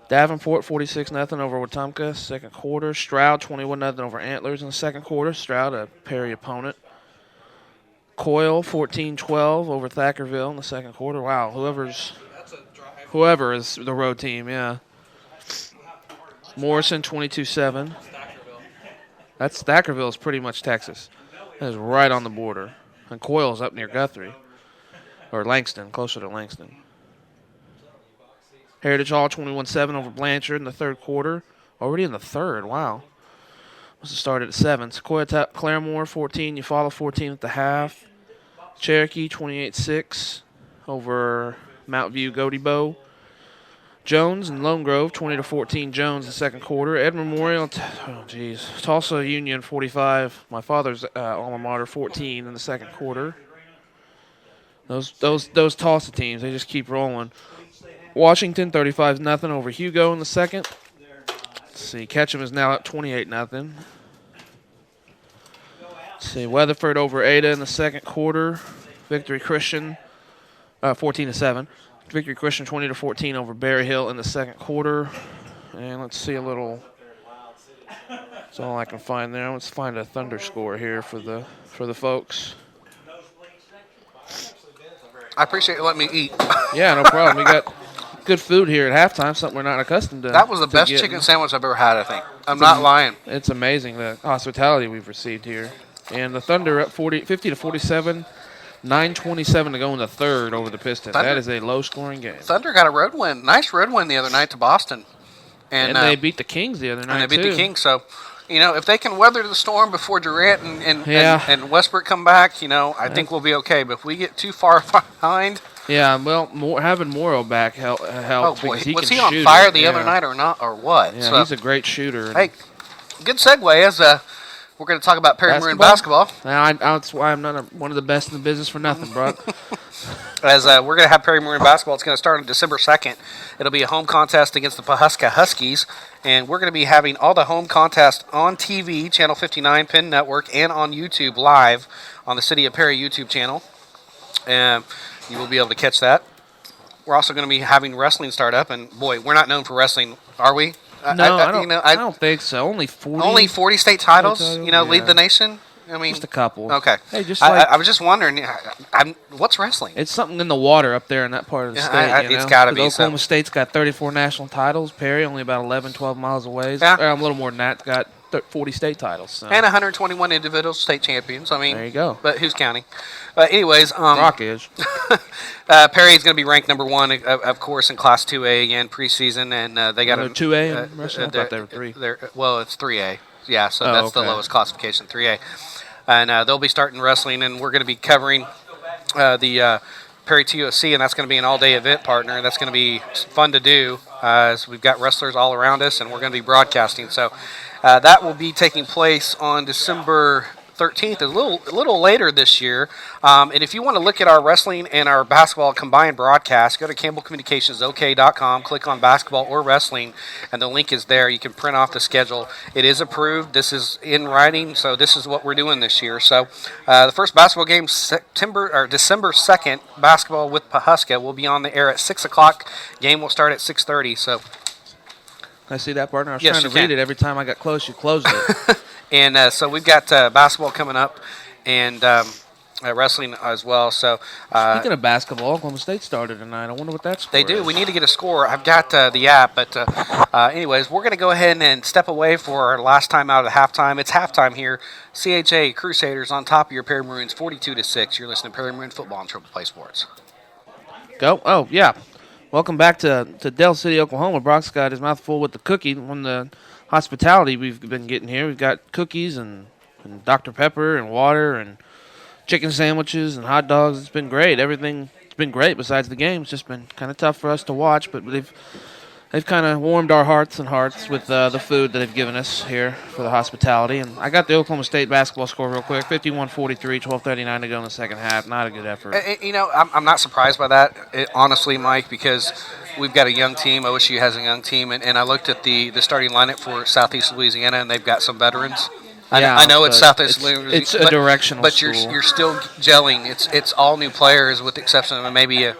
Davenport 46-0 over Wetumpka, second quarter. Stroud 21-0 over Antlers in the second quarter. Stroud, a Perry opponent. Coyle 14-12 over Thackerville in the second quarter. Wow, whoever is the road team, yeah. Morrison 22-7. That's Thackerville is pretty much Texas. That is right on the border. And Coyle's up near Guthrie. Or Langston, closer to Langston. Heritage Hall 21-7 over Blanchard in the third quarter. Already in the third, wow. Must have started at 7. Sequoia Claremore 14, Eufaula 14 at the half. Cherokee 28-6 over Mount View Godebo. Jones and Lone Grove 20-14 Jones in the second quarter. Ed Memorial, Tulsa Union 45, my father's alma mater 14 in the second quarter. Those Tulsa teams, they just keep rolling. Washington 35-0 over Hugo in the second. Let's see, Ketchum is now at 28-0. Let's see, Weatherford over Ada in the second quarter. Victory Christian 14-7. Victory Christian 20-14 over Berry Hill in the second quarter. And let's see a little. That's all I can find there. Let's find a Thunder score here for the folks. I appreciate you letting me eat. Yeah, no problem. We got good food here at halftime, something we're not accustomed to. That was the best chicken sandwich I've ever had, I think. I'm not lying. It's amazing the hospitality we've received here. And the Thunder up 50-47. 9:27 to go in the third over the Pistons. That is a low-scoring game. Thunder got a road win. Nice road win the other night to Boston. And they beat the Kings the other night, And they beat the Kings. So, if they can weather the storm before Durant and Westbrook come back, I think we'll be okay. But if we get too far behind. Yeah, well, having Morrow back helps. Oh, boy. Was he on fire the other night or not, or what? Yeah, he's a great shooter. Hey, good segue as we're going to talk about Perry Maroon basketball. That's why I'm not one of the best in the business for nothing, Brock. As we're going to have Perry Maroon basketball. It's going to start on December 2nd. It'll be a home contest against the Pawhuska Huskies, and we're going to be having all the home contests on TV, Channel 59, Penn Network, and on YouTube live on the City of Perry YouTube channel. And you will be able to catch that. We're also going to be having wrestling start up, and boy, we're not known for wrestling, are we? No, I don't think so. Only 40 state titles, lead the nation? I mean, just a couple. Okay. Hey, just I was just wondering, what's wrestling? It's something in the water up there in that part of the state. It's got to be. Oklahoma State's got 34 national titles. Perry, only about 11, 12 miles away. Yeah. A little more than that, got 40 state titles. So. And 121 individual state champions. I mean, there you go. But who's counting? Anyways, Rock is. Perry's going to be ranked number 1, of course, in Class 2A again preseason, and they got a 2A. I thought they were 3. Well, it's 3A. Yeah, so that's the lowest classification, 3A. And they'll be starting wrestling, and we're going to be covering the Perry TUFC, and that's going to be an all-day event partner. That's going to be fun to do as we've got wrestlers all around us, and we're going to be broadcasting. So that will be taking place on December 13th, a little later this year. And if you want to look at our wrestling and our basketball combined broadcast, go to CampbellCommunicationsOK.com, click on basketball or wrestling, and the link is there. You can print off the schedule. It is approved. This is in writing, so this is what we're doing this year. So the first basketball game, December 2nd, basketball with Pawhuska, will be on the air at 6 o'clock. Game will start at 6:30. So. Can I see that, partner? I was trying to read it. Every time I got close, you closed it. And so we've got basketball coming up and wrestling as well. So speaking of basketball, Oklahoma State started tonight. I wonder what that score They do. is. We need to get a score. I've got the app. But anyways, we're going to go ahead and step away for our last time out of the halftime. It's halftime here. CHA Crusaders on top of your Perry Maroons 42-6. You're listening to Perry Maroon Football on Triple Play Sports. Go. Oh, yeah. Welcome back to Del City, Oklahoma. Brock's got his mouth full with the cookie from the hospitality we've been getting here. We've got cookies and Dr. Pepper and water and chicken sandwiches and hot dogs. It's been great. Everything's been great besides the game. It's just been kind of tough for us to watch, but they've they've kind of warmed our hearts with the food that they've given us here for the hospitality. And I got the Oklahoma State basketball score real quick: 51-43, 12:39 to go in the second half. Not a good effort. I'm not surprised by that, honestly, Mike, because we've got a young team. OSU has a young team, and I looked at the starting lineup for Southeast Louisiana, and they've got some veterans. I know it's Southeast Louisiana. It's a directional but school. you're still gelling. It's all new players with the exception of maybe a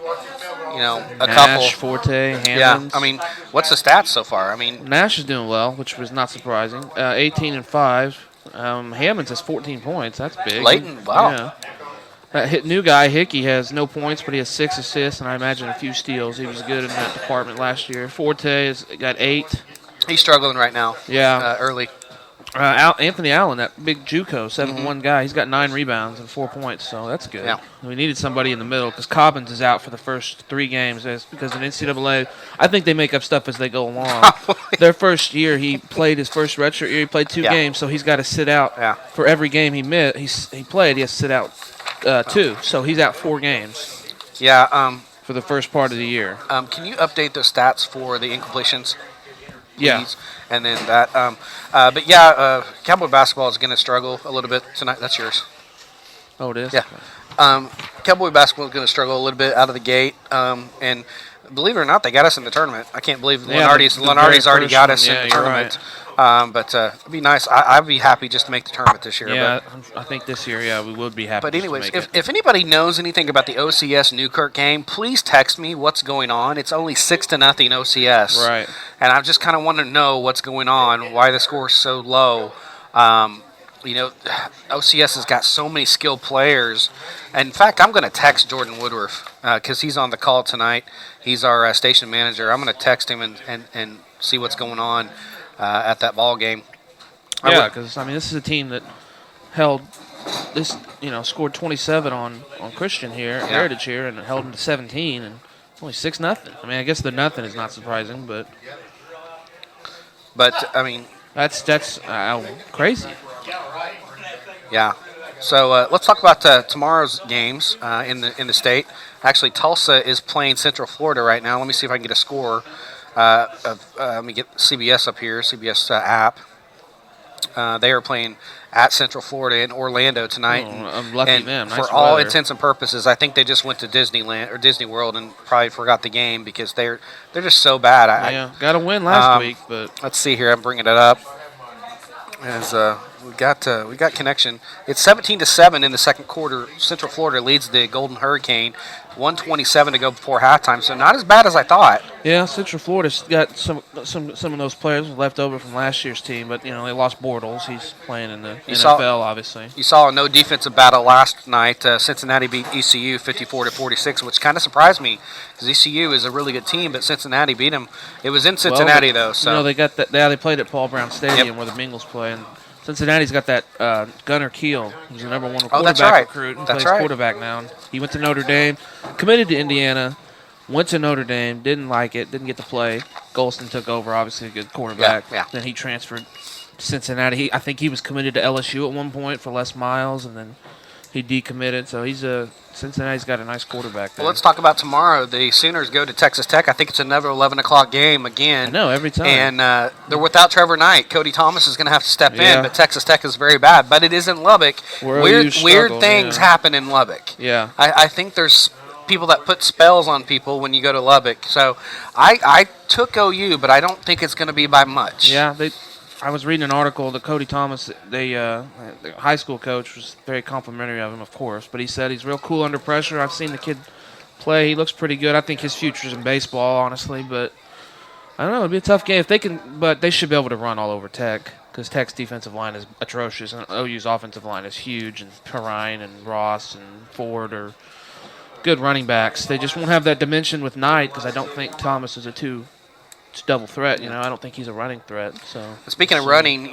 Nash, couple. Forte, Hammonds. Yeah, I mean, what's the stats so far? I mean, Nash is doing well, which was not surprising. 18-5. Hammonds has 14 points. That's big. Leighton, wow. Yeah. That new guy, Hickey, has no points, but he has 6 assists, and I imagine a few steals. He was good in that department last year. Forte has got 8. he's struggling right now. Yeah. Early. Anthony Allen, that big JUCO 7'1" guy, he's got 9 rebounds and 4 points, so that's good. Yeah. We needed somebody in the middle because Cobbins is out for the first 3 games because in NCAA, I think they make up stuff as they go along. Their first year, he played his first redshirt year. He played 2 games, so he's got to sit out for every game he played. He has to sit out 2, so he's out 4 games. Yeah. For the first part of the year. Can you update those stats for the incompletions? Yeah. Please? And then that. But yeah, Cowboy basketball is going to struggle a little bit tonight. That's yours. Oh, it is? Yeah. Cowboy basketball is going to struggle a little bit out of the gate. And believe it or not, they got us in the tournament. I can't believe Lenardi's already got us in the tournament. But it'd be nice. I'd be happy just to make the tournament this year. Yeah, I think this year, we would be happy. But anyways, if anybody knows anything about the OCS Newkirk game, please text me what's going on. It's only 6-0 OCS. Right. And I just kind of want to know what's going on, why the score is so low. OCS has got so many skilled players. And in fact, I'm going to text Jordan Woodruff because he's on the call tonight. He's our station manager. I'm going to text him and see what's going on at that ball game. Yeah, because this is a team that held this, scored 27 on Christian here, Heritage here, and held them to 17, and only 6-0. I guess the nothing is not surprising, but that's crazy. Yeah. So let's talk about tomorrow's games in the state. Actually, Tulsa is playing Central Florida right now. Let me see if I can get a score. Let me get CBS up here, CBS app. They are playing at Central Florida in Orlando tonight. I'm lucky them. Nice for all weather. intents and purposes, I think they just went to Disneyland or Disney World and probably forgot the game because they're just so bad. Got a win last week, but let's see here. I'm bringing it up as we got connection. It's 17-7 in the second quarter. Central Florida leads the Golden Hurricane. 1:27 to go before halftime, so not as bad as I thought. Yeah, Central Florida's got some of those players left over from last year's team, but they lost Bortles. He's playing in the NFL, obviously. You saw a no defensive battle last night. Cincinnati beat ECU 54-46, which kind of surprised me because ECU is a really good team, but Cincinnati beat them. It was in Cincinnati though, so they got that. Yeah, they played at Paul Brown Stadium where the Bengals play. And Cincinnati's got that Gunnar Kiel, who's the number 1 quarterback recruit, and plays quarterback now. He went to Notre Dame, committed to Indiana, went to Notre Dame, didn't like it, didn't get to play. Golston took over, obviously a good quarterback. Yeah. Then he transferred to Cincinnati. I think he was committed to LSU at one point for Les Miles, and then he decommitted. So Cincinnati's got a nice quarterback there. Well, let's talk about tomorrow. The Sooners go to Texas Tech. I think it's another 11 o'clock game again. I know, every time. And they're without Trevor Knight. Cody Thomas is going to have to step in, but Texas Tech is very bad. But it is in Lubbock. Weird things happen in Lubbock. Yeah. I think there's people that put spells on people when you go to Lubbock. So I took OU, but I don't think it's going to be by much. Yeah, I was reading an article that Cody Thomas, the high school coach, was very complimentary of him, of course, but he said he's real cool under pressure. I've seen the kid play. He looks pretty good. I think his future's in baseball, honestly, but I don't know. It'll be a tough game. But they should be able to run all over Tech because Tech's defensive line is atrocious, and OU's offensive line is huge, and Perrine and Ross and Ford are good running backs. They just won't have that dimension with Knight because I don't think Thomas is a double threat. I don't think he's a running threat. So speaking of running,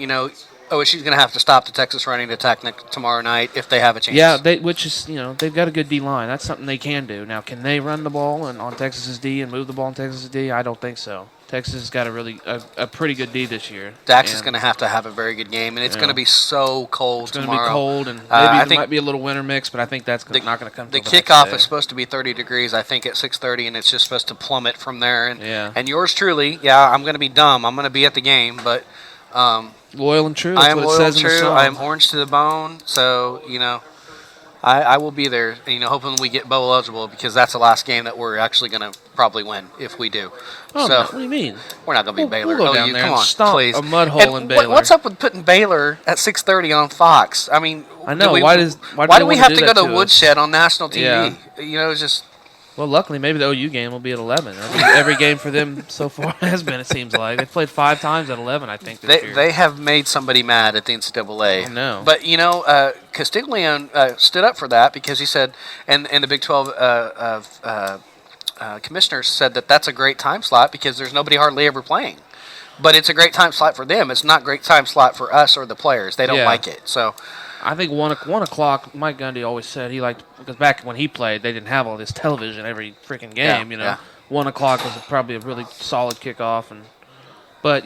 OSU's going to have to stop the Texas running attack tomorrow night if they have a chance. Yeah, which is, they've got a good D line. That's something they can do. Now, can they run the ball on Texas's D and move the ball on Texas's D? I don't think so. Texas has got a pretty good D this year. Dax is going to have a very good game, and it's going to be so cold tomorrow. It's going to be cold, and maybe there might be a little winter mix, but I think that's not going to come. The kickoff is supposed to be 30 degrees, I think, at 6:30, and it's just supposed to plummet from there. And yours truly, I'm going to be dumb. I'm going to be at the game, but loyal and true. I am loyal and true. I am orange to the bone, so I will be there, hoping we get bowl eligible because that's the last game that we're actually going to probably win if we do. Oh, no. What do you mean? We're not going to be Baylor. We'll go down there and stomp please. A mud hole in Baylor. What's up with putting Baylor at 6:30 on Fox? I mean, I know. why do we have to go to Woodshed on national TV? Yeah. It's just. Well, luckily, maybe the OU game will be at 11. Every game for them so far has been, it seems like. They've played 5 times at 11, I think, this year. They have made somebody mad at the NCAA. I know. But, Castiglione stood up for that because he said, and the Big 12 commissioners said that that's a great time slot because there's nobody hardly ever playing. But it's a great time slot for them. It's not a great time slot for us or the players. They don't like it. So I think 1 o'clock, Mike Gundy always said he liked, because back when he played, they didn't have all this television every freaking game, 1 o'clock was probably a really solid kickoff. But,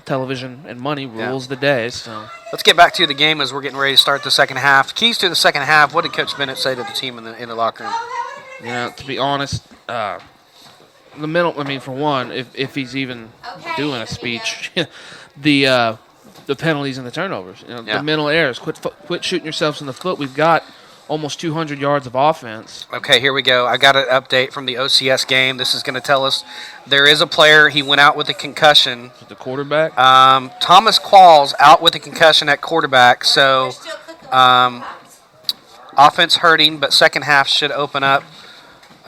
television and money rules the day. So let's get back to the game as we're getting ready to start the second half. Keys to the second half, what did Coach Bennett say to the team in the locker room? To be honest, the middle, for one, if he's even doing a speech, the penalties and the turnovers, the mental errors. Quit shooting yourselves in the foot. We've got almost 200 yards of offense. Okay, here we go. I got an update from the OCS game. This is going to tell us there is a player. He went out with a concussion. The quarterback? Thomas Qualls out with a concussion at quarterback. So offense hurting, but second half should open up.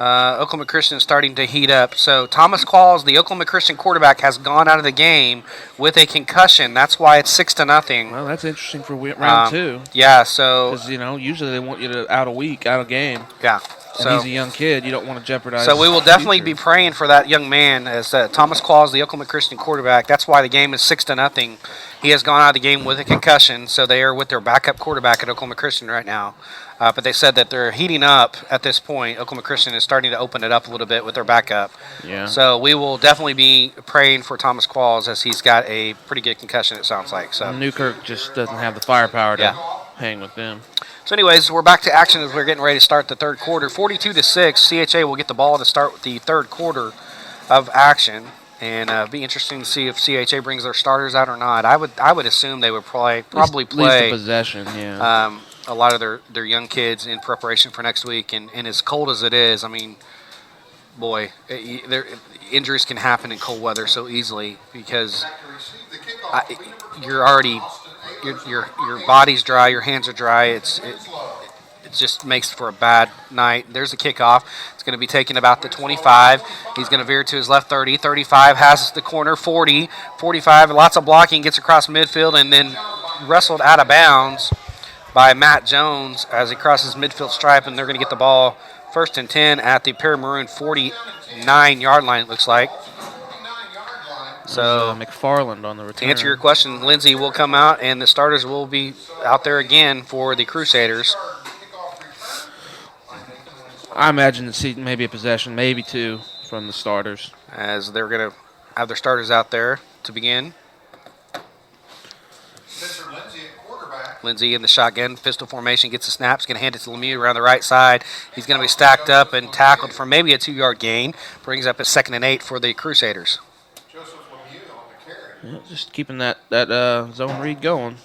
Oklahoma Christian is starting to heat up. So Thomas Qualls, the Oklahoma Christian quarterback, has gone out of the game with a concussion. That's why it's 6-0. Well, that's interesting for round 2. Yeah, so because usually they want you to out a game. Yeah. And he's a young kid. You don't want to jeopardize. So we will definitely be praying for that young man as Thomas Qualls, the Oklahoma Christian quarterback. That's why the game is 6-0. He has gone out of the game with a concussion, so they are with their backup quarterback at Oklahoma Christian right now. But they said that they're heating up at this point. Oklahoma Christian is starting to open it up a little bit with their backup. Yeah. So we will definitely be praying for Thomas Qualls as he's got a pretty good concussion, it sounds like. So Newkirk just doesn't have the firepower to hang with them. So anyways, we're back to action as we're getting ready to start the third quarter. 42-6, CHA will get the ball to start with the third quarter of action. And it'll be interesting to see if CHA brings their starters out or not. I would assume they would probably play at least the possession, a lot of their young kids in preparation for next week. And as cold as it is, injuries can happen in cold weather so easily because your body's dry, your hands are dry. It just makes for a bad night. There's a kickoff. It's going to be taken about the 25. He's going to veer to his left 30. 35 has the corner. 40. 45, lots of blocking, gets across midfield, and then wrestled out of bounds by Matt Jones as he crosses midfield stripe, and they're going to get the ball first and 10 at the Paramaroon 49-yard line, it looks like. So McFarland on the return. To answer your question, Lindsay will come out, and the starters will be out there again for the Crusaders. I imagine to see maybe a possession, maybe 2 from the starters. As they're going to have their starters out there to begin. Lindsay in the shotgun, pistol formation, gets the snap. He's going to hand it to Lemieux around the right side. He's going to be stacked up and tackled for maybe a 2-yard gain. Brings up a 2nd and 8 for the Crusaders. Yeah, just keeping that zone read going.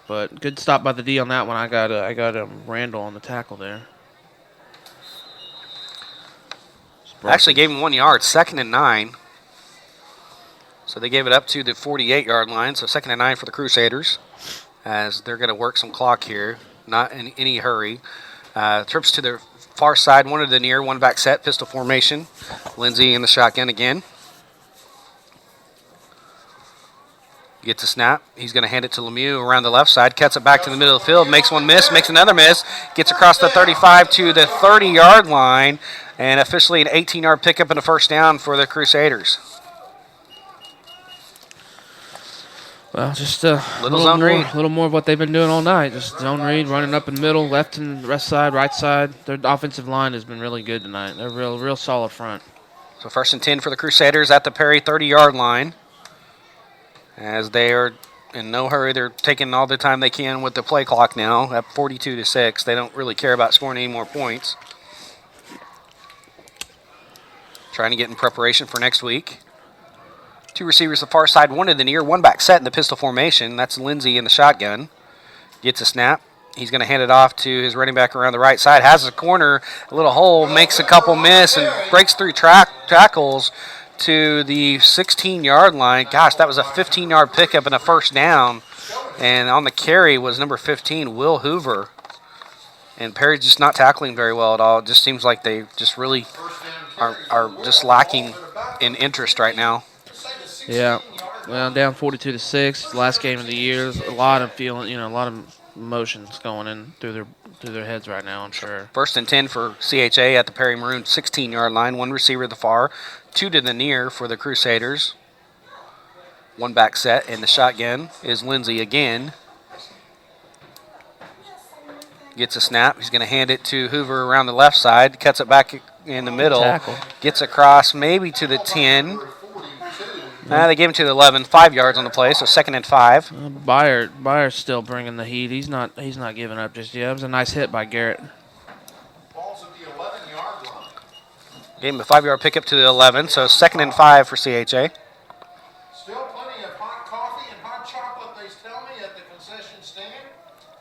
But good stop by the D on that one. I got Randall on the tackle there. Actually gave him 1 yard, 2nd and 9. So they gave it up to the 48-yard line. So 2nd and 9 for the Crusaders as they're going to work some clock here, not in any hurry. Trips to the far side, one to the near, one back set, pistol formation. Lindsay in the shotgun again. Gets a snap. He's going to hand it to Lemieux around the left side. Cuts it back to the middle of the field. Makes one miss. Makes another miss. Gets across the 35 to the 30-yard line. And officially an 18-yard pickup and a first down for the Crusaders. Well, just a Zone read. little more of what they've been doing all night. Just zone read, running up in the middle, left and left side, right side. Their offensive line has been really good tonight. They're real solid front. So 1st and 10 for the Crusaders at the Perry 30-yard line. As they are in no hurry, they're taking all the time they can with the play clock now at 42-6. They don't really care about scoring any more points. Trying to get in preparation for next week. 2 receivers the far side, 1 to the near, 1 back set in the pistol formation. That's Lindsey in the shotgun. Gets a snap. He's going to hand it off to his running back around the right side. Has a corner, a little hole, makes a couple miss, and breaks through tackles to the 16-yard line. Gosh, that was a 15-yard pickup and a first down. And on the carry was number 15, Will Hoover. And Perry's just not tackling very well at all. It just seems like they just really are just lacking in interest right now. Yeah, well, down 42-6. Last game of the year. There's a lot of feeling, a lot of emotions going in through their heads right now, I'm sure. 1st and 10 for CHA at the Perry Maroon 16-yard line. 1 receiver at the far, 2 to the near for the Crusaders. 1 back set in the shotgun is Lindsey again. Gets a snap. He's going to hand it to Hoover around the left side. Cuts it back in the middle. Tackle. Gets across maybe to the 10. They gave him to the 11, 5 yards on the play, so 2nd and 5. Byer's still bringing the heat. He's not giving up just yet. It was a nice hit by Garrett. Balls at the 11-yard line. Gave him a 5-yard pickup to the 11, so 2nd and 5 for CHA. Still plenty of hot coffee and hot chocolate, they tell me, at the concession stand.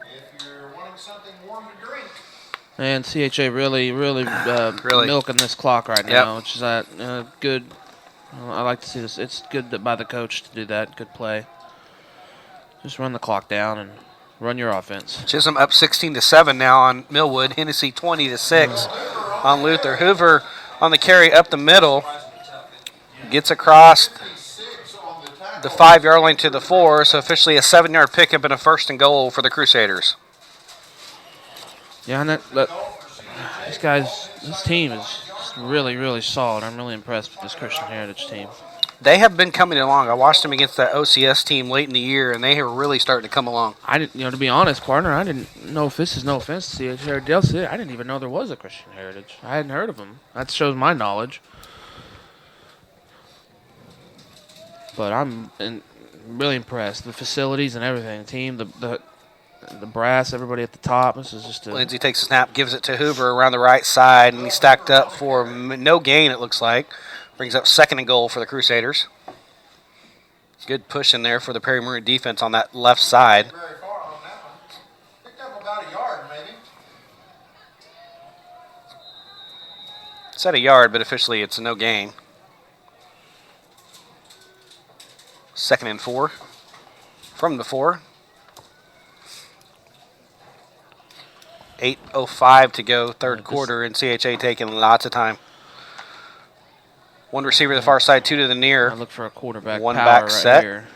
If you're wanting something warm to drink. And CHA really milking this clock right now, which is good. I like to see this. It's good by the coach to do that. Good play. Just run the clock down and run your offense. Chisholm up 16-7 now on Millwood. Hennessy 20-6 on Luther. Hoover on the carry up the middle. Gets across the 5-yard line to the 4, so officially a 7-yard pickup and a 1st and goal for the Crusaders. Yeah, and this team is really solid. I'm really impressed with this Christian Heritage team. They have been coming along. I watched them against that OCS team late in the year, and they are really starting to come along. I didn't, to be honest, partner, I didn't know if this is no offense to Heritage. I didn't even know there was a Christian Heritage. I hadn't heard of them. That shows my knowledge. But I'm really impressed. The facilities and everything, the team, the brass, everybody at the top. This is just Lindsey takes a snap, gives it to Hoover around the right side, and he's stacked up for no gain, it looks like. Brings up 2nd and goal for the Crusaders. Good push in there for the Perry Maroon defense on that left side. Very far on that one. Picked up about a yard, maybe. It's at a yard, but officially it's a no gain. 2nd and 4 from the 4. 8:05 to go, third quarter, and CHA taking lots of time. 1 receiver to the far side, 2 to the near. I look for a quarterback. 1 power back right set. here.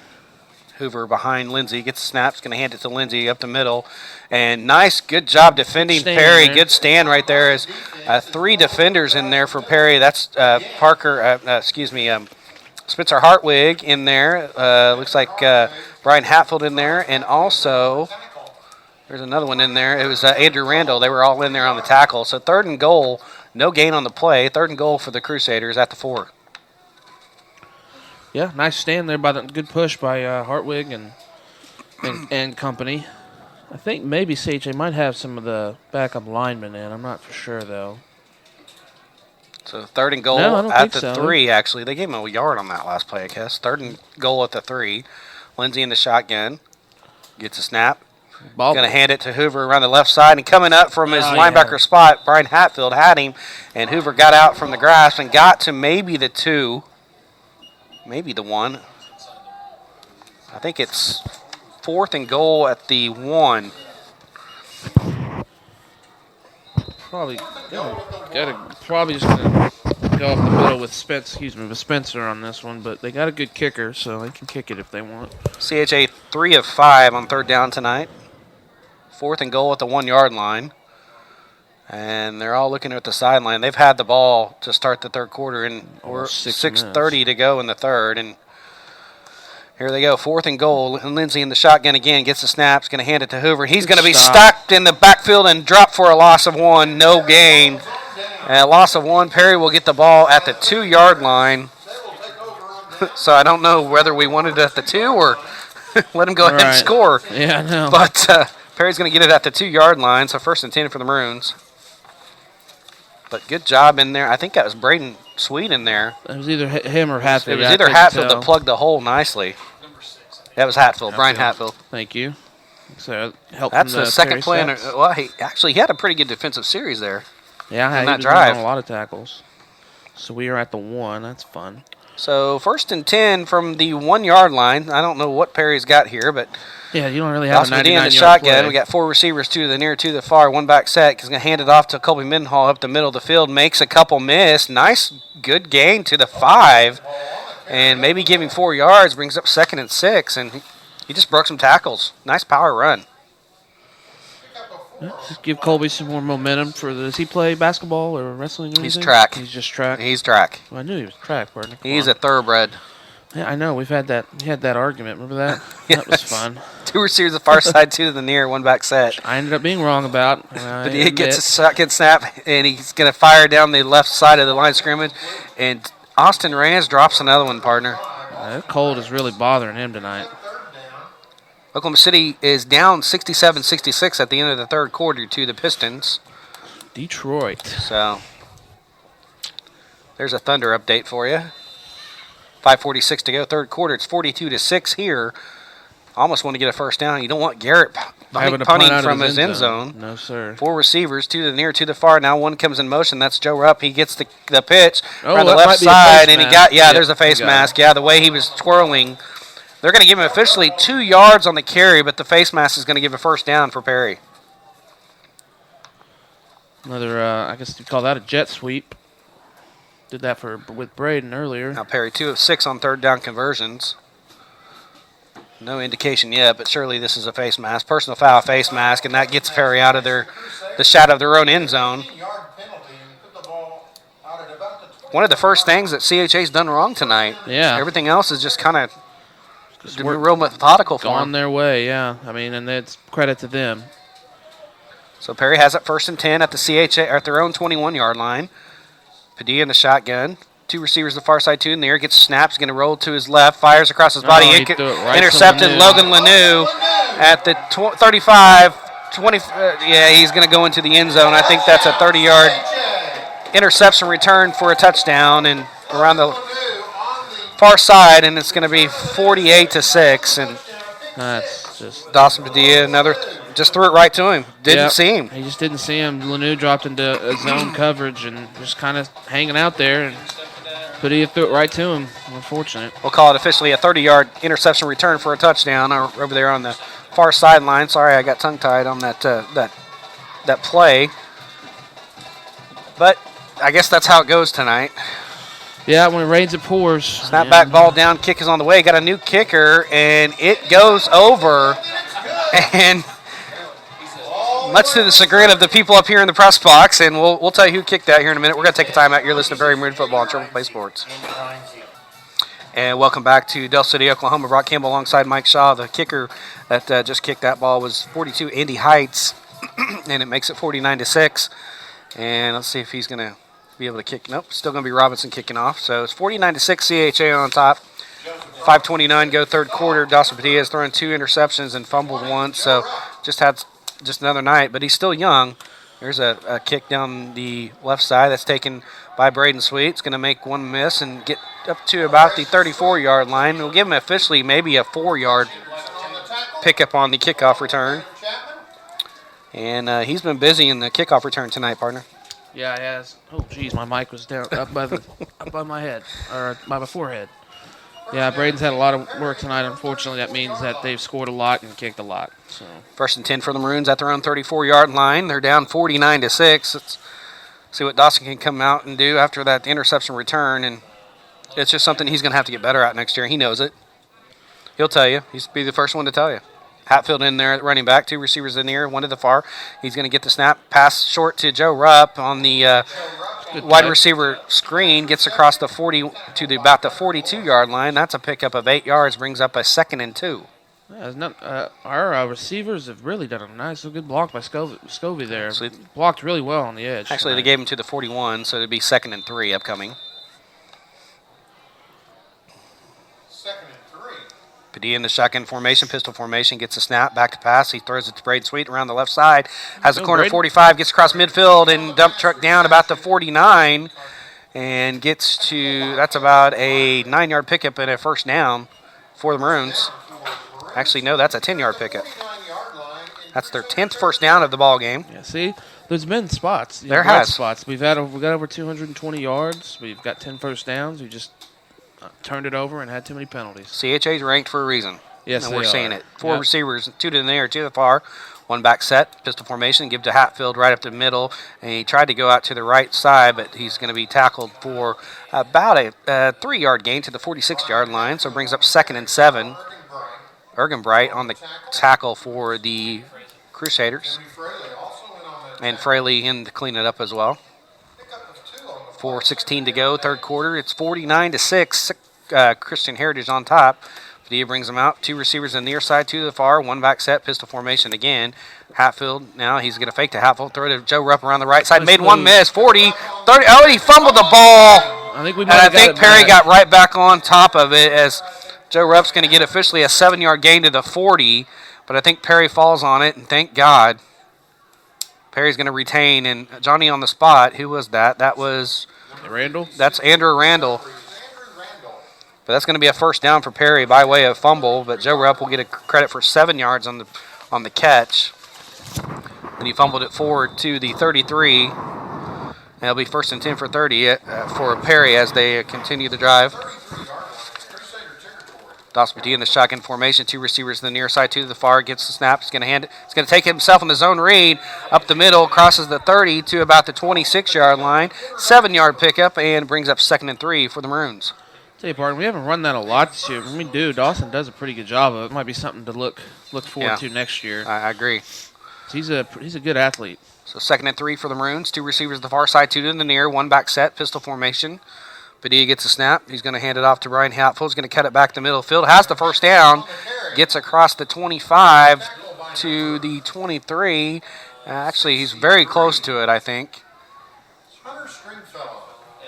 Hoover behind Lindsey, gets the snaps, going to hand it to Lindsey up the middle. And nice, good job defending Stand Perry. there. Good stand right there. Is 3 defenders in there for Perry. That's Spencer Hartwig in there. Looks like Brian Hatfield in there. And also, there's another one in there. It was Andrew Randall. They were all in there on the tackle. So 3rd and goal, no gain on the play. 3rd and goal for the Crusaders at the 4. Yeah, nice stand there by the good push by Hartwig and company. I think maybe CHA might have some of the backup linemen in. I'm not for sure though. So 3rd and goal No, I don't at think the so. 3, actually. They gave him a yard on that last play, I guess. 3rd and goal at the 3. Lindsey in the shotgun. Gets a snap. Ball. Going to hand it to Hoover around the left side. And coming up from his linebacker spot, Brian Hatfield had him. And Hoover got out from the grasp and got to maybe the 2. Maybe the 1. I think it's 4th and goal at the 1. Probably just gonna go up the middle with Spencer on this one, but they got a good kicker, so they can kick it if they want. CHA 3 of 5 on 3rd down tonight. 4th and goal at the 1-yard line. And they're all looking at the sideline. They've had the ball to start the third quarter, and we're 6:30 to go in the third. And Here they go, 4th and goal. And Lindsey in the shotgun again, gets the snaps, going to hand it to Hoover. He's going to be stopped in the backfield and dropped for a loss of 1, no gain. A loss of 1. Perry will get the ball at the 2-yard line. So I don't know whether we wanted it at the 2 or let him go ahead and score. Yeah, I know. But Perry's going to get it at the 2-yard line, so 1st and 10 for the Maroons. But good job in there. I think that was Braden Sweet in there. It was either him or Hatfield. It was either Hatfield that plugged the hole nicely. That was Hatfield, Brian Hatfield. Thank you. So that's the second play. Well, he had a pretty good defensive series there. Yeah, he was on a lot of tackles. So we are at the 1. That's fun. So 1st and 10 from the 1-yard line. I don't know what Perry's got here, but yeah, you don't really have a 99-yard in the shotgun. We got 4 receivers, 2 to the near, 2 to the far, 1 back set. He's going to hand it off to Colby Mendenhall up the middle of the field. Makes a couple miss. Nice, good gain to the 5. And maybe giving 4 yards, brings up 2nd and 6. And he just broke some tackles. Nice power run. Just give Colby some more momentum for does he play basketball or wrestling or anything? He's track. He's just track. He's track. Well, I knew he was track, partner. He's a thoroughbred. Yeah, I know. We had that argument. Remember that? Yes. That was fun. 2 receivers the far side, 2 to the near, 1 back set. I ended up being wrong about. But he gets a shotgun snap, and he's going to fire down the left side of the line of scrimmage. And Austin Reyes drops another one, partner. That cold is really bothering him tonight. Oklahoma City is down 67-66 at the end of the 3rd quarter to the Pistons. Detroit. So there's a Thunder update for you. 5:46 to go, 3rd quarter. It's 42-6 here. Almost want to get a first down. You don't want Garrett punting from his end zone. No, sir. 4 receivers, 2 to the near, 2 to the far. Now 1 comes in motion. That's Joe Rupp. He gets the pitch on the left side, and there's a face mask. Yeah, the way he was twirling. They're going to give him officially 2 yards on the carry, but the face mask is going to give a first down for Perry. Another, I guess you'd call that a jet sweep. Did that with Braden earlier. Now Perry 2 of 6 on 3rd down conversions. No indication yet, but surely this is a face mask. Personal foul, face mask, and that gets Perry out of the shadow of their own end zone. One of the first things that CHA's done wrong tonight. Yeah. Everything else is just kind of real methodical for them. On their way, yeah. I mean, and it's credit to them. So Perry has it 1st and 10 at the CHA at their own 21-yard line. Padilla in the shotgun. 2 receivers the far side, 2 in the air. Gets snaps, going to roll to his left. Fires across his body. Intercepted Logan Lanou at the 35, 20. He's going to go into the end zone. I think that's a 30-yard interception return for a touchdown and around the far side, and it's going to be 48-6. And that's just Dawson Padilla, just threw it right to him. Didn't see him. He just didn't see him. Lanou dropped into a zone coverage and just kind of hanging out there, and Padilla threw it right to him. Unfortunate. We'll call it officially a 30-yard interception return for a touchdown over there on the far sideline. Sorry, I got tongue-tied on that play. But I guess that's how it goes tonight. Yeah, when it rains, it pours. Snap back, ball down, kick is on the way. Got a new kicker, and it goes over. And much to the chagrin of the people up here in the press box, and we'll tell you who kicked that here in a minute. We're going to take a time out. You're listening to Perry Maroon Football on Triple Play Sports. And welcome back to Del City, Oklahoma. Brock Campbell alongside Mike Shaw. The kicker that just kicked that ball was 42, Andy Heights, and it makes it 49-6. And let's see if he's going to be able to kick. Nope, still going to be Robinson kicking off. So it's 49-6 CHA on top. 5:29 go, 3rd quarter. Dawson Padilla has thrown 2 interceptions and fumbled once, so just had another night, but he's still young. There's a kick down the left side that's taken by Braden Sweet. It's going to make 1 miss and get up to about the 34-yard line. We'll give him officially maybe a 4-yard pickup on the kickoff return. And he's been busy in the kickoff return tonight, partner. Yeah, he has. Oh, geez, my mic was down up by my head, or by my forehead. Yeah, Braden's had a lot of work tonight. Unfortunately, that means that they've scored a lot and kicked a lot. So 1st and 10 for the Maroons at their own 34-yard line. They're down 49-6. Let's see what Dawson can come out and do after that interception return. And it's just something he's going to have to get better at next year. He knows it. He'll tell you. He's be the first one to tell you. Hatfield in there at running back, 2 receivers in the air, 1 to the far. He's going to get the snap, pass short to Joe Rupp on the wide receiver screen, gets across the 40 to about the 42-yard line. That's a pickup of 8 yards, brings up a 2nd and 2. Yeah, our receivers have really done a good block by Scovey there. Actually, blocked really well on the edge. Actually, they gave him to the 41, so it'd be 2nd and 3 upcoming. 2nd and 3. Padilla in the shotgun formation, pistol formation, gets a snap, back to pass. He throws it to Braden Sweet around the left side. Has the corner 45, gets across midfield and dump truck down about the 49 and gets to, that's about a 9-yard pickup and a first down for the Maroons. Actually, no, that's a 10-yard pickup. That's their 10th first down of the ball game. Yeah, see, there's been spots. There has. Spots. We've got over 220 yards. We've got 10 first downs. We just turned it over and had too many penalties. CHA's ranked for a reason. Yes, and we're seeing it. 4 receivers, 2 to the near, 2 to the far. 1 back set, pistol formation, give to Hatfield right up the middle. And he tried to go out to the right side, but he's going to be tackled for about a 3-yard gain to the 46-yard line. So it brings up 2nd and 7. Ergenbright on the tackle for the Crusaders. And Fraley in to clean it up as well. 4:16 to go, third quarter. It's 49-6. Christian Heritage on top. Padilla brings them out. 2 receivers on the near side, 2 to the far. 1 back set, pistol formation again. Hatfield, now he's going to fake to Hatfield. Throw to Joe Rupp around the right side. Made one miss. 40, 30. Oh, he fumbled the ball. I think Perry got right back on top of it as Joe Rupp's going to get officially a 7-yard gain to the 40, but I think Perry falls on it, and thank God. Perry's going to retain, and Johnny on the spot. Who was that? That was Randall. That's Andrew Randall. But that's going to be a first down for Perry by way of fumble, but Joe Rupp will get a credit for 7 yards on the catch. And he fumbled it forward to the 33. And it'll be 1st and 10 for 30 for Perry as they continue the drive. Dawson Padilla in the shotgun formation. 2 receivers to the near side, 2 to the far. Gets the snap. He's going to hand it. He's going to take himself in the zone read up the middle. Crosses the 30 to about the 26-yard line. 7-yard pickup and brings up 2nd and 3 for the Maroons. Tell you, partner, we haven't run that a lot this year. When we do, Dawson does a pretty good job of it. It might be something to look forward to next year. I agree. He's a good athlete. So 2nd and 3 for the Maroons. 2 receivers to the far side, 2 to the near. 1 back set, pistol formation. Padilla gets a snap. He's going to hand it off to Brian Hatfield. He's going to cut it back the middle field. Has the first down. Gets across the 25 to the 23. Actually, he's very close to it, I think.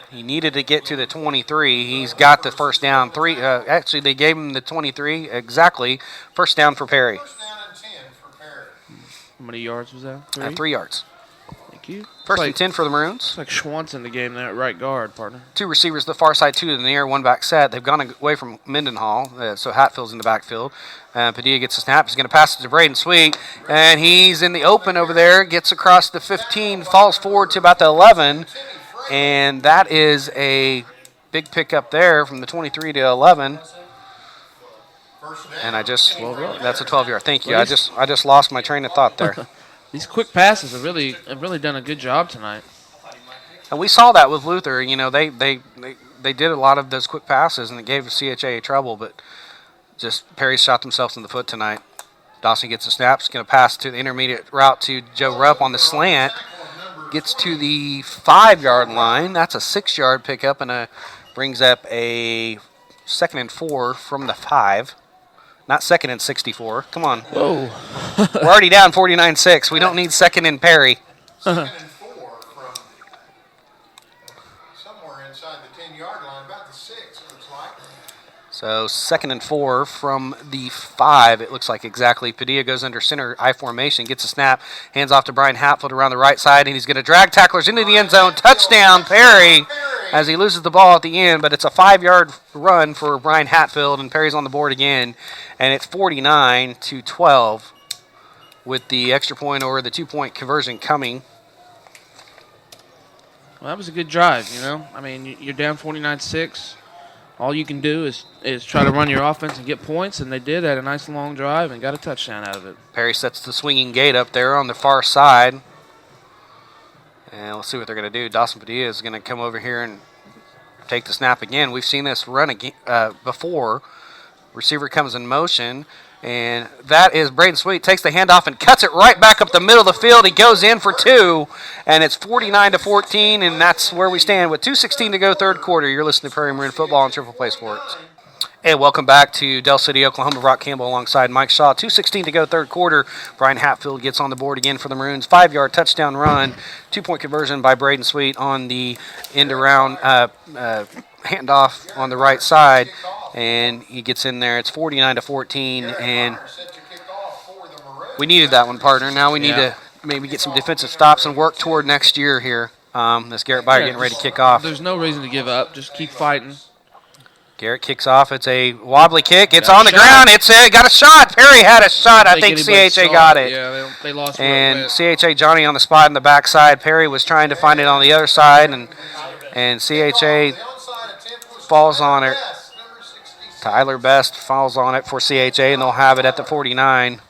He needed to get to the 23. He's got the first down. Actually, they gave him the 23 exactly. First down for Perry. How many yards was that? 3 yards. Thank you. First and 10 for the Maroons. It's like Schwantz in the game there at right guard, partner. 2 receivers to the far side, 2 to the near, 1 back set. They've gone away from Mendenhall, so Hatfield's in the backfield. Padilla gets a snap. He's going to pass it to Braden Sweet, and he's in the open over there. Gets across the 15, falls forward to about the 11, and that is a big pickup there from the 23 to 11. And that's a 12-yard. Thank you. I just lost my train of thought there. These quick passes have really done a good job tonight. And we saw that with Luther. You know, they did a lot of those quick passes, and it gave CHA trouble. But just Perry shot themselves in the foot tonight. Dawson gets a snap. He's going to pass to the intermediate route to Joe Rupp on the slant. Gets to the 5-yard line. That's a 6-yard pickup, and brings up a 2nd and 4 from the 5. Not 2nd and 64. Come on. Whoa. We're already down 49-6. We don't need 2nd and Perry. 2nd and 4 from somewhere inside the 10-yard line, about the 6, it looks like. So 2nd and 4 from the 5, it looks like exactly. Padilla goes under center I formation, gets a snap, hands off to Brian Hatfield around the right side, and he's going to drag tacklers into the end zone. Touchdown, Perry, as he loses the ball at the end, but it's a 5-yard run for Brian Hatfield, and Perry's on the board again, and it's 49-12 with the extra point or the 2-point conversion coming. Well, that was a good drive, you know. I mean, you're down 49-6. All you can do is try to run your offense and get points, and they did. Had a nice long drive and got a touchdown out of it. Perry sets the swinging gate up there on the far side. And we'll see what they're going to do. Dawson Padilla is going to come over here and take the snap again. We've seen this run again, before. Receiver comes in motion, And that is Braden Sweet. Takes the handoff and cuts it right back up the middle of the field. He goes in for 2, and it's 49-14, and that's where we stand with 2:16 to go, third quarter. You're listening to Prairie Maroon Football on Triple Play Sports. And welcome back to Del City, Oklahoma. Brock Campbell alongside Mike Shaw. 2:16 to go, third quarter. Brian Hatfield gets on the board again for the Maroons. 5-yard touchdown run. 2-point conversion by Braden Sweet on the end-around handoff on the right side. And he gets in there. It's 49-14, and we needed that one, partner. Now we need to maybe get some defensive stops and work toward next year here. This Garrett Byer getting ready to kick off. There's no reason to give up. Just keep fighting. Garrett kicks off. It's a wobbly kick. It's on the ground. It's got a shot. Perry had a shot. I think CHA got it. Yeah, they lost. And CHA Johnny on the spot in the backside. Perry was trying to find it on the other side, and CHA falls on it. Tyler Best falls on it for CHA, and they'll have it at the 49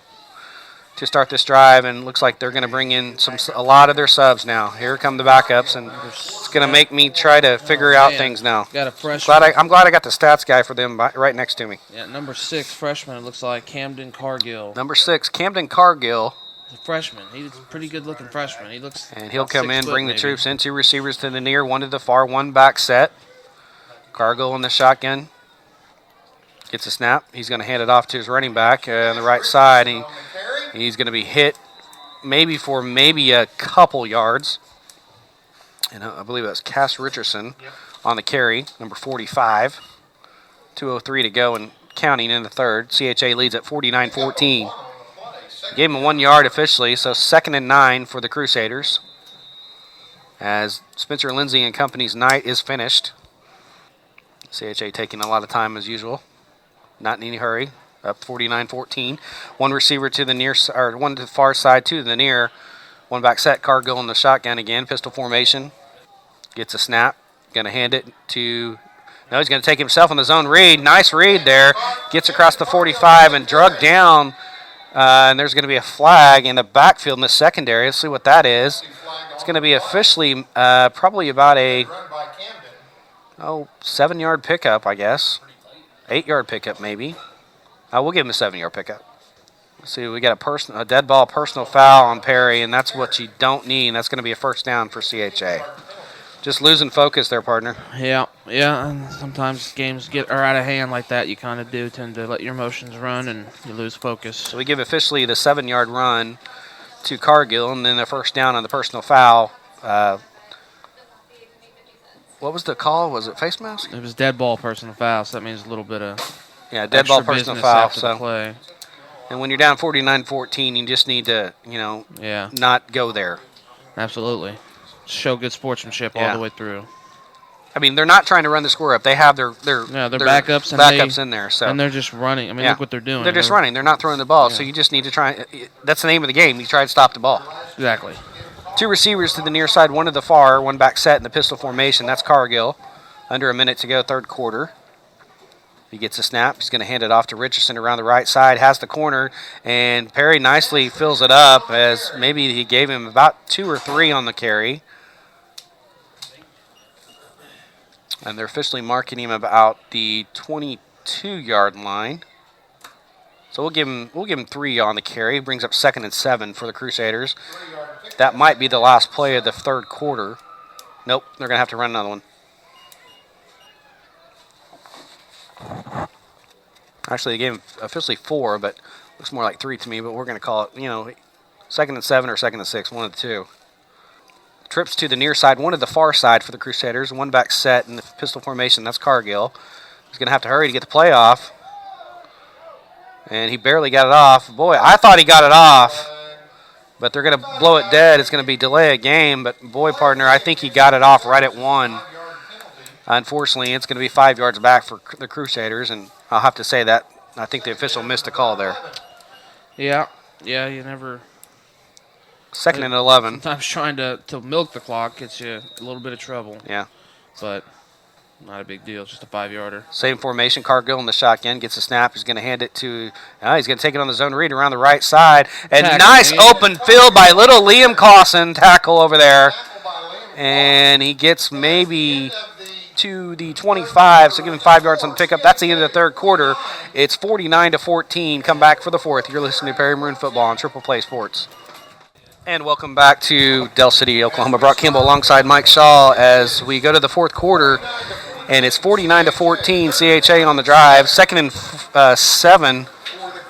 to start this drive. And looks like they're going to bring in a lot of their subs now. Here come the backups, and it's going to make me try to figure out things now. Got a freshman. I'm glad I got the stats guy for them right next to me. Yeah, number 6 freshman. It looks like Camden Cargill. Number 6, Camden Cargill. He's a freshman. He's a pretty good-looking freshman. And he'll come in, bring the troops in. 2 receivers to the near, 1 to the far, 1 back set. Cargill in the shotgun. Gets a snap. He's going to hand it off to his running back on the right side. He's going to be hit maybe a couple yards. And I believe that's Cass Richardson on the carry, number 45. 2:03 to go and counting in the third. CHA leads at 49-14. Gave him 1 yard officially, so 2nd and 9 for the Crusaders. As Spencer Lindsay and company's night is finished. CHA taking a lot of time as usual. Not in any hurry. Up 49-14. 1 receiver to the near, or 1 to the far side, 2 to the near. 1 back set. Cargill in the shotgun again. Pistol formation. Gets a snap. Going to hand it to. No, he's going to take himself on the zone read. Nice read there. Gets across the 45 and drug down. And there's going to be a flag in the backfield in the secondary. Let's see what that is. It's going to be officially probably about a 7-yard pickup, I guess. 8-yard pickup, maybe. We'll give him a 7-yard pickup. Let's see, we got a dead ball personal foul on Perry, and that's what you don't need. That's going to be a first down for CHA. Just losing focus there, partner. Yeah. And sometimes games are out of hand like that. You kind of do tend to let your emotions run, and you lose focus. So we give officially the 7-yard run to Cargill, and then the first down on the personal foul. What was the call? Was it face mask? It was dead ball personal foul, so that means a little bit of dead ball personal foul. So play. And when you're down 49-14, you just need to, not go there. Absolutely. Show good sportsmanship all the way through. I mean, they're not trying to run the score up. They have their backups in there. So and they're just running. I mean, look what they're doing. They're just running. They're not throwing the ball. So you just need to try. That's the name of the game. You try to stop the ball. Exactly. 2 receivers to the near side, 1 to the far, 1 back set in the pistol formation. That's Cargill. Under a minute to go, third quarter. He gets a snap. He's going to hand it off to Richardson around the right side. Has the corner, and Perry nicely fills it up as maybe he gave him about 2 or 3 on the carry. And they're officially marking him about the 22-yard line. So we'll give him 3 on the carry. Brings up 2nd and 7 for the Crusaders. That might be the last play of the third quarter. Nope, they're going to have to run another one. Actually, they gave him officially 4, but looks more like 3 to me, but we're going to call it, 2nd and 7 or 2nd and 6, 1 of the 2. Trips to the near side, 1 to the far side for the Crusaders, 1 back set in the pistol formation. That's Cargill. He's going to have to hurry to get the play off. And he barely got it off. Boy, I thought he got it off, but they're going to blow it dead. It's going to be delay a game, but boy, partner, I think he got it off right at 1. Unfortunately, it's going to be 5 yards back for the Crusaders, and I'll have to say that I think the official missed a call there. Yeah, you never. 2nd and 11. Sometimes trying to milk the clock gets you a little bit of trouble. Yeah. But not a big deal. It's just a 5-yarder. Same formation. Cargill in the shotgun gets a snap. He's going to hand it to. He's going to take it on the zone read around the right side. And nice open field by little Liam Clausen. Tackle over there. And he gets maybe to the 25, so give him 5 yards on the pickup. That's the end of the third quarter. It's 49-14. Come back for the fourth. You're listening to Perry Maroon Football on Triple Play Sports. And welcome back to Del City, Oklahoma. Brock Campbell alongside Mike Shaw as we go to the fourth quarter, and it's 49-14. CHA on the drive. 2nd and 7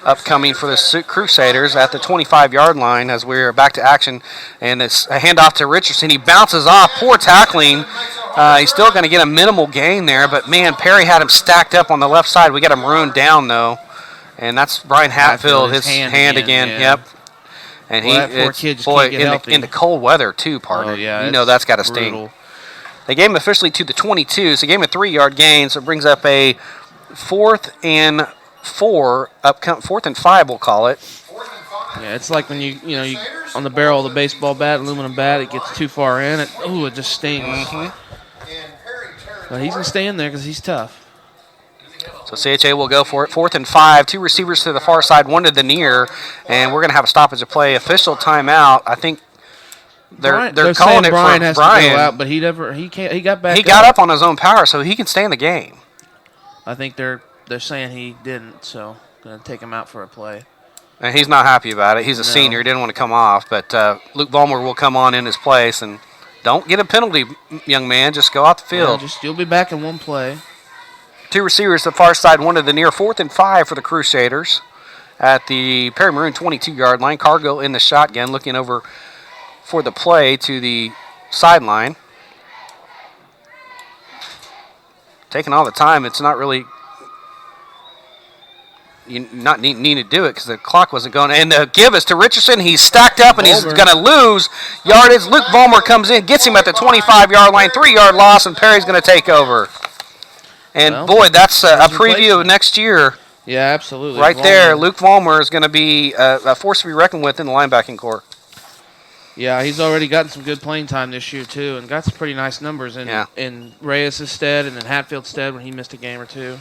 upcoming for the Crusaders at the 25-yard line as we're back to action. And it's a handoff to Richardson. He bounces off. Poor tackling. He's still going to get a minimal gain there, but, man, Perry had him stacked up on the left side. We got him marooned down, though. And that's Brian Hatfield, his hand again. Yeah. Yep. And that poor kid just can't get in the cold weather, too, partner. Oh, yeah, you know that's got to sting. brutal. They gave him officially to the 22, so they gave him a 3-yard gain, so it brings up a 4th and 4, 4th and 5, we'll call it. Yeah, it's like when you on the barrel of the baseball bat, aluminum bat, it gets too far in, it just stings. Mm-hmm. But he's going to stay in there because he's tough. So CHA will go for it. 4th and 5, 2 receivers to the far side, 1 to the near, and we're going to have a stoppage of play. Official timeout. I think they're calling it Brian for has Brian. to go out, but he can't. He got back. He got up on his own power, so he can stay in the game. I think they're saying he didn't, so going to take him out for a play. And he's not happy about it. He's a senior. He didn't want to come off, but Luke Vollmer will come on in his place. And don't get a penalty, young man. Just go out the field. Yeah, you'll be back in one play. 2 receivers to the far side, 1 to the near. 4th and 5 for the Crusaders at the Perry Maroon 22-yard line. Cargo in the shotgun, looking over for the play to the sideline. Taking all the time, it's not really you not need to do it because the clock wasn't going. And the give is to Richardson. He's stacked up and he's going to lose yardage. Luke Vollmer comes in, gets him at the 25-yard line, 3-yard loss, and Perry's going to take over. And, boy, that's a preview of next year. Yeah, absolutely. Right there, Luke Vollmer is going to be a force to be reckoned with in the linebacking corps. Yeah, he's already gotten some good playing time this year, too, and got some pretty nice numbers in Reyes' stead and in Hatfield's stead when he missed a game or two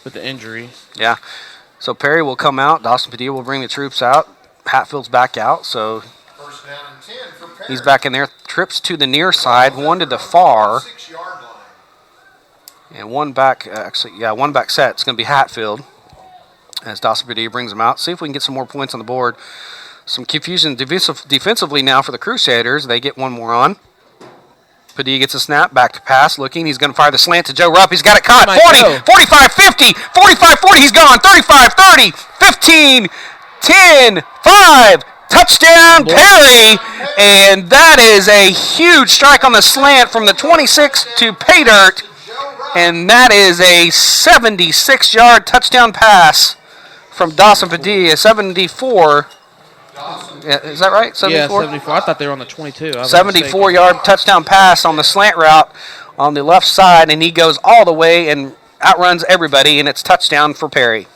with the injury. Yeah. So Perry will come out. Dawson Padilla will bring the troops out. Hatfield's back out, so First down and 10 for Perry. he's back in there. Trips to the near side, 1 to the far. 6-yard line. And one back set. It's going to be Hatfield as Dawson Padilla brings them out. See if we can get some more points on the board. Some confusion defensively now for the Crusaders. They get one more on. Padilla gets a snap, back to pass, looking. He's going to fire the slant to Joe Rupp. He's got it caught. 40, 45, 50, 45, 40. He's gone. 35, 30, 15, 10, 5. Touchdown, Perry. And that is a huge strike on the slant from the 26 to pay dirt. And that is a 76-yard touchdown pass from Dawson Padilla. 74. Yeah, is that right? 74? Yeah, 74. I thought they were on the 22. 74-yard touchdown pass on the slant route on the left side, and he goes all the way and outruns everybody, and it's touchdown for Perry.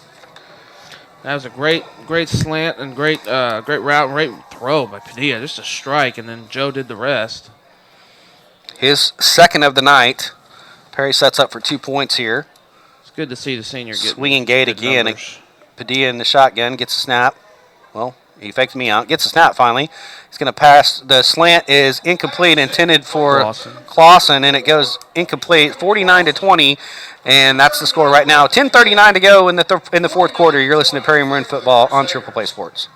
That was a great slant and great route and great throw by Padilla. Just a strike, and then Joe did the rest. His second of the night. Perry sets up for 2 points here. It's good to see the senior get swinging gate again. Numbers. Padilla in the shotgun gets a snap. Well, he faked me out. Gets a snap finally. He's going to pass. The slant is incomplete, intended for Clausen, and it goes incomplete. 49-20, and that's the score right now. 10:39 to go in the fourth quarter. You're listening to Perry Maroon Football on Triple Play Sports.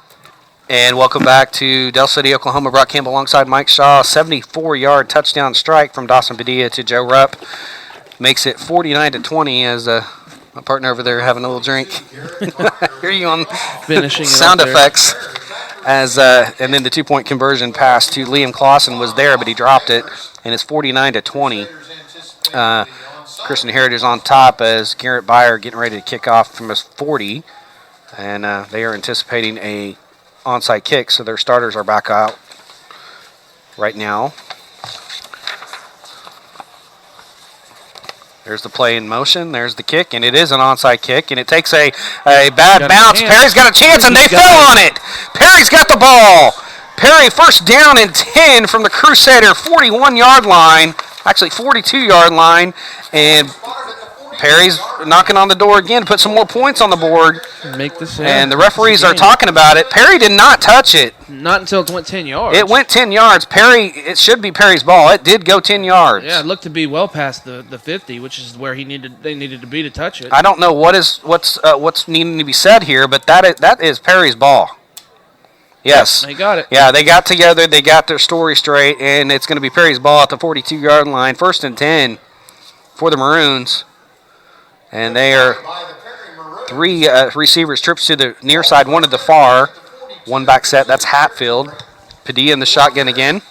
And welcome back to Del City, Oklahoma. Brock Campbell alongside Mike Shaw. 74-yard touchdown strike from Dawson Padilla to Joe Rupp. Makes it 49-20 as my partner over there having a little drink. Hear you on finishing sound effects. And then the 2-point conversion pass to Liam Clausen was there, but he dropped it, and it's 49-20. Christian Herritage on top as Garrett Byer getting ready to kick off from his 40, and they are anticipating a onside kick, so their starters are back out right now. There's the play in motion. There's the kick, and it is an onside kick, and it takes a bad bounce. Perry's got a chance, and they fell on it. Perry's got the ball. Perry first down and 10 from the Crusader 41-yard line, actually 42-yard line, and Perry's knocking on the door again to put some more points on the board. Make this. And the referees are talking about it. Perry did not touch it. Not until it went 10 yards. It went 10 yards. It should be Perry's ball. It did go 10 yards. Yeah, it looked to be well past the 50, which is where they needed to be to touch it. I don't know what's needing to be said here, but that is Perry's ball. Yes. They got it. Yeah, they got together. They got their story straight, and it's going to be Perry's ball at the 42-yard line. 1st and 10 for the Maroons. And they are 3 receivers, trips to the near side, 1 to the far. 1 back set, that's Hatfield. Padilla in the shotgun again.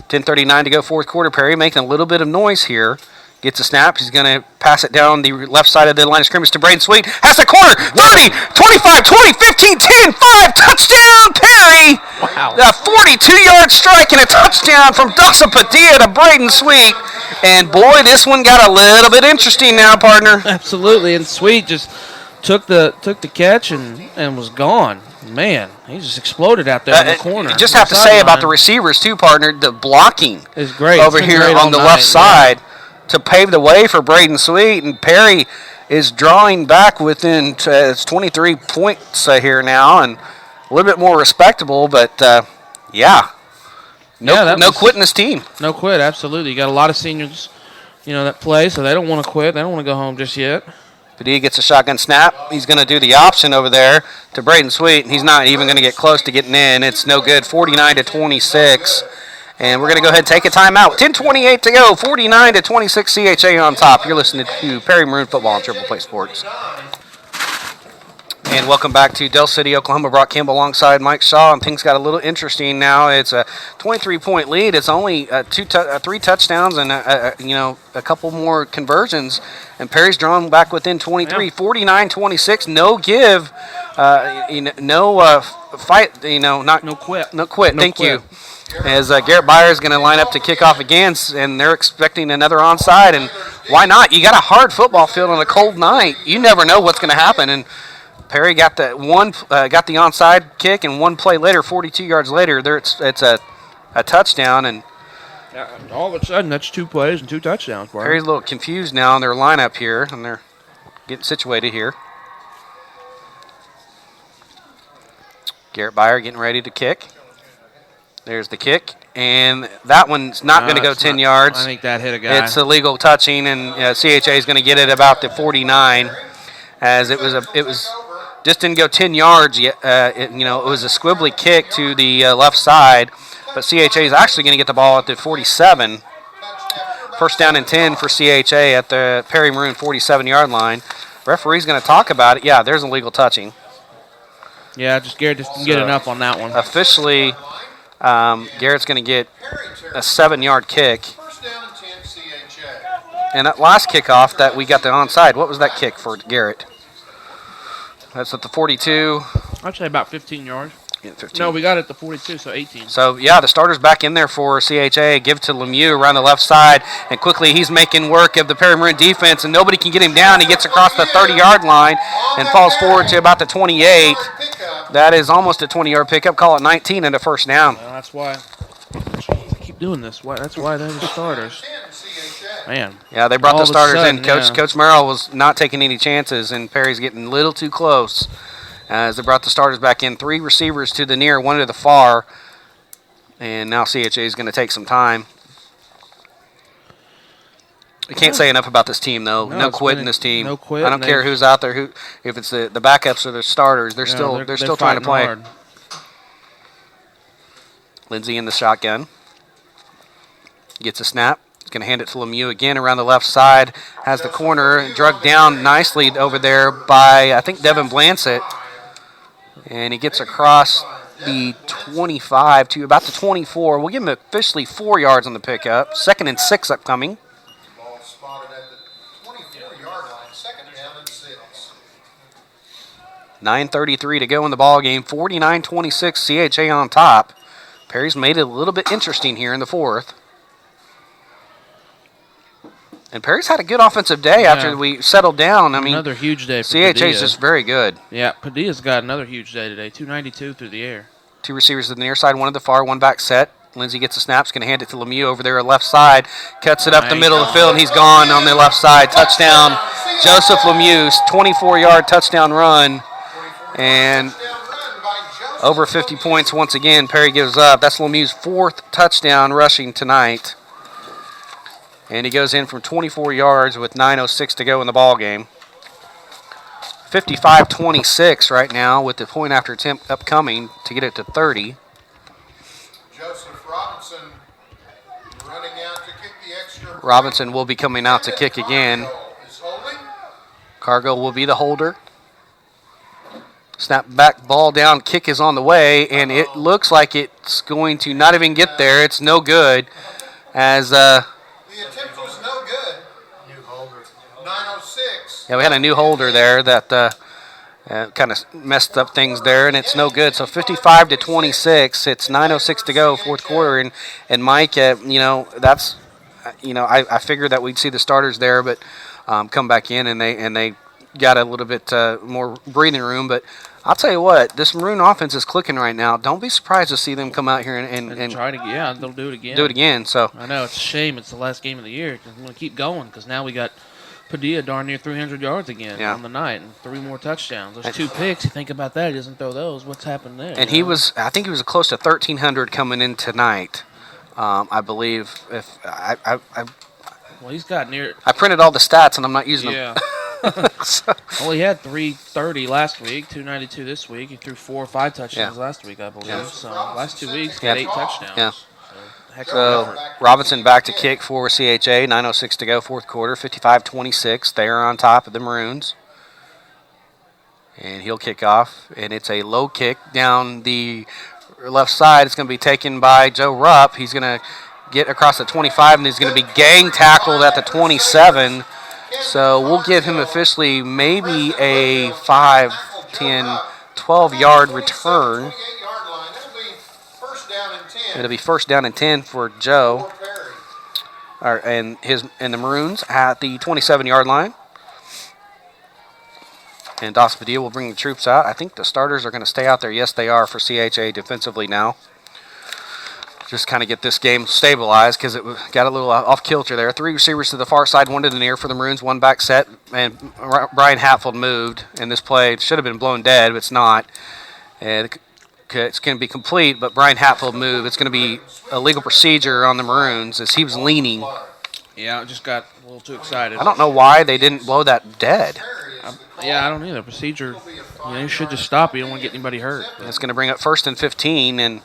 10:39 to go, 4th quarter. Perry making a little bit of noise here. Gets a snap. He's going to pass it down the left side of the line of scrimmage to Braden Sweet. Has the corner. 30, 25, 20, 15, 10, 5. Touchdown, Perry. Wow. A 42-yard strike and a touchdown from Dawson Padilla to Braden Sweet. And, boy, this one got a little bit interesting now, partner. Absolutely. And Sweet just took the catch and was gone. Man, he just exploded out there in the corner. You just have to say about the receivers, too, partner. The blocking is great over here on the left side. To pave the way for Braden Sweet, and Perry is drawing back within 23 points here now, and a little bit more respectable, but no quit in this team. No quit, absolutely. You got a lot of seniors, that play, so they don't want to quit. They don't want to go home just yet. Padilla gets a shotgun snap. He's going to do the option over there to Braden Sweet, and he's not even going to get close to getting in. It's no good, 49-26. And we're going to go ahead and take a timeout. 10:28 to go, 49-26 CHA on top. You're listening to Perry Maroon Football on Triple Play Sports. And welcome back to Del City, Oklahoma. Brock Campbell alongside Mike Shaw, and things got a little interesting now. It's a 23-point lead. It's only 3 touchdowns and a couple more conversions, and Perry's drawn back within 23. 49-26, no give, fight. No quit. No quit. Thank you. As Garrett Byer is going to line up to kick off again, and they're expecting another onside, and why not? You got a hard football field on a cold night. You never know what's going to happen, and Perry got the onside kick, and 1 play later, 42 yards later, it's a touchdown, and all of a sudden that's 2 plays and 2 touchdowns. Perry's a little confused now in their lineup here, and they're getting situated here. Garrett Byer getting ready to kick. There's the kick, and that one's not going to go 10 yards. I think that hit a guy. It's illegal touching, and CHA is going to get it about the 49, as it was just didn't go 10 yards yet. It was a squibbly kick to the left side, but CHA is actually going to get the ball at the 47. 1st down and 10 for CHA at the Perry Maroon 47-yard line. Referee's going to talk about it. Yeah, there's illegal touching. Yeah, Garrett just didn't get enough on that one. Officially, Garrett's going to get a 7-yard kick. And that last kickoff that we got the onside, what was that kick for Garrett? That's at the 42. I'd say about 15 yards. Yeah, 15. No, we got it at the 42, so 18. So, the starter's back in there for CHA. Give to Lemieux around the left side. And quickly he's making work of the Perry Maroon defense, and nobody can get him down. He gets across the 30-yard line and falls forward to about the 28. That is almost a 20-yard pickup. Call it 19 and a 1st down. Well, that's why. Jeez, keep doing this. That's why they're the starters. Man. Yeah, they brought the starters in. Coach Merrill was not taking any chances, and Perry's getting a little too close. As they brought the starters back in, 3 receivers to the near, 1 to the far. And now CHA is going to take some time. I can't say enough about this team, though. No quit in this team. No quit. I don't care who's out there. If it's the backups or the starters, they're still trying to play. Hard. Lindsey in the shotgun. Gets a snap. He's going to hand it to Lemieux again around the left side. Has the corner drugged down nicely over there by, I think, Devin Blansett. And he gets across the 25 to about the 24. We'll give him officially 4 yards on the pickup. 2nd and 6 upcoming. Ball spotted at the 24-yard line. 2nd down and 6. 9:33 to go in the ball game. 49-26 CHA on top. Perry's made it a little bit interesting here in the 4th. And Perry's had a good offensive day after we settled down. I mean, another huge day for CHA's Padilla. just very good. Yeah, Padilla's got another huge day today. 292 through the air. 2 receivers to the near side, 1 to the far, 1 back set. Lindsey gets the snaps, going to hand it to Lemieux over there left side. Cuts it up the middle of the field, and he's gone on the left side. Touchdown, Joseph Lemieux, 24-yard touchdown run. And over 50 points once again, Perry gives up. That's Lemieux's 4th touchdown rushing tonight. And he goes in from 24 yards with 9:06 to go in the ball game. 55-26 right now with the point after attempt upcoming to get it to 30. Joseph Robinson running out to kick the extra. Robinson will be coming out to kick again. Is holding. Cargill will be the holder. Snap back, ball down, kick is on the way, and it looks like it's going to not even get there. It's no good as The attempt was no good. New holder. 9:06. yeah, we had a new holder there that kind of messed up things there, and it's no good. So 55-26. It's 9:06 to go, fourth quarter, and Mike, that's I figured that we'd see the starters there, but come back in and they got a little bit more breathing room. But I'll tell you what, this Maroon offense is clicking right now. Don't be surprised to see them come out here and try to, they'll do it again. do it again. So I know it's a shame it's the last game of the year. Cause I'm going to keep going because now we got Padilla darn near 300 yards again on the night and 3 more touchdowns. Those 2 picks. You think about that, he doesn't throw those. What's happened there? And I think he was close to 1,300 coming in tonight. I believe Well, he's got near. I printed all the stats and I'm not using them. So. Well, he had 330 last week, 292 this week. He threw 4 or 5 touchdowns last week, I believe. Yeah. So last 2 weeks, he got 8 touchdowns. Yeah. Heck of a So effort. Robinson back to kick for CHA. 9:06 to go, fourth quarter. 55-26. They are on top of the Maroons. And he'll kick off. And it's a low kick down the left side. It's going to be taken by Joe Rupp. He's going to get across the 25, and he's going to be gang tackled at the 27. So we'll give him officially maybe a 5, 10, 12-yard return. 28-yard line. It'll be first down and 10. It'll be first down and 10 for Joe. For Perry. And the Maroons at the 27-yard line. And Dawson Padilla will bring the troops out. I think the starters are going to stay out there. Yes, they are for CHA defensively now. Just kind of get this game stabilized because it got a little off kilter there. 3 receivers to the far side, 1 to the near for the Maroons, 1 back set, and Brian Hatfield moved in this play. It should have been blown dead, but it's not. It's going to be complete, but Brian Hatfield moved. It's going to be a legal procedure on the Maroons as he was leaning. Yeah, I just got a little too excited. I don't know why they didn't blow that dead. I don't either. Procedure, you should just stop. You don't want to get anybody hurt. It's going to bring up first and 15, and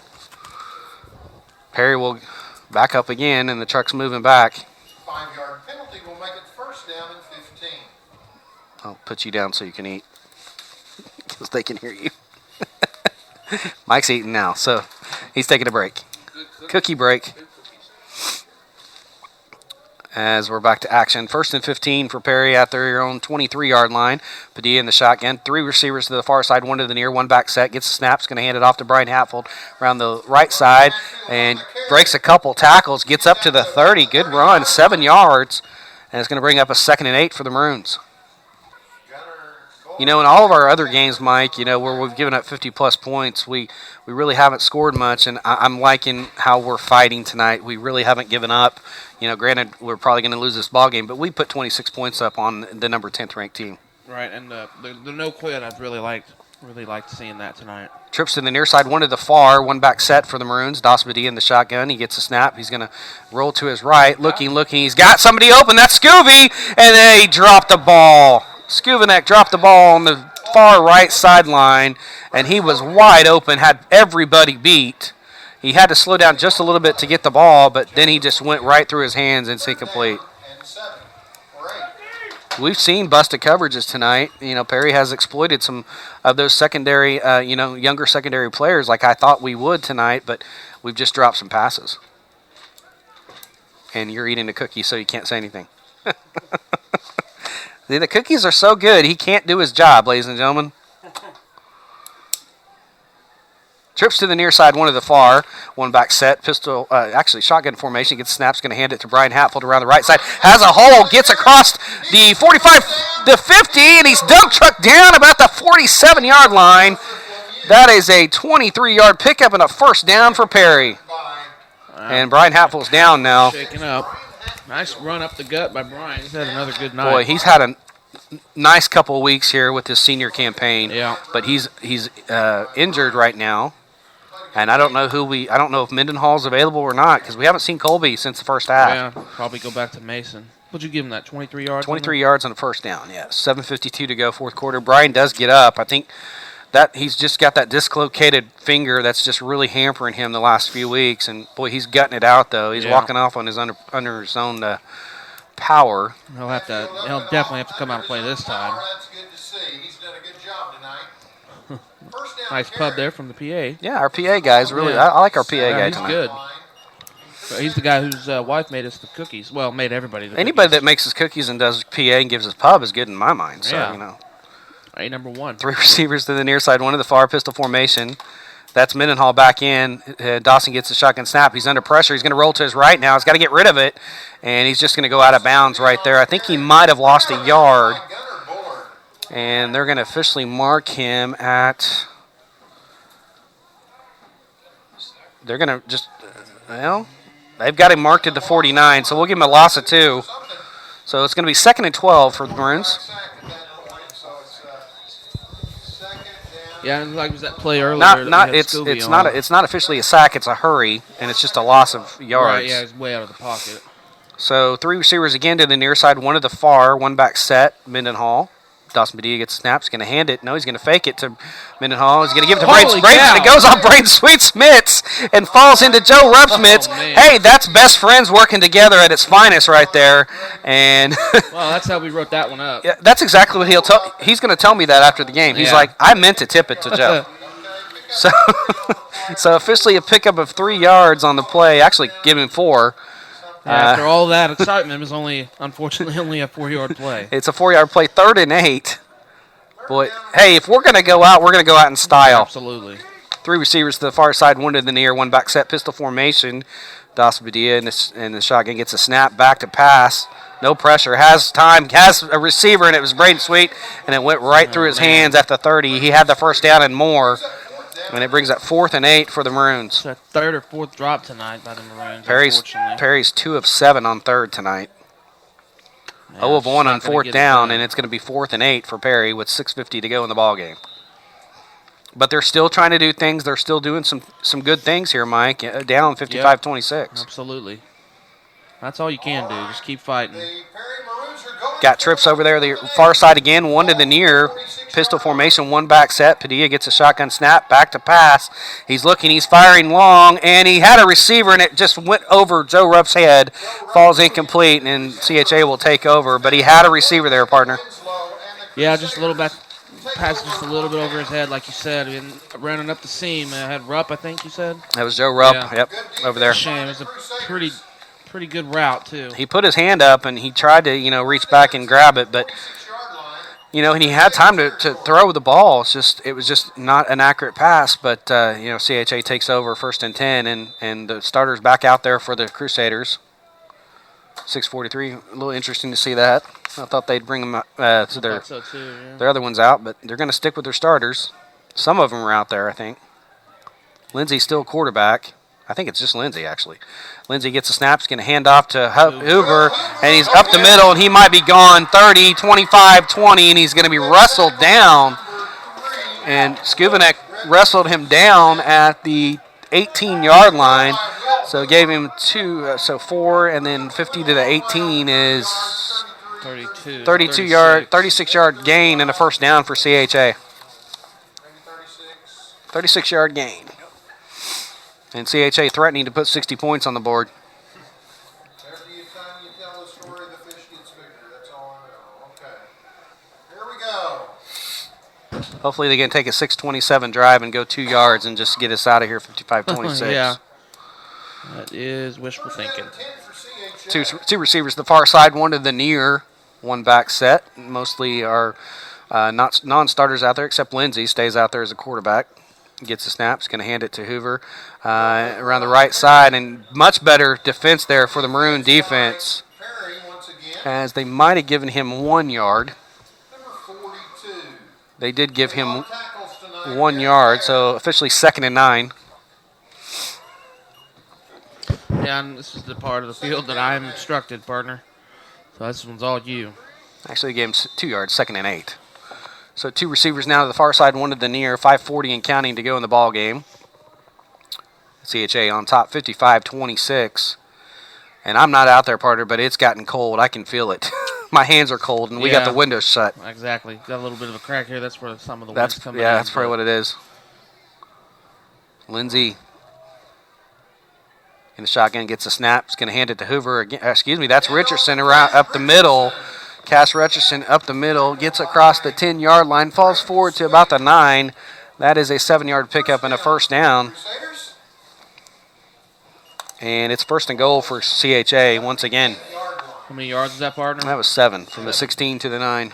Perry will back up again, and the truck's moving back. 5-yard penalty will make it first down and 15. I'll put you down so you can eat because they can hear you. Mike's eating now, so he's taking a break. Cookie break. As we're back to action. First and 15 for Perry at their own 23-yard line. Padilla in the shotgun. 3 receivers to the far side, 1 to the near, 1 back set. Gets the snaps, going to hand it off to Brian Hatfield around the right side and breaks a couple tackles. Gets up to the 30. Good run, 7 yards. And it's going to bring up a 2nd and 8 for the Maroons. In all of our other games, Mike, where we've given up 50-plus points, we really haven't scored much, and I'm liking how we're fighting tonight. We really haven't given up. Granted, we're probably going to lose this ball game, but we put 26 points up on the number 10th ranked team. Right, and the no quit, I've really liked seeing that tonight. Trips to the near side, 1 to the far, 1 back set for the Maroons. Dawson Padilla in the shotgun. He gets a snap. He's going to roll to his right, looking. He's got somebody open. That's Scooby, and they dropped the ball. Skuvanek dropped the ball on the far right sideline, and he was wide open, had everybody beat. He had to slow down just a little bit to get the ball, but then he just went right through his hands and it's incomplete. We've seen busted coverages tonight. Perry has exploited some of those secondary, younger secondary players like I thought we would tonight, but we've just dropped some passes. And you're eating a cookie, so you can't say anything. The cookies are so good, he can't do his job, ladies and gentlemen. Trips to the near side, 1 to the far, 1 back set, shotgun formation, gets snaps, going to hand it to Brian Hatfield around the right side, has a hole, gets across the 45, the 50, and he's dunk trucked down about the 47-yard line. That is a 23-yard pickup and a first down for Perry. And Brian Hatfield's down now. Shaking up. Nice run up the gut by Brian. He's had another good night. Boy, he's had a nice couple of weeks here with his senior campaign. Yeah. But he's injured right now. And I don't know if Mendenhall's available or not because we haven't seen Colby since the first half. Yeah, probably go back to Mason. What'd you give him that, 23 yards? 23 yards on the first down, yeah. 7:52 to go, fourth quarter. Brian does get up. I think that he's just got that dislocated finger that's just really hampering him the last few weeks. And, boy, he's gutting it out, though. He's walking off on his under his own power. He'll definitely have to come out and play this time. That's good to see. He's done a good job tonight. First down Nice pub there from the PA. Yeah, our PA guy's really I like our PA guy He's tonight. good. He's the guy whose wife made us the cookies. Well, made everybody the Anybody that cookies. makes his cookies and does PA and gives his pub is good in my mind. So, Yeah. Number one. Three receivers to the near side, one to the far, pistol formation. That's Mendenhall back in. Dawson gets the shotgun snap. He's under pressure. He's going to roll to his right now. He's got to get rid of it, and he's just going to go out of bounds right there. I think he might have lost a yard, and they're going to officially mark him at – they're going to just they've got him marked at the 49, so we'll give him a loss of 2. So it's going to be 2nd and 12 for the Maroons. Yeah, and like was that play earlier? It's not officially a sack. It's a hurry, and it's just a loss of yards. Right, yeah, he's way out of the pocket. So 3 receivers again to the near side, one to the far, one back set, Mendenhall. Dawson Padilla gets snaps, going to hand it. No, he's going to fake it to Mendenhall. He's going to give it to Braden. It goes off Braden Sweet-Smits and falls into Joe Rupp-Smits. Hey, that's best friends working together at its finest right there. And well, that's how we wrote that one up. Yeah, that's exactly what he's going to tell me that after the game. He's like, I meant to tip it to Joe. So officially a pickup of 3 yards on the play. Actually, give him 4. After all that excitement, it was unfortunately only a 4-yard play. It's a 4-yard play, 3rd and 8. Boy, hey, if we're going to go out, we're going to go out in style. Absolutely. 3 receivers to the far side, one to the near, one back set, pistol formation. Dawson Padilla in the shotgun gets a snap, back to pass. No pressure, has time, has a receiver, and it was Braden Sweet, and it went right through his hands at the 30. He had the first down and more. And it brings that 4th and 8 for the Maroons. It's a 3rd or 4th drop tonight by the Maroons, Perry's 2 of 7 on 3rd tonight. 0 of 1 on 4th down, and it's going to be 4th and 8 for Perry with 6:50 to go in the ball game. But they're still trying to do things. They're still doing some good things here, Mike. Down 55-26. Absolutely. That's all you can do. Just keep fighting. Got trips over there, the far side again, one to the near, pistol formation, one back set. Padilla gets a shotgun snap, back to pass. He's looking, he's firing long, and he had a receiver, and it just went over Joe Rupp's head, falls incomplete, and CHA will take over. But he had a receiver there, partner. Yeah, just a little bit, passed just a little bit over his head, like you said, and running up the seam. Had Rupp, I think you said? That was Joe Rupp, Yep, over there. Shame, it was a pretty good route, too. He put his hand up, and he tried to, reach back and grab it, but, and he had time to throw the ball. It was just not an accurate pass, but, CHA takes over 1st and 10, and the starter's back out there for the Crusaders. 6:43, a little interesting to see that. I thought they'd bring them to their other ones out, but they're going to stick with their starters. Some of them are out there, I think. Lindsey's still quarterback. I think it's just Lindsey, actually. Lindsey gets a snap, he's going to hand off to Hoover, and he's up the middle, and he might be gone 30, 25, 20, and he's going to be wrestled down. And Skubanek wrestled him down at the 18-yard line, so gave him 2, so 4, and then 50 to the 18 is 36-yard gain and a first down for CHA. 36-yard gain. And CHA threatening to put 60 points on the board. Every time you tell the story, the fish gets bigger. That's all I know. Okay. Here we go. Hopefully they can take a 6:27 drive and go 2 yards and just get us out of here 55-26. Yeah. That is wishful thinking. Two receivers to the far side, one to the near, one back set. Mostly are not non-starters out there, except Lindsey stays out there as a quarterback. Gets the snaps, going to hand it to Hoover around the right side, and much better defense there for the Maroon defense, as they might have given him 1 yard. They did give him 1 yard, so officially 2nd and 9. Yeah, and this is the part of the field that I'm instructed, partner. So this one's all you. Actually, the game's 2 yards, 2nd and 8. So 2 receivers now to the far side, 1 to the near, 5:40 and counting to go in the ball game. CHA on top, 55-26. And I'm not out there, partner, but it's gotten cold. I can feel it. My hands are cold, and we got the windows shut. Exactly. Got a little bit of a crack here. That's where some of the wind's coming in. Yeah, that's probably what it is. Lindsey in the shotgun gets a snap. He's going to hand it to Hoover. Again. Excuse me, that's Richardson around up the middle. Cass Richardson up the middle, gets across the 10-yard line, falls forward to about the 9. That is a 7-yard pickup and a first down. And it's 1st and goal for CHA once again. How many yards is that, partner? That was 7, from the 16 to the 9.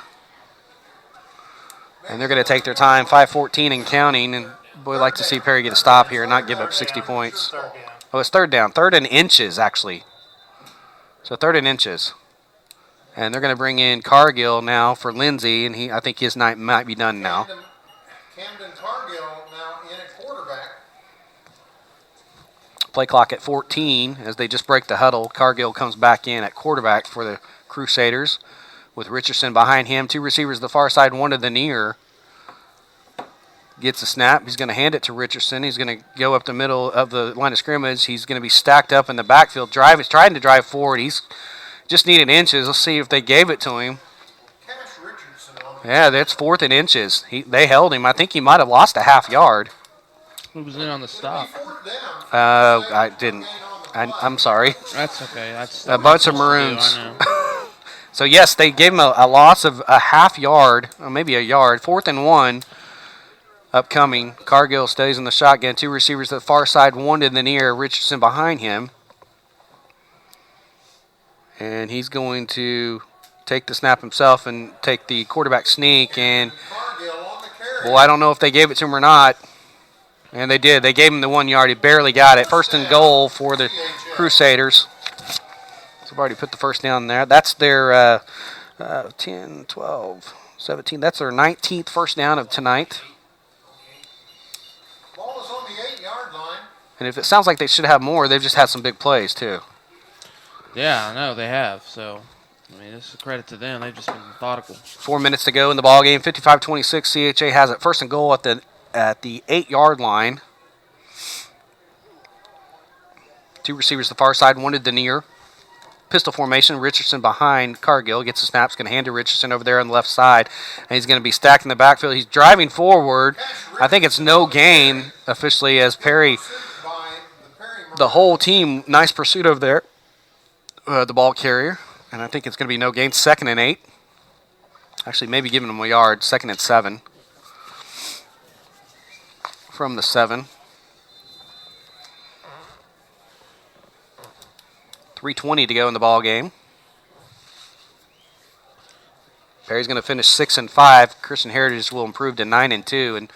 And they're going to take their time, 5:14 and counting. And boy, I'd like to see Perry get a stop here and not give up 60 points. Oh, it's 3rd down. 3rd and inches, actually. So 3rd and inches. And they're going to bring in Cargill now for Lindsey, and I think his night might be done now. Camden Cargill now in at quarterback. Play clock at 14 as they just break the huddle. Cargill comes back in at quarterback for the Crusaders with Richardson behind him. 2 receivers to the far side, 1 to the near. Gets a snap. He's going to hand it to Richardson. He's going to go up the middle of the line of scrimmage. He's going to be stacked up in the backfield. He's trying to drive forward. He's just needed inches. Let's see if they gave it to him. Yeah, that's 4th and inches. They held him. I think he might have lost a half yard. Who was in on the stop? I didn't. I'm sorry. That's okay. That's a bunch of Maroons. I know. So, yes, they gave him a loss of a half yard, or maybe a yard. 4th and 1 upcoming. Cargill stays in the shotgun. 2 receivers to the far side, 1 to the near. Richardson behind him. And he's going to take the snap himself and take the quarterback sneak. And, boy, I don't know if they gave it to him or not. And they did. They gave him the 1 yard. He barely got it. 1st and goal for the Crusaders. So I've already put the first down there. That's their 10, 12, 17. That's their 19th first down of tonight. Ball is on the 8-yard line. And if it sounds like they should have more, they've just had some big plays, too. Yeah, I know they have. So, I mean, it's a credit to them. They've just been methodical. 4 minutes to go in the ball game. 55-26. CHA has it 1st and goal at the 8-yard line. 2 receivers to the far side, 1 to the near. Pistol formation. Richardson behind Cargill. Gets the snap. He's going to hand to Richardson over there on the left side. And he's going to be stacked in the backfield. He's driving forward. I think it's no gain officially as Perry, the whole team, nice pursuit over there. The ball carrier. And I think it's going to be no gain. 2nd and 8. Actually, maybe giving him a yard. 2nd and 7. From the 7. 3:20 to go in the ball game. Perry's going to finish 6 and 5. Christian Heritage will improve to 9 and 2 and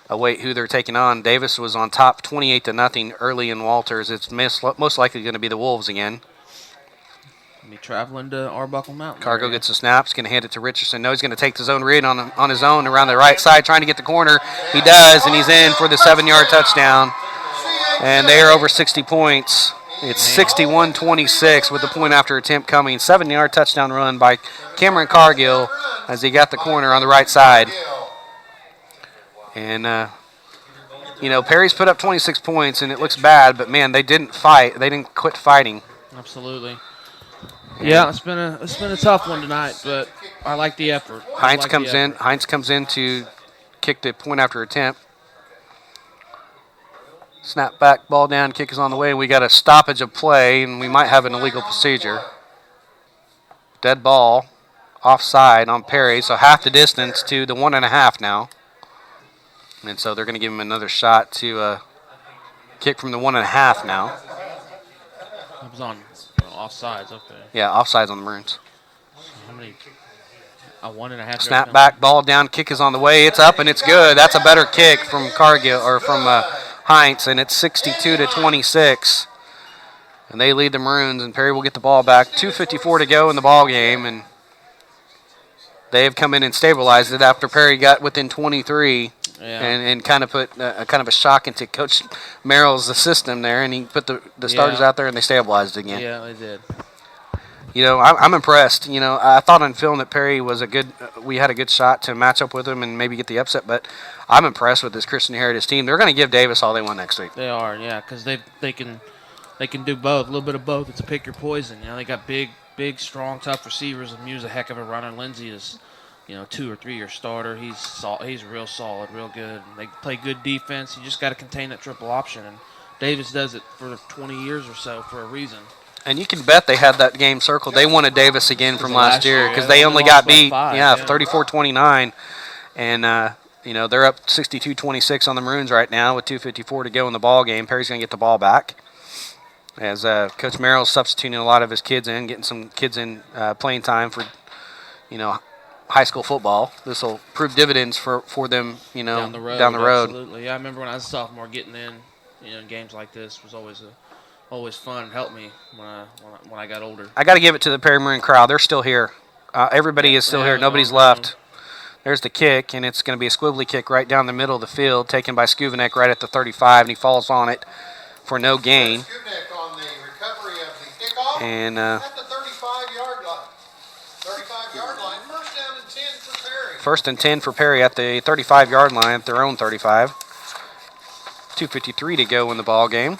await who they're taking on. Davis was on top 28-0 early in Walters. It's most likely going to be the Wolves again. Be traveling to Arbuckle Mountain. Cargill gets the snap. He's going to hand it to Richardson. No, he's going to take the zone read on his own around the right side, trying to get the corner. He does, and he's in for the 7-yard touchdown. And they are over 60 points. It's 61-26 with the point after attempt coming. 7-yard touchdown run by Cameron Cargill as he got the corner on the right side. And, Perry's put up 26 points, and it looks bad, but, man, they didn't fight. They didn't quit fighting. Absolutely. Yeah, it's been a tough one tonight, but I like the effort. Heinz comes in to kick the point after attempt. Snap back, ball down, kick is on the way. We got a stoppage of play, and we might have an illegal procedure. Dead ball, offside on Perry, so half the distance to the 1.5 now. And so they're going to give him another shot to kick from the 1.5 now. It was on offsides, okay. Yeah, offsides on the Maroons. How many? A 1.5. Snap back, ball down, kick is on the way. It's up and it's good. That's a better kick from Cargill or from Heinz, and it's 62-26. And they lead the Maroons, and Perry will get the ball back. 2:54 to go in the ball game, and they have come in and stabilized it after Perry got within 23. and kind of put kind of a shock into Coach Merrill's system there, and he put the starters out there, and they stabilized again. Yeah, they did. You know, I'm impressed. You know, I thought on film that Perry was we had a good shot to match up with him and maybe get the upset, but I'm impressed with this Christian Heritage team. They're going to give Davis all they want next week. They are, yeah, because they can do both, a little bit of both. It's a pick your poison. You know, they got big, strong, tough receivers. And Mew's a heck of a runner. Lindsey is, 2 or 3 year starter. He's real solid, real good. And they play good defense. You just got to contain that triple option, and Davis does it for 20 years or so for a reason. And you can bet they had that game circled. They wanted Davis again from last year because they only got beat, 34-29. And, they're up 62-26 on the Maroons right now with 2:54 to go in the ball game. Perry's going to get the ball back as Coach Merrill's substituting a lot of his kids in, getting some kids in playing time for, high school football. This will prove dividends for them, down the road. Absolutely. Yeah, I remember when I was a sophomore, getting in games like this was always fun and helped me when I got older. I got to give it to the Perry Maroon crowd. They're still here. Everybody is still here. Nobody's left. There's the kick, and it's going to be a squibbly kick right down the middle of the field, taken by Skuvenek right at the 35, and he falls on it for no gain. Skuvenek on the recovery of the kickoff and at the 35-yard line. 35-yard line. First down and 10 for Perry. First and 10 for Perry at the 35-yard line, at their own 35. 2:53 to go in the ball game.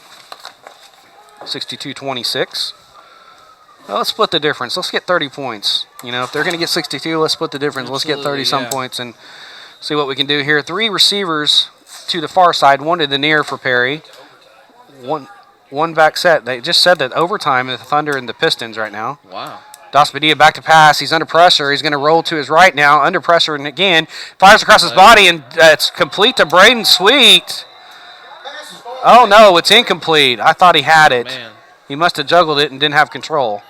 62-26. Well, let's split the difference. Let's get 30 points. If they're going to get 62, let's split the difference. Let's get 30-some points and see what we can do here. 3 receivers to the far side, 1 to the near for Perry. One back set. They just said that overtime, the Thunder and the Pistons right now. Wow. Das Padilla back to pass. He's under pressure. He's going to roll to his right now. Under pressure, and again, fires across his body, and it's complete to Braden Sweet. Oh, no, it's incomplete. I thought he had it. Man. He must have juggled it and didn't have control.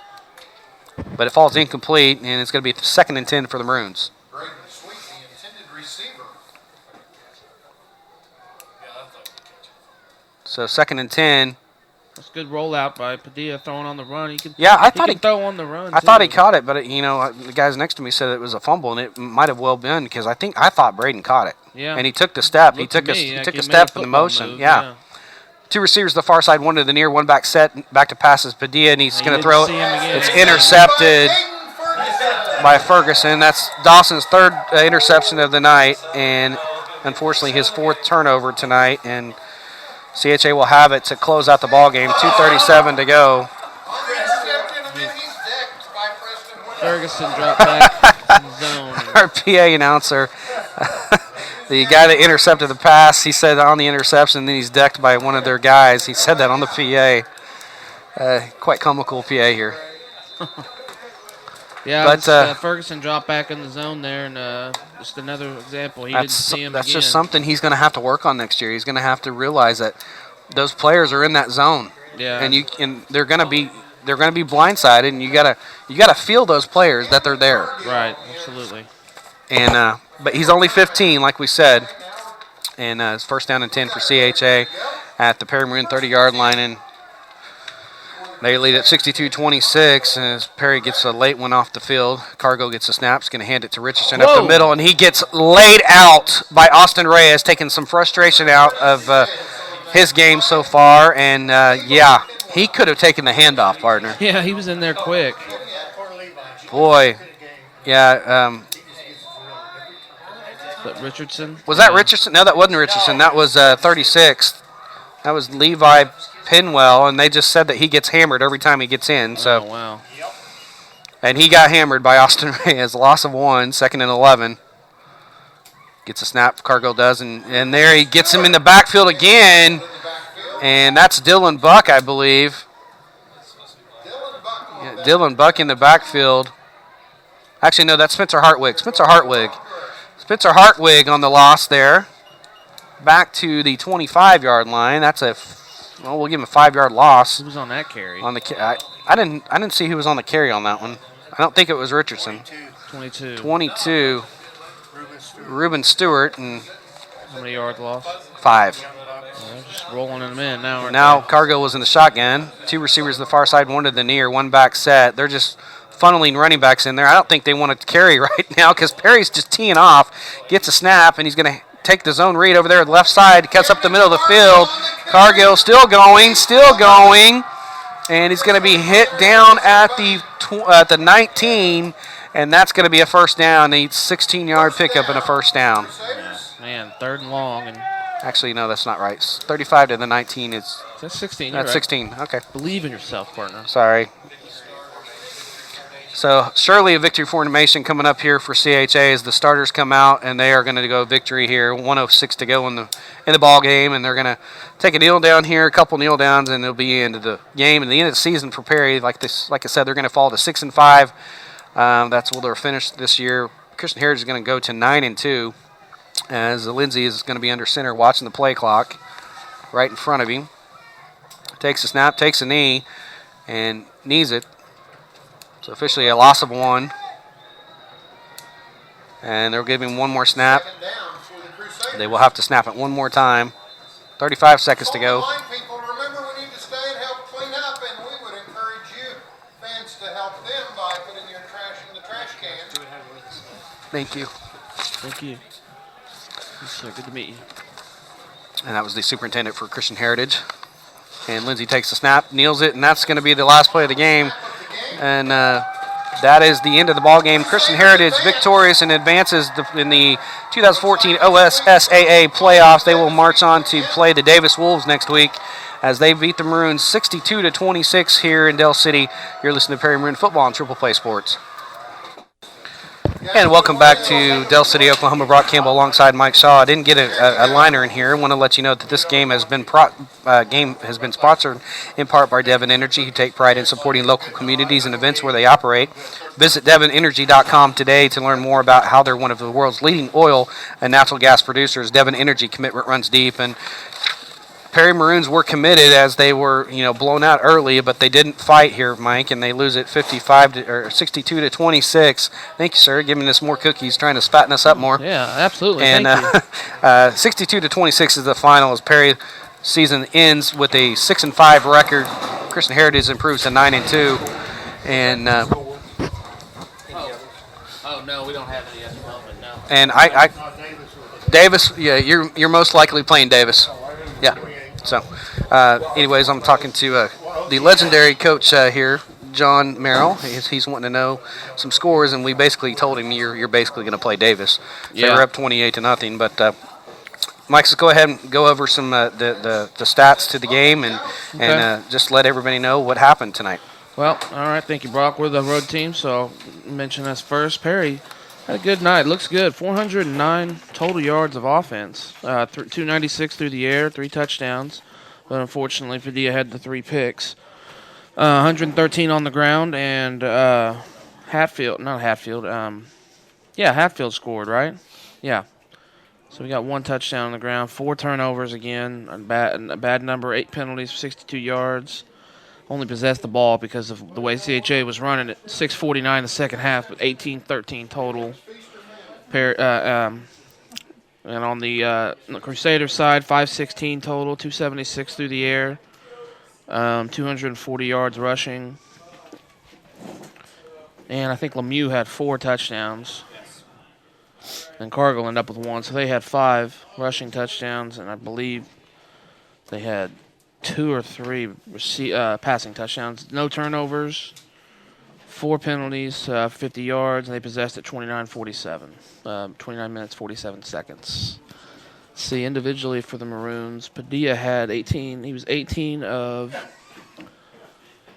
But it falls incomplete, and it's going to be 2nd and 10 for the Maroons. Braden Sweet, the intended receiver. So 2nd and 10. That's a good rollout by Padilla throwing on the run. I thought he throw on the run. I thought he caught it, but the guys next to me said it was a fumble, and it might have well been because I thought Braden caught it. Yeah. And he took the step. He took he a made step a in the motion. move, Yeah. 2 receivers to the far side, 1 to the near, 1 back set, back to passes Padilla, and he's going to throw it. It's intercepted by Ferguson. That's Dawson's 3rd interception of the night, and unfortunately his 4th turnover tonight. And CHA will have it to close out the ball game. 2:37 to go. Ferguson dropped back in the zone. Our PA announcer, the guy that intercepted the pass, he said on the interception, and then he's decked by one of their guys. He said that on the PA. Quite comical PA here. Yeah, but Ferguson dropped back in the zone there, and just another example. He didn't see him That's again. just something he's going to have to work on next year. He's going to have to realize that those players are in that zone. Yeah. And they're going to be blindsided, and you gotta feel those players that they're there. Right, absolutely. And but he's only 15, like we said, and it's 1st down and 10 for CHA at the Perry Maroon 30-yard line, and they lead at 62-26. And as Perry gets a late one off the field, Cargo gets a snap. He's going to hand it to Richardson up the middle, and he gets laid out by Austin Reyes, taking some frustration out of his game so far. And he could have taken the handoff, partner. Yeah, he was in there quick. Boy, yeah. But Richardson? Was that Richardson? No, that wasn't Richardson. That was 36. That was Levi Pinwell, and they just said that he gets hammered every time he gets in. So. Oh, wow. And he got hammered by Austin Reyes. Loss of 1, 2nd and 11. Gets a snap, Cargill does, and there he gets him in the backfield again. And that's Dylan Buck, I believe. Yeah, Dylan Buck in the backfield. Actually, no, that's Spencer Hartwig. Spencer Hartwig on the loss there. Back to the 25-yard line. That's we'll give him a 5-yard loss. Who was on that carry? I didn't see who was on the carry on that one. I don't think it was Richardson. 22. Reuben Stewart. And how many yards lost? 5. Well, just rolling them in now. Now Cargill was in the shotgun. 2 receivers to the far side, 1 to the near, 1 back set. They're just funneling running backs in there. I don't think they want to carry right now because Perry's just teeing off, gets a snap, and he's going to take the zone read over there at the left side, cuts up the middle of the field. Cargill still going, and he's going to be hit down at the 19, and that's going to be a first down. Needs 16-yard pickup and a first down. Man, 3rd and long. And actually, no, that's not right. 35 to the 19 is. That's 16. That's right. 16. Okay. Believe in yourself, partner. Sorry. So surely a victory formation coming up here for CHA as the starters come out, and they are going to go victory here. 1:06 to go in the ball game, and they're going to take a kneel down here, a couple kneel downs, and it'll be into the game and the end of the season for Perry. Like I said, they're going to fall to 6-5. That's where they're finished this year. Christian Heritage is going to go to 9-2, as Lindsay is going to be under center watching the play clock right in front of him. Takes a snap, takes a knee, and knees it. So officially a loss of 1. And they'll give him one more snap. They will have to snap it one more time. 35 seconds to go. People, remember we need to stay and help clean up, and we would encourage you fans to help them by putting your trash in the trash can. Thank you. Thank you. Yes, sir. Good to meet you. And that was the superintendent for Christian Heritage. And Lindsay takes the snap, kneels it, and that's going to be the last play of the game. And that is the end of the ball game. Christian Heritage victorious and advances in the 2014 OSSAA playoffs. They will march on to play the Davis Wolves next week as they beat the Maroons 62-26 here in Del City. You're listening to Perry Maroon Football on Triple Play Sports. And welcome back to Del City, Oklahoma. Brock Campbell alongside Mike Shaw. I didn't get a liner in here. I want to let you know that this game has been sponsored in part by Devon Energy, who take pride in supporting local communities and events where they operate. Visit devonenergy.com today to learn more about how they're one of the world's leading oil and natural gas producers. Devon Energy commitment runs deep, and Perry Maroons were committed as they were, blown out early, but they didn't fight here, Mike, and they lose it 62-26. Thank you, sir, giving us more cookies, trying to fatten us up more. Yeah, absolutely. And Thank you. 62-26 is the final as Perry season ends with a 6-5 record. Christian Heritage improves to 9-2, and. Oh no, we don't have any at the moment. No. And Davis, yeah, you're most likely playing Davis. Yeah. So, anyways, I'm talking to the legendary coach here, John Merrill. He's wanting to know some scores, and we basically told him you're basically going to play Davis. So yeah. We're up 28-0. But Mike, let's go ahead and go over some the stats to the game and just let everybody know what happened tonight. Well, all right. Thank you, Brock. We're the road team, so mention us first. Perry had a good night. Looks good. 409 total yards of offense. 296 through the air, 3 touchdowns. But unfortunately, Padilla had the 3 picks. 113 on the ground, and Hatfield scored, right? Yeah. So we got 1 touchdown on the ground, 4 turnovers again, a bad number, 8 penalties, 62 yards. Only possessed the ball because of the way CHA was running at 6:49 the second half, but 18-13 total. And on the Crusader side, 516 total, 276 through the air, 240 yards rushing. And I think Lemieux had 4 touchdowns. And Cargill ended up with 1, so they had 5 rushing touchdowns, and I believe they had 2 or 3 passing touchdowns. No turnovers, 4 penalties, 50 yards, and they possessed at 29-47. 29 minutes, 47 seconds. See, individually for the Maroons, Padilla had 18. He was 18 of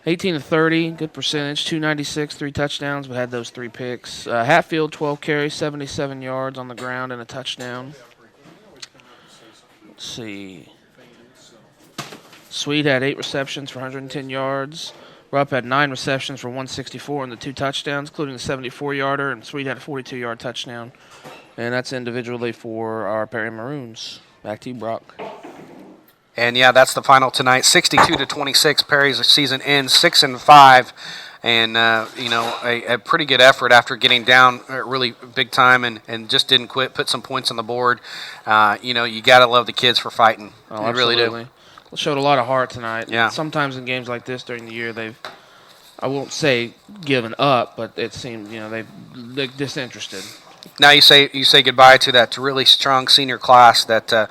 30, good percentage, 296, 3 touchdowns, but had those 3 picks. Hatfield, 12 carries, 77 yards on the ground, and a touchdown. Let's see. Sweet had 8 receptions for 110 yards. Rupp had 9 receptions for 164 and the 2 touchdowns, including the 74-yarder, and Sweet had a 42-yard touchdown. And that's individually for our Perry Maroons. Back to you, Brock. And, yeah, that's the final tonight, 62-26. Perry's season ends 6-5. And, a pretty good effort after getting down really big time and just didn't quit, put some points on the board. You got to love the kids for fighting. Oh, you really do. Showed a lot of heart tonight. Yeah. Sometimes in games like this during the year, I won't say given up, but it seemed, they're disinterested. Now you say goodbye to that really strong senior class that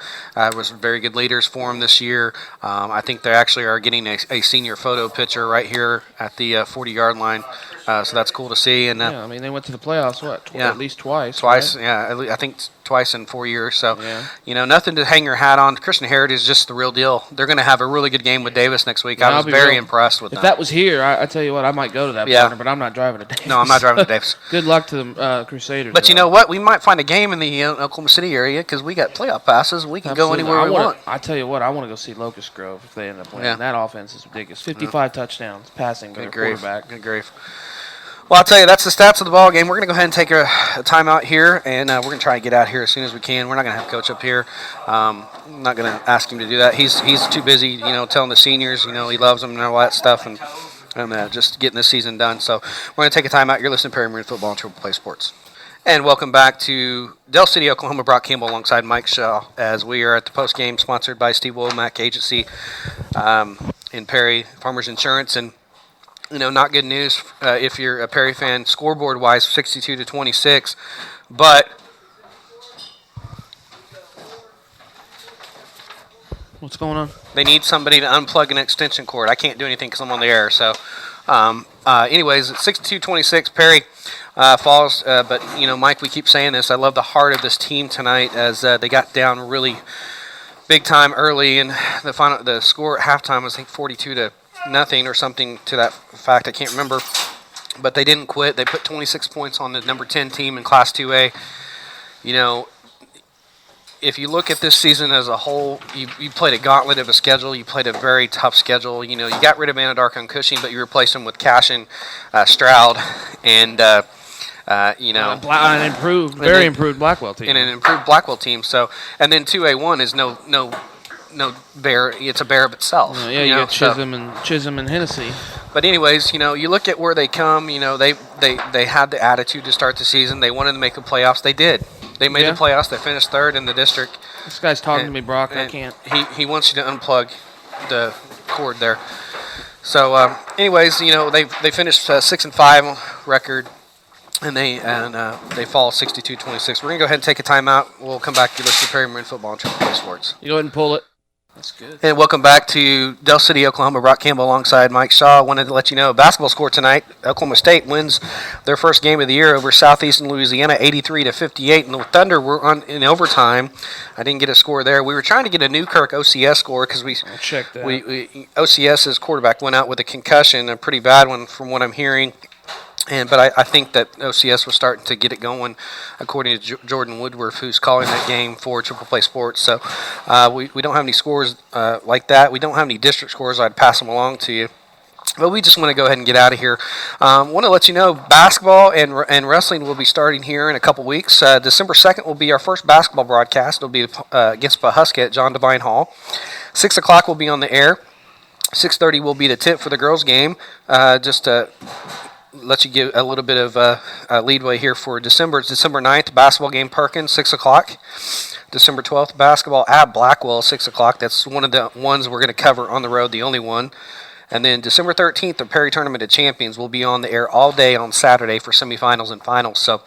was very good leaders for them this year. I think they actually are getting a senior photo picture right here at the 40-yard line, so that's cool to see. And yeah, I mean they went to the playoffs at least twice. Twice, right? yeah. I think twice in 4 years. So, yeah. Nothing to hang your hat on. Christian Heritage is just the real deal. They're going to have a really good game with Davis next week. I was very impressed with them. If that was here, I tell you what, I might go to that partner, but I'm not driving to Davis. No, I'm not driving to Davis. Good luck to the Crusaders. But you know what? We might find a game in the Oklahoma City area because we got playoff passes. We can go anywhere we want. I tell you what, I want to go see Locust Grove if they end up winning. That offense is ridiculous. 55 touchdowns passing to their quarterback. Good grief. Well, I'll tell you, that's the stats of the ball game. We're going to go ahead and take a timeout here, and we're going to try and get out here as soon as we can. We're not going to have Coach up here. I'm not going to ask him to do that. He's too busy, telling the seniors, he loves them and all that stuff, and just getting this season done. So we're going to take a timeout. You're listening to Perry Marine Football and Triple Play Sports. And welcome back to Del City, Oklahoma. Brock Campbell alongside Mike Shaw as we are at the post game sponsored by Steve Womack Agency in Perry Farmers Insurance. And not good news if you're a Perry fan, scoreboard-wise, 62-26. But what's going on? They need somebody to unplug an extension cord. I can't do anything because I'm on the air. So, anyways, it's 62-26. Perry falls. But Mike, we keep saying this. I love the heart of this team tonight as they got down really big time early, and the score at halftime was I think 42-0 or something to that fact. I can't remember, but they didn't quit. They put 26 points on the number 10 team in Class 2A. If you look at this season as a whole, you played a gauntlet of a schedule. You played a very tough schedule. You got rid of Anadarko and Cushing, but you replaced them with Cashin, Stroud, and an improved Blackwell team. And an improved Blackwell team. So, and then 2A1 is no bear. It's a bear of itself. You got Chisholm and Hennessy. But anyways, you look at where they come. They had the attitude to start the season. They wanted to make the playoffs. They did. They made the playoffs. They finished third in the district. This guy's talking to me, Brock. I can't. He wants you to unplug the cord there. So, anyways, they finished 6-5 record. And they fall 62-26. We're gonna go ahead and take a timeout. We'll come back to listen to Perry Marine Football and Triple Play Sports. You go ahead and pull it. That's good. And welcome back to Del City, Oklahoma. Brock Campbell alongside Mike Shaw. Wanted to let you know basketball score tonight. Oklahoma State wins their first game of the year over Southeastern Louisiana, 83-58. And the Thunder were on in overtime. I didn't get a score there. We were trying to get a Newkirk OCS score because I'll check that. OCS's quarterback went out with a concussion, a pretty bad one from what I'm hearing. But I think that OCS was starting to get it going, according to Jordan Woodworth, who's calling that game for Triple Play Sports. So we don't have any scores like that. We don't have any district scores. I'd pass them along to you. But we just want to go ahead and get out of here. Want to let you know basketball and wrestling will be starting here in a couple weeks. December 2nd will be our first basketball broadcast. It'll be against Pawhuska at John Devine Hall. 6 o'clock will be on the air. 6:30 will be the tip for the girls' game. Just to let you give a little bit of leadway here for December. It's December 9th, basketball game Perkins, 6 o'clock. December 12th, basketball at Blackwell, 6 o'clock. That's one of the ones we're going to cover on the road, the only one. And then December 13th, the Perry Tournament of Champions will be on the air all day on Saturday for semifinals and finals. So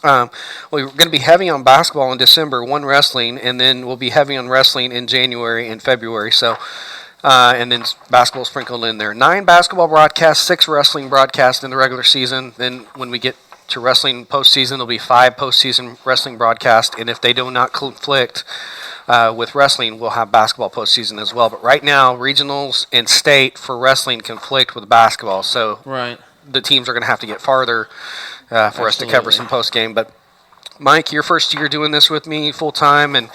we're going to be heavy on basketball in December, one wrestling, and then we'll be heavy on wrestling in January and February. So and then basketball sprinkled in there. 9 basketball broadcasts, 6 wrestling broadcasts in the regular season. Then when we get to wrestling postseason, there'll be 5 postseason wrestling broadcasts. And if they do not conflict with wrestling, we'll have basketball postseason as well. But right now, regionals and state for wrestling conflict with basketball. So the teams are going to have to get farther for us to cover some post-game. But Mike, your first year doing this with me full time, and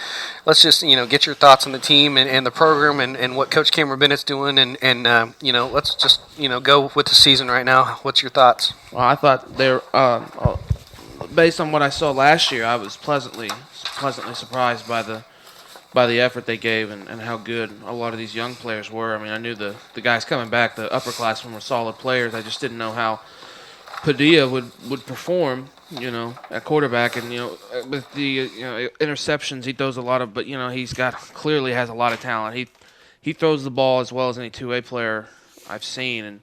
let's just get your thoughts on the team and the program and what Coach Cameron Bennett's doing, and let's just go with the season right now. What's your thoughts? Well, I thought they're based on what I saw last year, I was pleasantly surprised by the effort they gave and how good a lot of these young players were. I mean, I knew the guys coming back, the upperclassmen were solid players. I just didn't know how Padilla would perform, at quarterback, and with the interceptions he throws a lot of, but he's clearly has a lot of talent. He throws the ball as well as any 2A player I've seen, and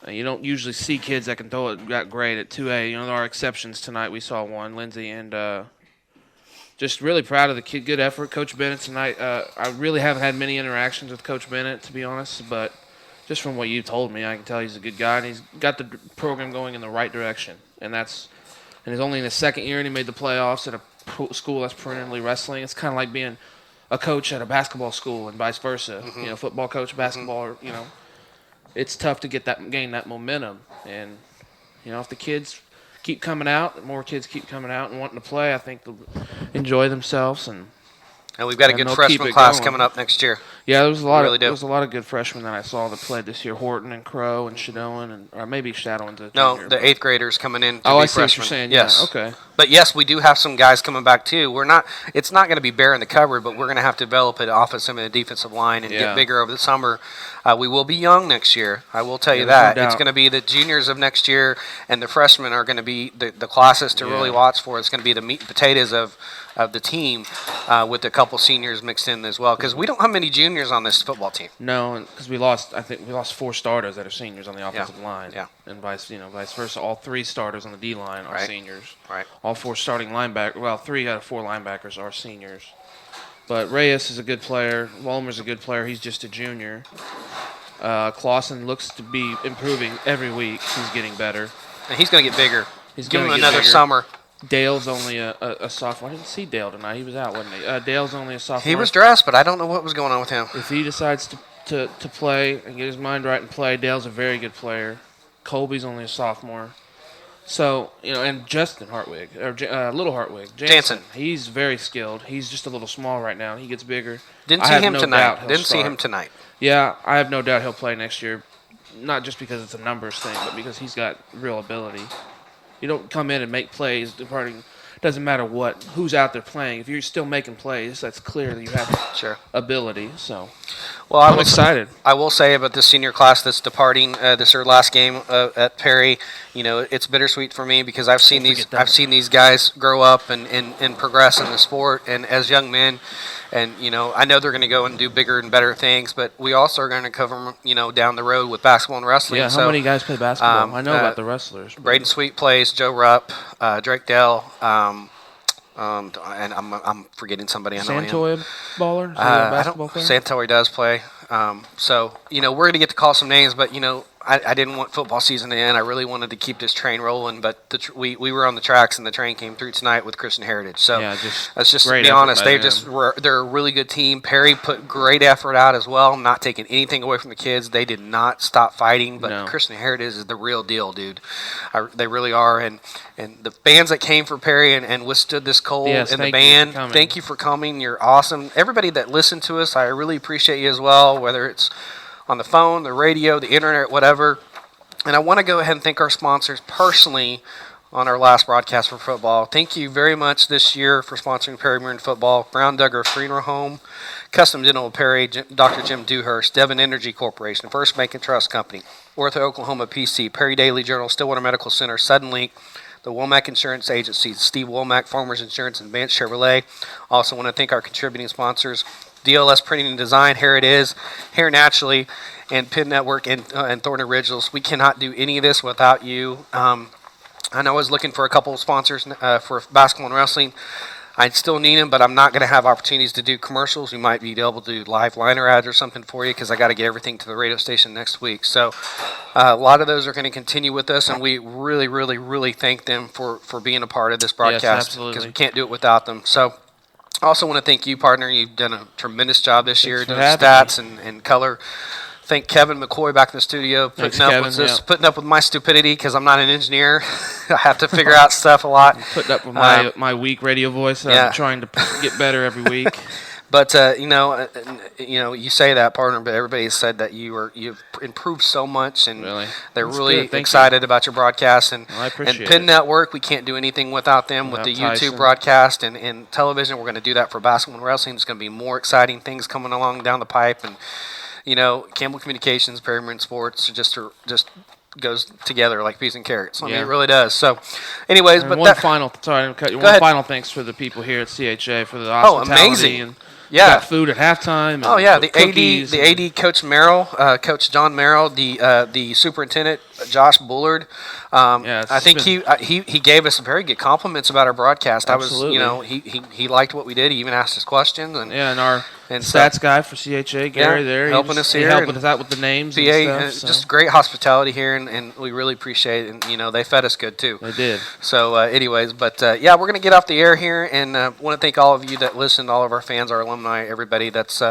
You don't usually see kids that can throw it that great at 2A. There are exceptions tonight. We saw one, Lindsay, and just really proud of the kid. Good effort. Coach Bennett tonight. I really haven't had many interactions with Coach Bennett, to be honest, but just from what you told me, I can tell he's a good guy, and he's got the program going in the right direction. And he's only in his second year, and he made the playoffs at a school that's perennially wrestling. It's kind of like being a coach at a basketball school and vice versa. Mm-hmm. Football coach, basketball, it's tough to gain that momentum. And, if the kids keep coming out, more kids keep coming out and wanting to play, I think they'll enjoy themselves. And we've got a good they'll freshman keep it class going. coming up next year. Yeah, there was a lot of good freshmen that I saw that played this year. Horton and Crow and Shadowin, or maybe Shadowin's a No, junior, the but- 8th graders coming in to be I see freshmen. what you're saying. Yes. Yeah, okay. But yes, we do have some guys coming back too. It's not going to be bare in the cupboard, but we're going to have to develop an offensive and a defensive line and get bigger over the summer. We will be young next year. I will tell you there's that. no It's doubt. going to be the juniors of next year, and the freshmen are going to be the classes to really watch for. It's going to be the meat and potatoes of the team with a couple seniors mixed in as well, because we don't have many juniors on this football team. No, because we lost 4 starters that are seniors on the offensive line. Yeah. And vice versa. All 3 starters on the D line are Right. seniors. Right. All 4 starting linebackers. Well, 3 out of 4 linebackers are seniors. But Reyes is a good player. Walmer's a good player. He's just a junior. Clausen looks to be improving every week. He's getting better. And he's going to get bigger. He's Give him gonna get another bigger. summer. Dale's only a sophomore. I didn't see Dale tonight. He was out, wasn't he? Dale's only a sophomore. He was dressed, but I don't know what was going on with him. If he decides to play and get his mind right and play, Dale's a very good player. Colby's only a sophomore. So, and Justin Hartwig, or Little Hartwig. Jansen. He's very skilled. He's just a little small right now. He gets bigger. Didn't I see have him no tonight. doubt he'll Didn't see start. him tonight. Yeah, I have no doubt he'll play next year. Not just because it's a numbers thing, but because he's got real ability. You don't come in and make plays departing. Doesn't matter who's out there playing. If you're still making plays, that's clear that you have ability. So, Well, I'm excited. I will say about this senior class that's departing. This is their last game at Perry. It's bittersweet for me because I've seen these guys grow up and progress in the sport, and as young men. And, I know they're going to go and do bigger and better things, but we also are going to cover them, down the road with basketball and wrestling. Yeah, how many guys play basketball? I know about the wrestlers. Braden Sweet plays, Joe Rupp, Drake Dell, and I'm forgetting somebody. I know Santoy baller? Basketball player? Santoy does play. So, we're going to get to call some names, but, I didn't want football season to end. I really wanted to keep this train rolling, but we were on the tracks and the train came through tonight with Christian Heritage. So let's just be honest. They're a really good team. Perry put great effort out as well, not taking anything away from the kids. They did not stop fighting, but Christian Heritage is the real deal, dude. They really are. And the fans that came for Perry and withstood this cold, and the band, thank you for coming. You're awesome. Everybody that listened to us, I really appreciate you as well, whether it's on the phone, the radio, the internet, whatever. And I want to go ahead and thank our sponsors personally on our last broadcast for football. Thank you very much this year for sponsoring Perry Marine Football, Brown Duggar Funeral Home, Custom Dental Perry, Dr. Jim Dewhurst, Devon Energy Corporation, First Bank and Trust Company, Ortho Oklahoma PC, Perry Daily Journal, Stillwater Medical Center, Suddenlink, the Womack Insurance Agency, Steve Womack, Farmers Insurance, and Advanced Chevrolet. Also want to thank our contributing sponsors, DLS Printing and Design, Here It Is, Hair Naturally, and Pin Network, and Thornton Originals. We cannot do any of this without you. I know I was looking for a couple of sponsors for basketball and wrestling. I still need them, but I'm not going to have opportunities to do commercials. We might be able to do live liner ads or something for you because I got to get everything to the radio station next week. So a lot of those are going to continue with us, and we really, really, really thank them for being a part of this broadcast because we can't do it without them. So I also want to thank you, partner. You've done a tremendous job this year doing stats and color. Thank Kevin McCoy back in the studio putting up with my stupidity because I'm not an engineer. I have to figure out stuff a lot. Putting up with my weak radio voice. I'm trying to get better every week. But you say that, partner, but everybody has said that you've improved so much, and they're really excited about your broadcast. And I appreciate Pin Network, we can't do anything without them with the YouTube broadcast and television. We're going to do that for basketball and wrestling. There's going to be more exciting things coming along down the pipe, and Campbell Communications, Perry Marine Sports, just goes together like peas and carrots. I mean, it really does. So, anyways, and but final thanks for the people here at CHA for the hospitality. Oh, amazing. And got food at halftime. And the AD, Coach Merrill, Coach John Merrill, the superintendent, Josh Bullard. Yeah, it's I think he gave us very good compliments about our broadcast. Absolutely. I was, he liked what we did. He even asked us questions. And and our and stats guy for CHA, Gary, there helping he us here, helping and us out with the names PA, and stuff. just great hospitality here, and we really appreciate it. And they fed us good too. They did. So, anyways, but we're going to get off the air here, and want to thank all of you that listened, all of our fans, our alumni, everybody that's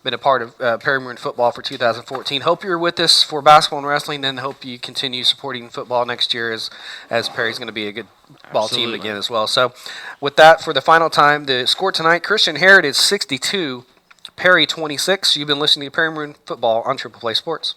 been a part of Perry Maroon football for 2014. Hope you're with us for basketball and wrestling, and hope you continue supporting football next year as Perry's going to be a good ball team Absolutely. again as well. So, with that, for the final time, the score tonight: Christian Herritage 62, Perry 26. You've been listening to Perry Maroon football on Triple Play Sports.